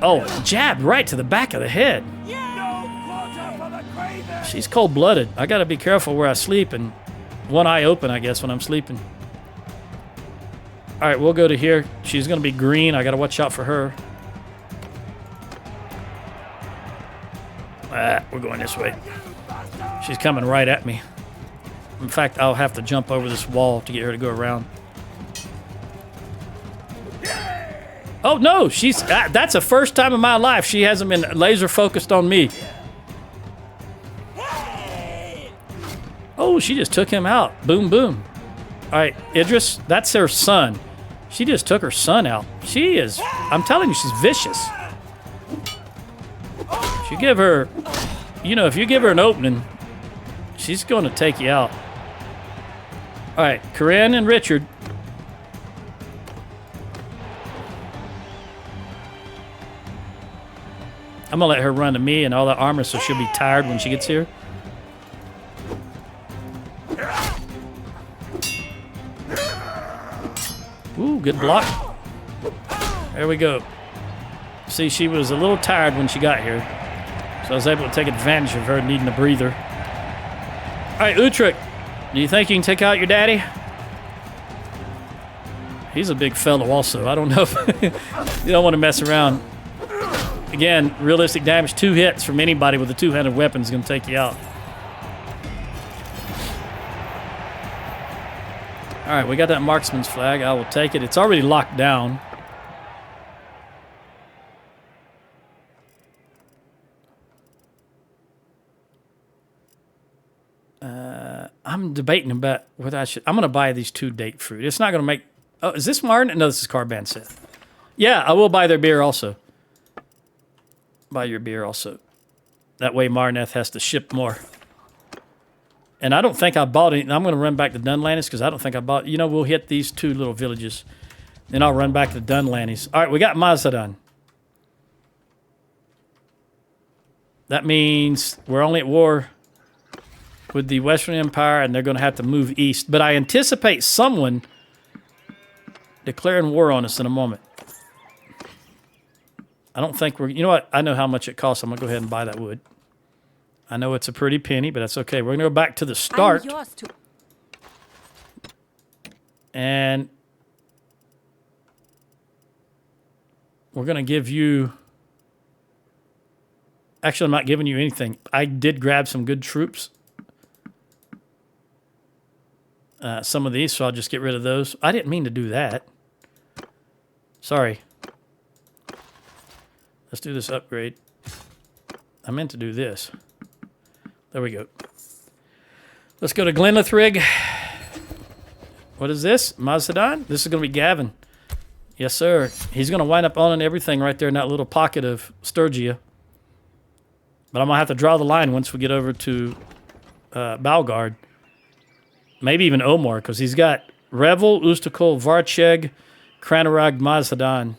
Oh, jab right to the back of the head. She's cold-blooded. I got to be careful where I sleep and one eye open, I guess, when I'm sleeping. All right, we'll go to here. She's going to be green. I got to watch out for her. We're going this way. She's coming right at me. In fact, I'll have to jump over this wall to get her to go around. Oh, no, she's that's the first time in my life she hasn't been laser focused on me. Oh, she just took him out. Boom, boom. All right, Idris, that's her son. She just took her son out. She is, I'm telling you, she's vicious. If you give her, you know, if you give her an opening, she's going to take you out. All right, Corinne and Richard. I'm going to let her run to me and all that armor so she'll be tired when she gets here. Ooh, good block. There we go. See, she was a little tired when she got here, so I was able to take advantage of her needing a breather. All right, Utrecht, do you think you can take out your daddy? He's a big fellow also. I don't know if you don't want to mess around. Again, realistic damage, 2 hits from anybody with a two-handed weapon is going to take you out. All right, we got that marksman's flag. I will take it. It's already locked down. I'm debating about whether I should. I'm going to buy these 2 date fruit. It's not going to make. Oh, is this Martin? No, this is Carbon Seth. Yeah, I will buy their beer also. Buy your beer also. That way Marneth has to ship more. And I don't think I bought any. I'm going to run back to Dunlannis because I don't think I bought. You know, we'll hit these 2 little villages. Then I'll run back to Dunlannis. All right, we got Mazdadan. That means we're only at war with the Western Empire, and they're going to have to move east. But I anticipate someone declaring war on us in a moment. I don't think we're... You know what? I know how much it costs. I'm going to go ahead and buy that wood. I know it's a pretty penny, but that's okay. We're going to go back to the start. And we're going to give you... Actually, I'm not giving you anything. I did grab some good troops. Some of these, so I'll just get rid of those. I didn't mean to do that. Sorry. Let's do this upgrade. I meant to do this. There we go. Let's go to Glenlithrig. What is this? Mazdadan? This is going to be Gavin. Yes, sir. He's going to wind up owning everything right there in that little pocket of Sturgia. But I'm going to have to draw the line once we get over to Balgard. Maybe even Omar, because he's got Revel, Ustakol, Varcheg, Kranarag, Mazdadan.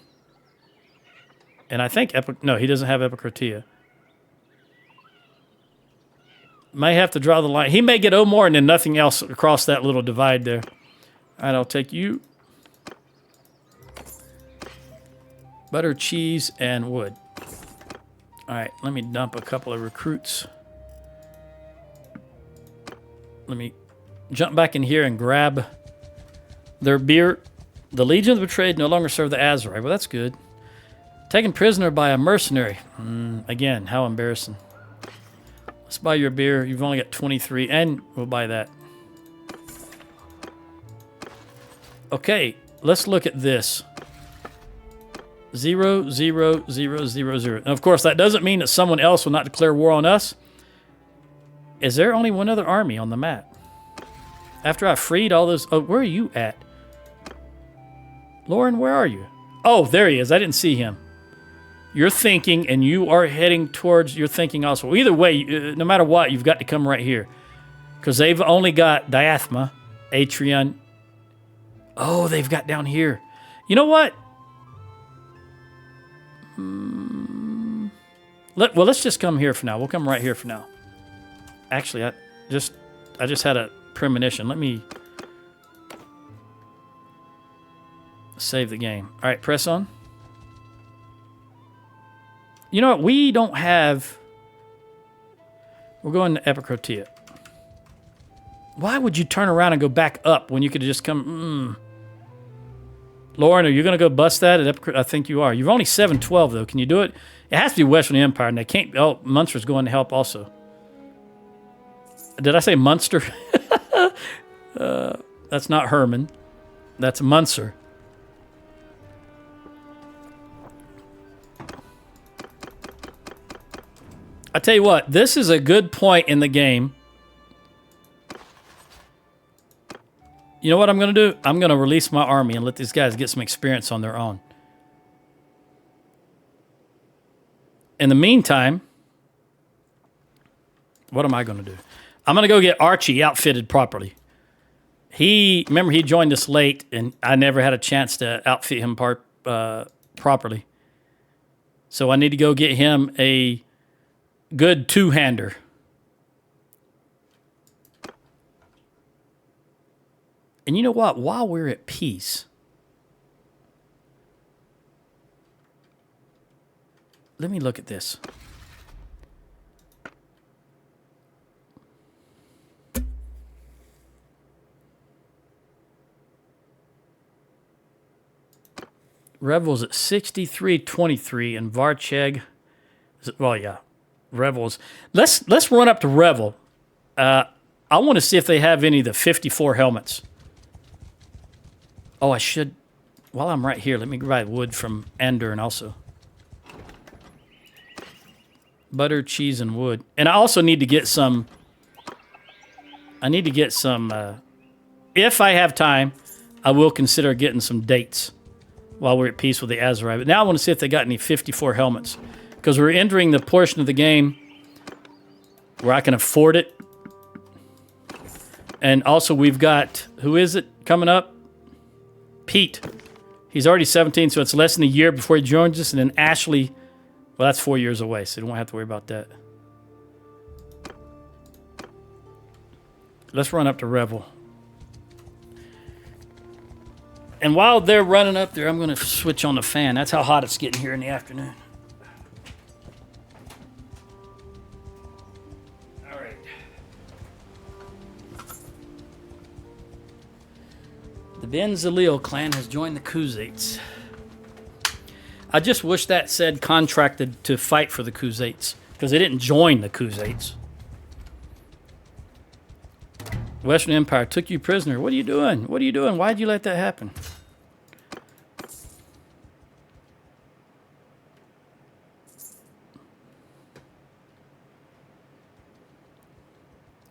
And I think... No, he doesn't have Epicratia. May have to draw the line. He may get Omar and then nothing else across that little divide there. All right, I'll take you. Butter, cheese, and wood. All right, let me dump a couple of recruits. Let me jump back in here and grab their beer. The Legion of the Betrayed no longer serve the Azrai. Well, that's good. Taken prisoner by a mercenary. Again, how embarrassing. Let's buy your beer. You've only got 23, and we'll buy that. Okay, let's look at this. 0, 0, 0, 0, 0. And of course, that doesn't mean that someone else will not declare war on us. Is there only one other army on the map? After I freed all those... Oh, where are you at? Lauren, where are you? Oh, there he is. I didn't see him. You're thinking, and you are heading towards... You're thinking also. Either way, no matter what, you've got to come right here. Because they've only got Diathma, Atrion. Oh, they've got down here. You know what? Well, let's just come here for now. We'll come right here for now. Actually, I just had a premonition. Let me save the game. All right, press on. You know what? We don't have... We're going to Epicratia. Why would you turn around and go back up when you could just come... Lauren, are you going to go bust that at Epicratia? I think you are. You're only 712, though. Can you do it? It has to be Western Empire, and they can't... Oh, Munster's going to help also. Did I say Munster? That's not Herman. That's Munster. I tell you what, this is a good point in the game. You know what I'm going to do? I'm going to release my army and let these guys get some experience on their own. In the meantime, what am I going to do? I'm going to go get Archie outfitted properly. Remember, he joined us late, and I never had a chance to outfit him properly. So I need to go get him a good two-hander. And you know what? While we're at peace, let me look at this. Revel's at 63-23, and Varcheg. Well, yeah, Revel's. Let's run up to Revel. I want to see if they have any of the 54 helmets. Oh, I should. While I'm right here, let me grab wood from Ender and also butter, cheese, and wood. And I also need to get some. I need to get some. If I have time, I will consider getting some dates while we're at peace with the Azerai. But now I want to see if they got any 54 helmets. Because we're entering the portion of the game where I can afford it. And also we've got, who is it coming up? Pete. He's already 17, so it's less than a year before he joins us. And then Ashley, well, that's 4 years away, so you don't have to worry about that. Let's run up to Revel. And while they're running up there, I'm going to switch on the fan. That's how hot it's getting here in the afternoon. All right. The Ben Zalil clan has joined the Khuzaits. I just wish that said contracted to fight for the Khuzaits, because they didn't join the Khuzaits. Western Empire took you prisoner. What are you doing? What are you doing? Why'd you let that happen?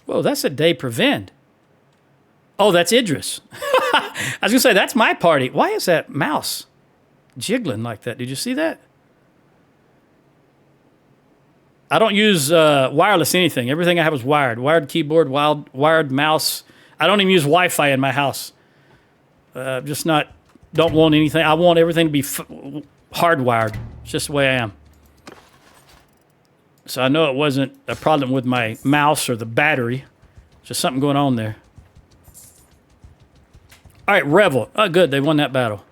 Whoa, that's a day prevent. Oh, that's Idris. I was going to say, that's my party. Why is that mouse jiggling like that? Did you see that? I don't use wireless anything. Everything I have is wired. Wired keyboard, wired mouse. I don't even use Wi-Fi in my house. Don't want anything. I want everything to be hardwired. It's just the way I am. So I know it wasn't a problem with my mouse or the battery. Just something going on there. All right, Revel. Oh, good. They won that battle.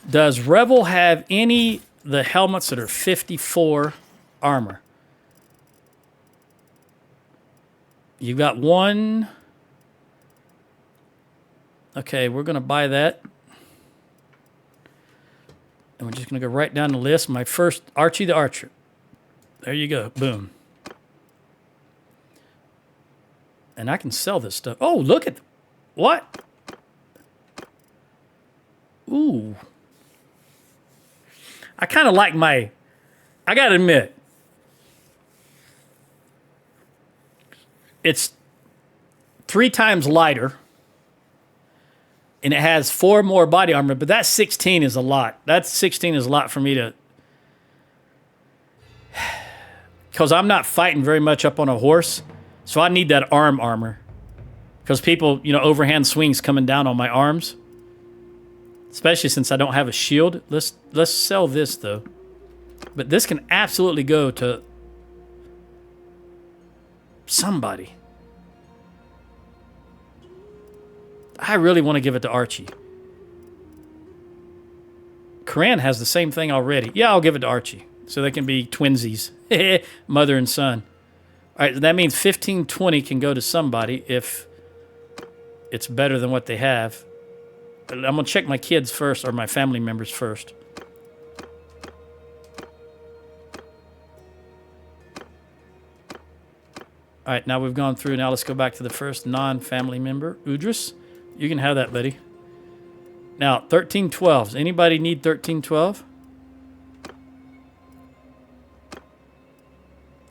Does Revel have any the helmets that are 54 armor? You got one. Okay, we're going to buy that. And we're just going to go right down the list. My first, Archie the Archer. There you go. Boom. And I can sell this stuff. Oh, look at what? Ooh. I kind of like I got to admit, it's 3 times lighter, and it has 4 more body armor, but that 16 is a lot. That 16 is a lot for me to... Because I'm not fighting very much up on a horse, so I need that arm armor. Because people, overhand swings coming down on my arms. Especially since I don't have a shield. Let's sell this, though. But this can absolutely go to somebody. I really want to give it to Archie. Corinne has the same thing already. Yeah, I'll give it to Archie. So they can be twinsies. Mother and son. All right, that means 1520 can go to somebody if it's better than what they have. I'm going to check my kids first, or my family members first. All right, now we've gone through. Now let's go back to the first non-family member. Udris, you can have that, buddy. Now, 1312. Does anybody need 1312?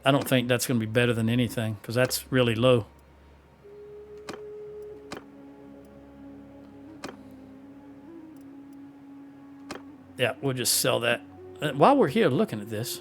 I don't think that's going to be better than anything, because that's really low. Yeah, we'll just sell that. While we're here looking at this,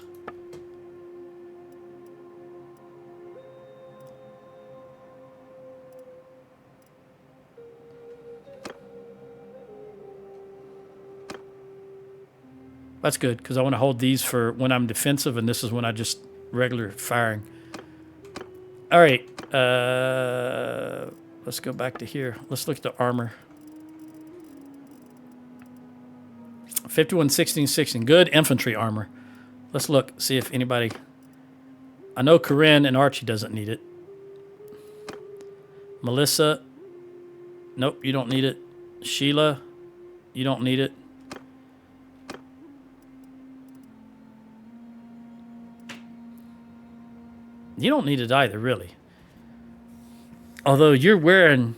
that's good, because I want to hold these for when I'm defensive, and this is when I just regular firing. All right, let's go back to here. Let's look at the armor. 51, 16, 16. Good infantry armor. Let's look, see if anybody... I know Corinne and Archie doesn't need it. Melissa. Nope, you don't need it. Sheila, you don't need it. You don't need it either, really. Although you're wearing...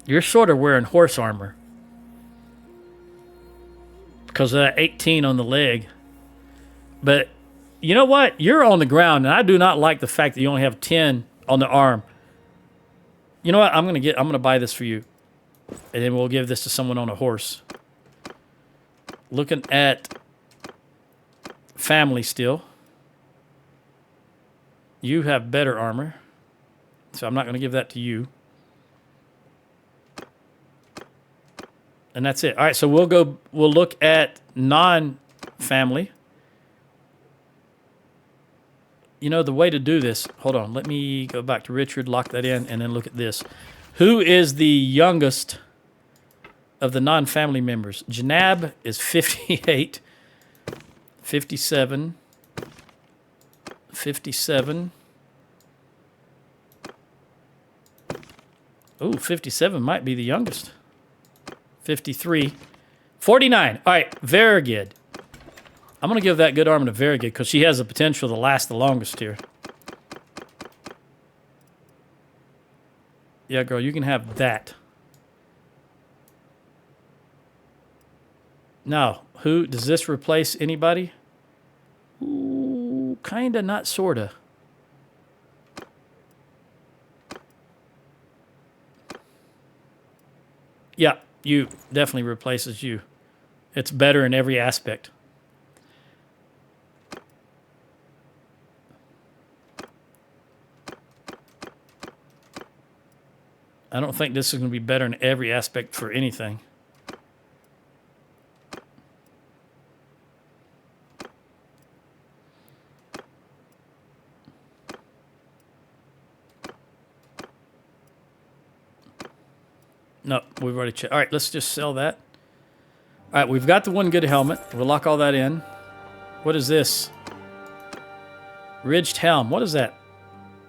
You're sort of wearing horse armor. Because of that 18 on the leg. But you know what? You're on the ground, and I do not like the fact that you only have 10 on the arm. You know what? I'm gonna buy this for you. And then we'll give this to someone on a horse. Looking at family still. You have better armor. So I'm not gonna give that to you. And that's it. All right, so we'll look at non-family. You know, the way to do this, hold on, let me go back to Richard, lock that in, and then look at this. Who is the youngest of the non-family members? Janab is 58, 57, 57. Ooh, 57 might be the youngest. 53. 49. All right, very good. I'm going to give that good armor to very good because she has the potential to last the longest here. Yeah, girl, you can have that. Now, who does this replace anybody? Ooh, kinda, not sorta. Yeah, you definitely replaces you. It's better in every aspect. I don't think this is going to be better in every aspect for anything. No, we've already checked. All right, let's just sell that. All right, we've got the one good helmet. We'll lock all that in. What is this? Ridged helm. What is that?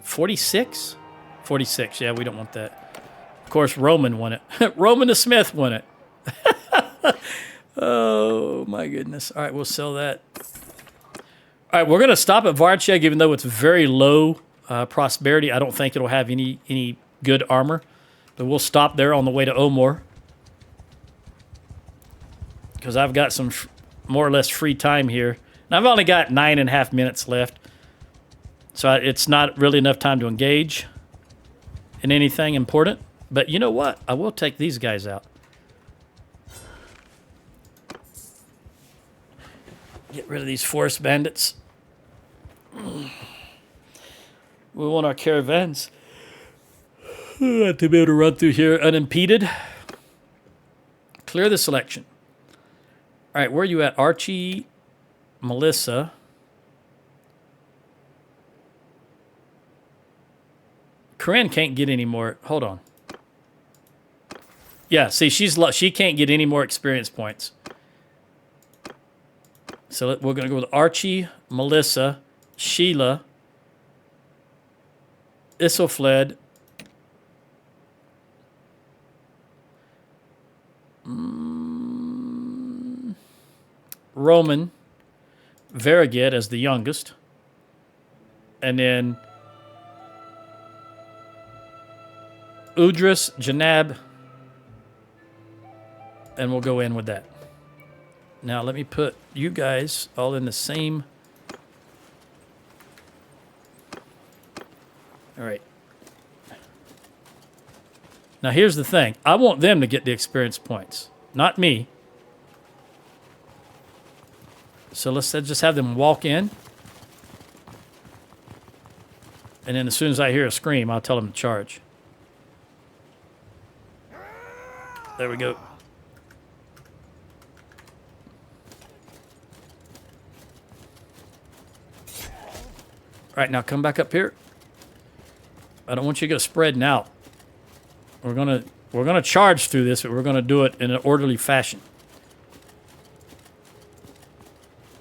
46? 46. Yeah, we don't want that. Of course, Roman won it. Roman the Smith won it. Oh, my goodness. All right, we'll sell that. All right, we're going to stop at Varcheg, even though it's very low prosperity. I don't think it'll have any good armor. But we'll stop there on the way to Omor. Because I've got some more or less free time here. And I've only got 9.5 minutes left. So it's not really enough time to engage in anything important. But you know what? I will take these guys out. Get rid of these forest bandits. We want our caravans to be able to run through here unimpeded. Clear the selection. All right, where are you at? Archie, Melissa. Corinne can't get any more. Hold on. Yeah, see, she can't get any more experience points. So we're going to go with Archie, Melissa, Sheila, Isilfled, Roman, Varigid as the youngest, and then Udris, Janab, and we'll go in with that. Now let me put you guys all in the same. All right. Now, here's the thing. I want them to get the experience points, not me. So let's just have them walk in. And then as soon as I hear a scream, I'll tell them to charge. There we go. All right, now come back up here. I don't want you to go spreading out. We're gonna charge through this, but we're gonna do it in an orderly fashion.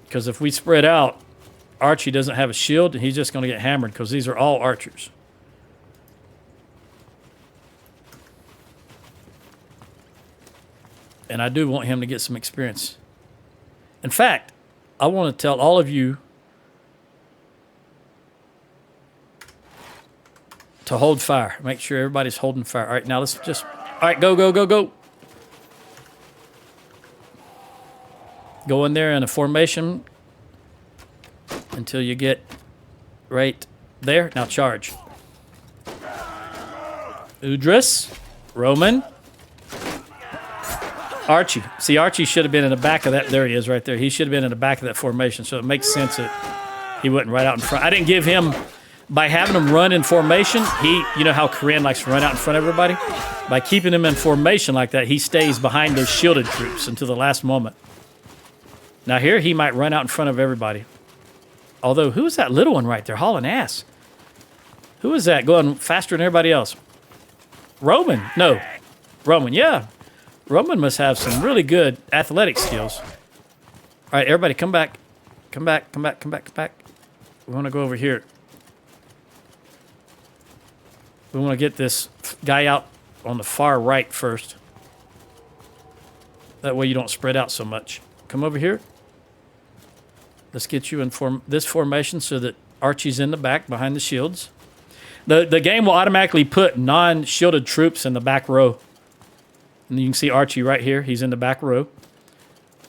Because if we spread out, Archie doesn't have a shield, and he's just gonna get hammered because these are all archers. And I do want him to get some experience. In fact, I want to tell all of you to hold fire. Make sure everybody's holding fire. All right, now let's just... All right, go, go, go, go. Go in there in a formation until you get right there. Now charge. Udris, Roman, Archie. See, Archie should have been in the back of that. There he is right there. He should have been in the back of that formation, so it makes sense that he wasn't right out in front. I didn't give him... By having him run in formation, you know how Korean likes to run out in front of everybody? By keeping him in formation like that, he stays behind those shielded troops until the last moment. Now here, he might run out in front of everybody. Although, who is that little one right there hauling ass? Who is that going faster than everybody else? Roman. No. Roman, yeah. Roman must have some really good athletic skills. All right, everybody, come back. Come back, come back, come back, come back. We want to go over here. We want to get this guy out on the far right first. That way you don't spread out so much. Come over here. Let's get you in this formation so that Archie's in the back behind the shields. The game will automatically put non-shielded troops in the back row. And you can see Archie right here. He's in the back row.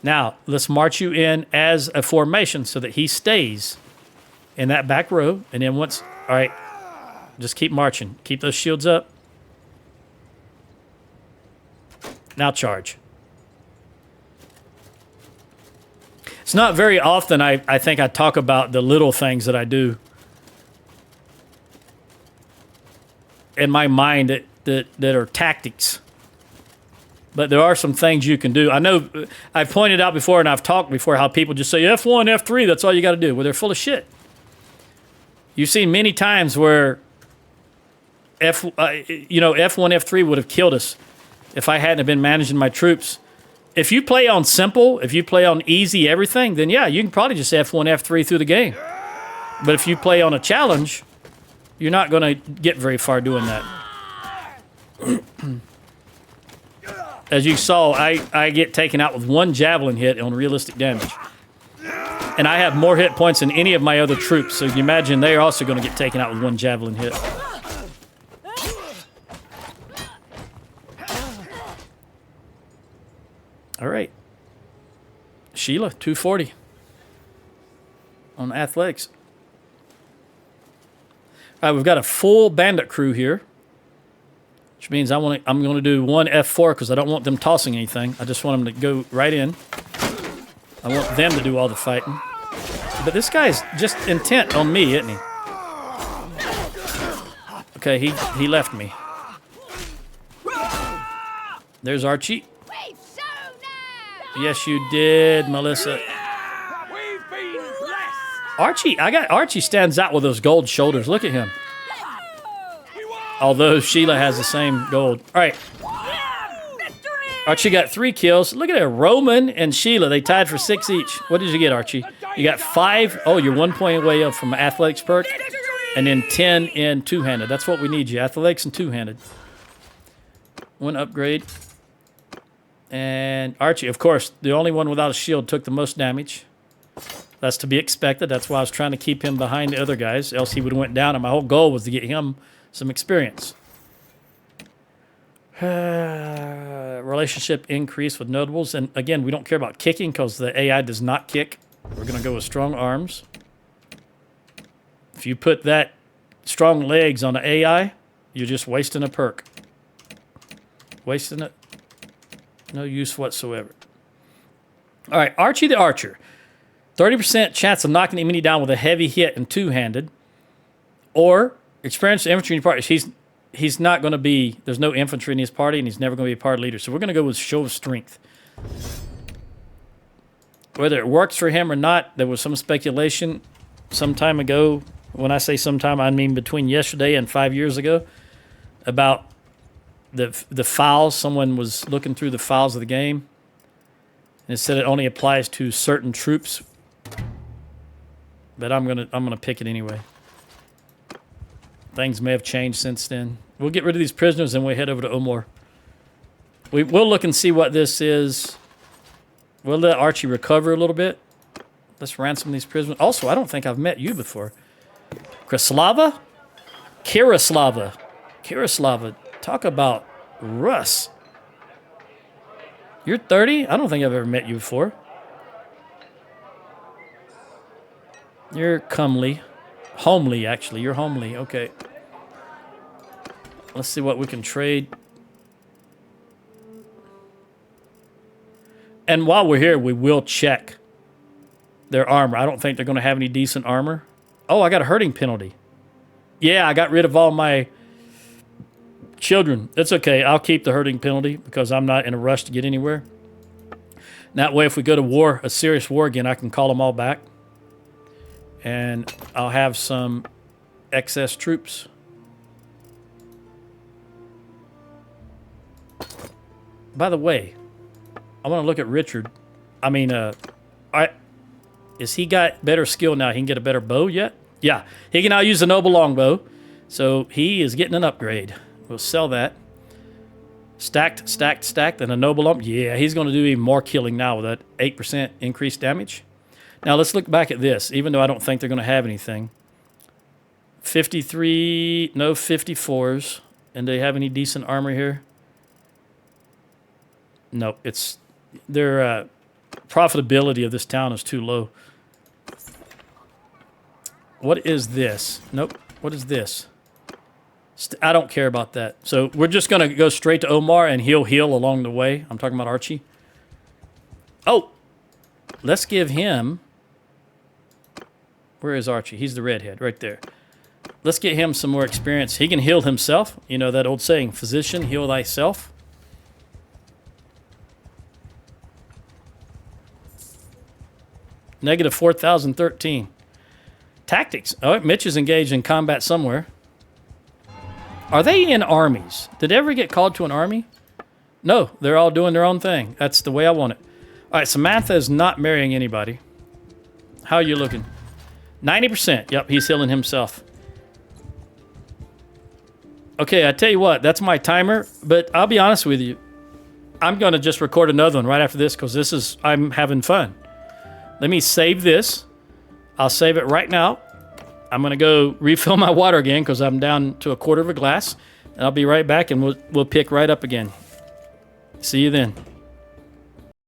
Now, let's march you in as a formation so that he stays in that back row. And then once... All right. Just keep marching. Keep those shields up. Now charge. It's not very often I think I talk about the little things that I do in my mind that are tactics. But there are some things you can do. I know I've pointed out before and I've talked before how people just say F1, F3, that's all you got to do. Well, they're full of shit. You've seen many times where F1, F3 would have killed us if I hadn't have been managing my troops. If you play on simple, if you play on easy everything, then yeah, you can probably just F1, F3 through the game. But if you play on a challenge, you're not going to get very far doing that. As you saw, I get taken out with one javelin hit on realistic damage. And I have more hit points than any of my other troops, so you imagine they're also going to get taken out with one javelin hit. All right. Sheila, 240 on athletics. All right, we've got a full bandit crew here, which means I'm going to do one F4 because I don't want them tossing anything. I just want them to go right in. I want them to do all the fighting. But this guy's just intent on me, isn't he? Okay, he left me. There's Archie. Yes, you did, Melissa. Archie stands out with those gold shoulders. Look at him. Although Sheila has the same gold. All right. Archie got 3 kills. Look at that. Roman and Sheila, they tied for 6 each. What did you get, Archie? You got 5. Oh, you're 1 point away up from athletics perk. And then 10 in two-handed. That's what we need you. Athletics and two-handed. 1 upgrade. And Archie, of course, the only one without a shield, took the most damage. That's to be expected. That's why I was trying to keep him behind the other guys. Else he would have went down. And my whole goal was to get him some experience. Relationship increase with notables. And again, we don't care about kicking because the AI does not kick. We're going to go with strong arms. If you put that strong legs on the AI, you're just wasting a perk. Wasting it. No use whatsoever. All right, Archie the Archer. 30% chance of knocking the enemy down with a heavy hit and two-handed. Or experienced infantry in your party. He's not going to be... There's no infantry in his party, and he's never going to be a party leader. So we're going to go with show of strength. Whether it works for him or not, there was some speculation some time ago. When I say sometime, I mean between yesterday and 5 years ago, about the files. Someone was looking through the files of the game, and it said it only applies to certain troops. But I'm gonna pick it anyway. Things may have changed since then. We'll get rid of these prisoners and we'll head over to Omor. We'll look and see what this is. We'll let Archie recover a little bit. Let's ransom these prisoners. Also, I don't think I've met you before. Kraslava? Kirislava. Talk about Russ. You're 30? I don't think I've ever met you before. You're comely. Homely, actually. You're homely. Okay. Let's see what we can trade. And while we're here, we will check their armor. I don't think they're going to have any decent armor. Oh, I got a hurting penalty. Yeah, I got rid of all my children. It's okay. I'll keep the hurting penalty because I'm not in a rush to get anywhere. That way, if we go to war, a serious war again, I can call them all back. And I'll have some excess troops. By the way, I want to look at Richard. I mean, is he got better skill now? He can get a better bow yet? Yeah, he can now use the noble longbow. So he is getting an upgrade. We'll sell that. Stacked, and a noble lump. Yeah, he's going to do even more killing now with that 8% increased damage. Now let's look back at this, even though I don't think they're going to have anything. 53, no 54s. And do they have any decent armor here? No, it's... Their profitability of this town is too low. What is this? Nope. What is this? I don't care about that. So we're just going to go straight to Omar, and he'll heal along the way. I'm talking about Archie. Oh! Let's give him... Where is Archie? He's the redhead, right there. Let's get him some more experience. He can heal himself. You know that old saying, physician, heal thyself. Negative 4,013. Tactics. Oh, Mitch is engaged in combat somewhere. Are they in armies? Did they ever get called to an army? No, they're all doing their own thing. That's the way I want it. All right, Samantha is not marrying anybody. How are you looking? 90%. Yep, he's healing himself. Okay, I tell you what, that's my timer, but I'll be honest with you. I'm going to just record another one right after this because I'm having fun. Let me save this. I'll save it right now. I'm going to go refill my water again because I'm down to a quarter of a glass. And I'll be right back and we'll pick right up again. See you then.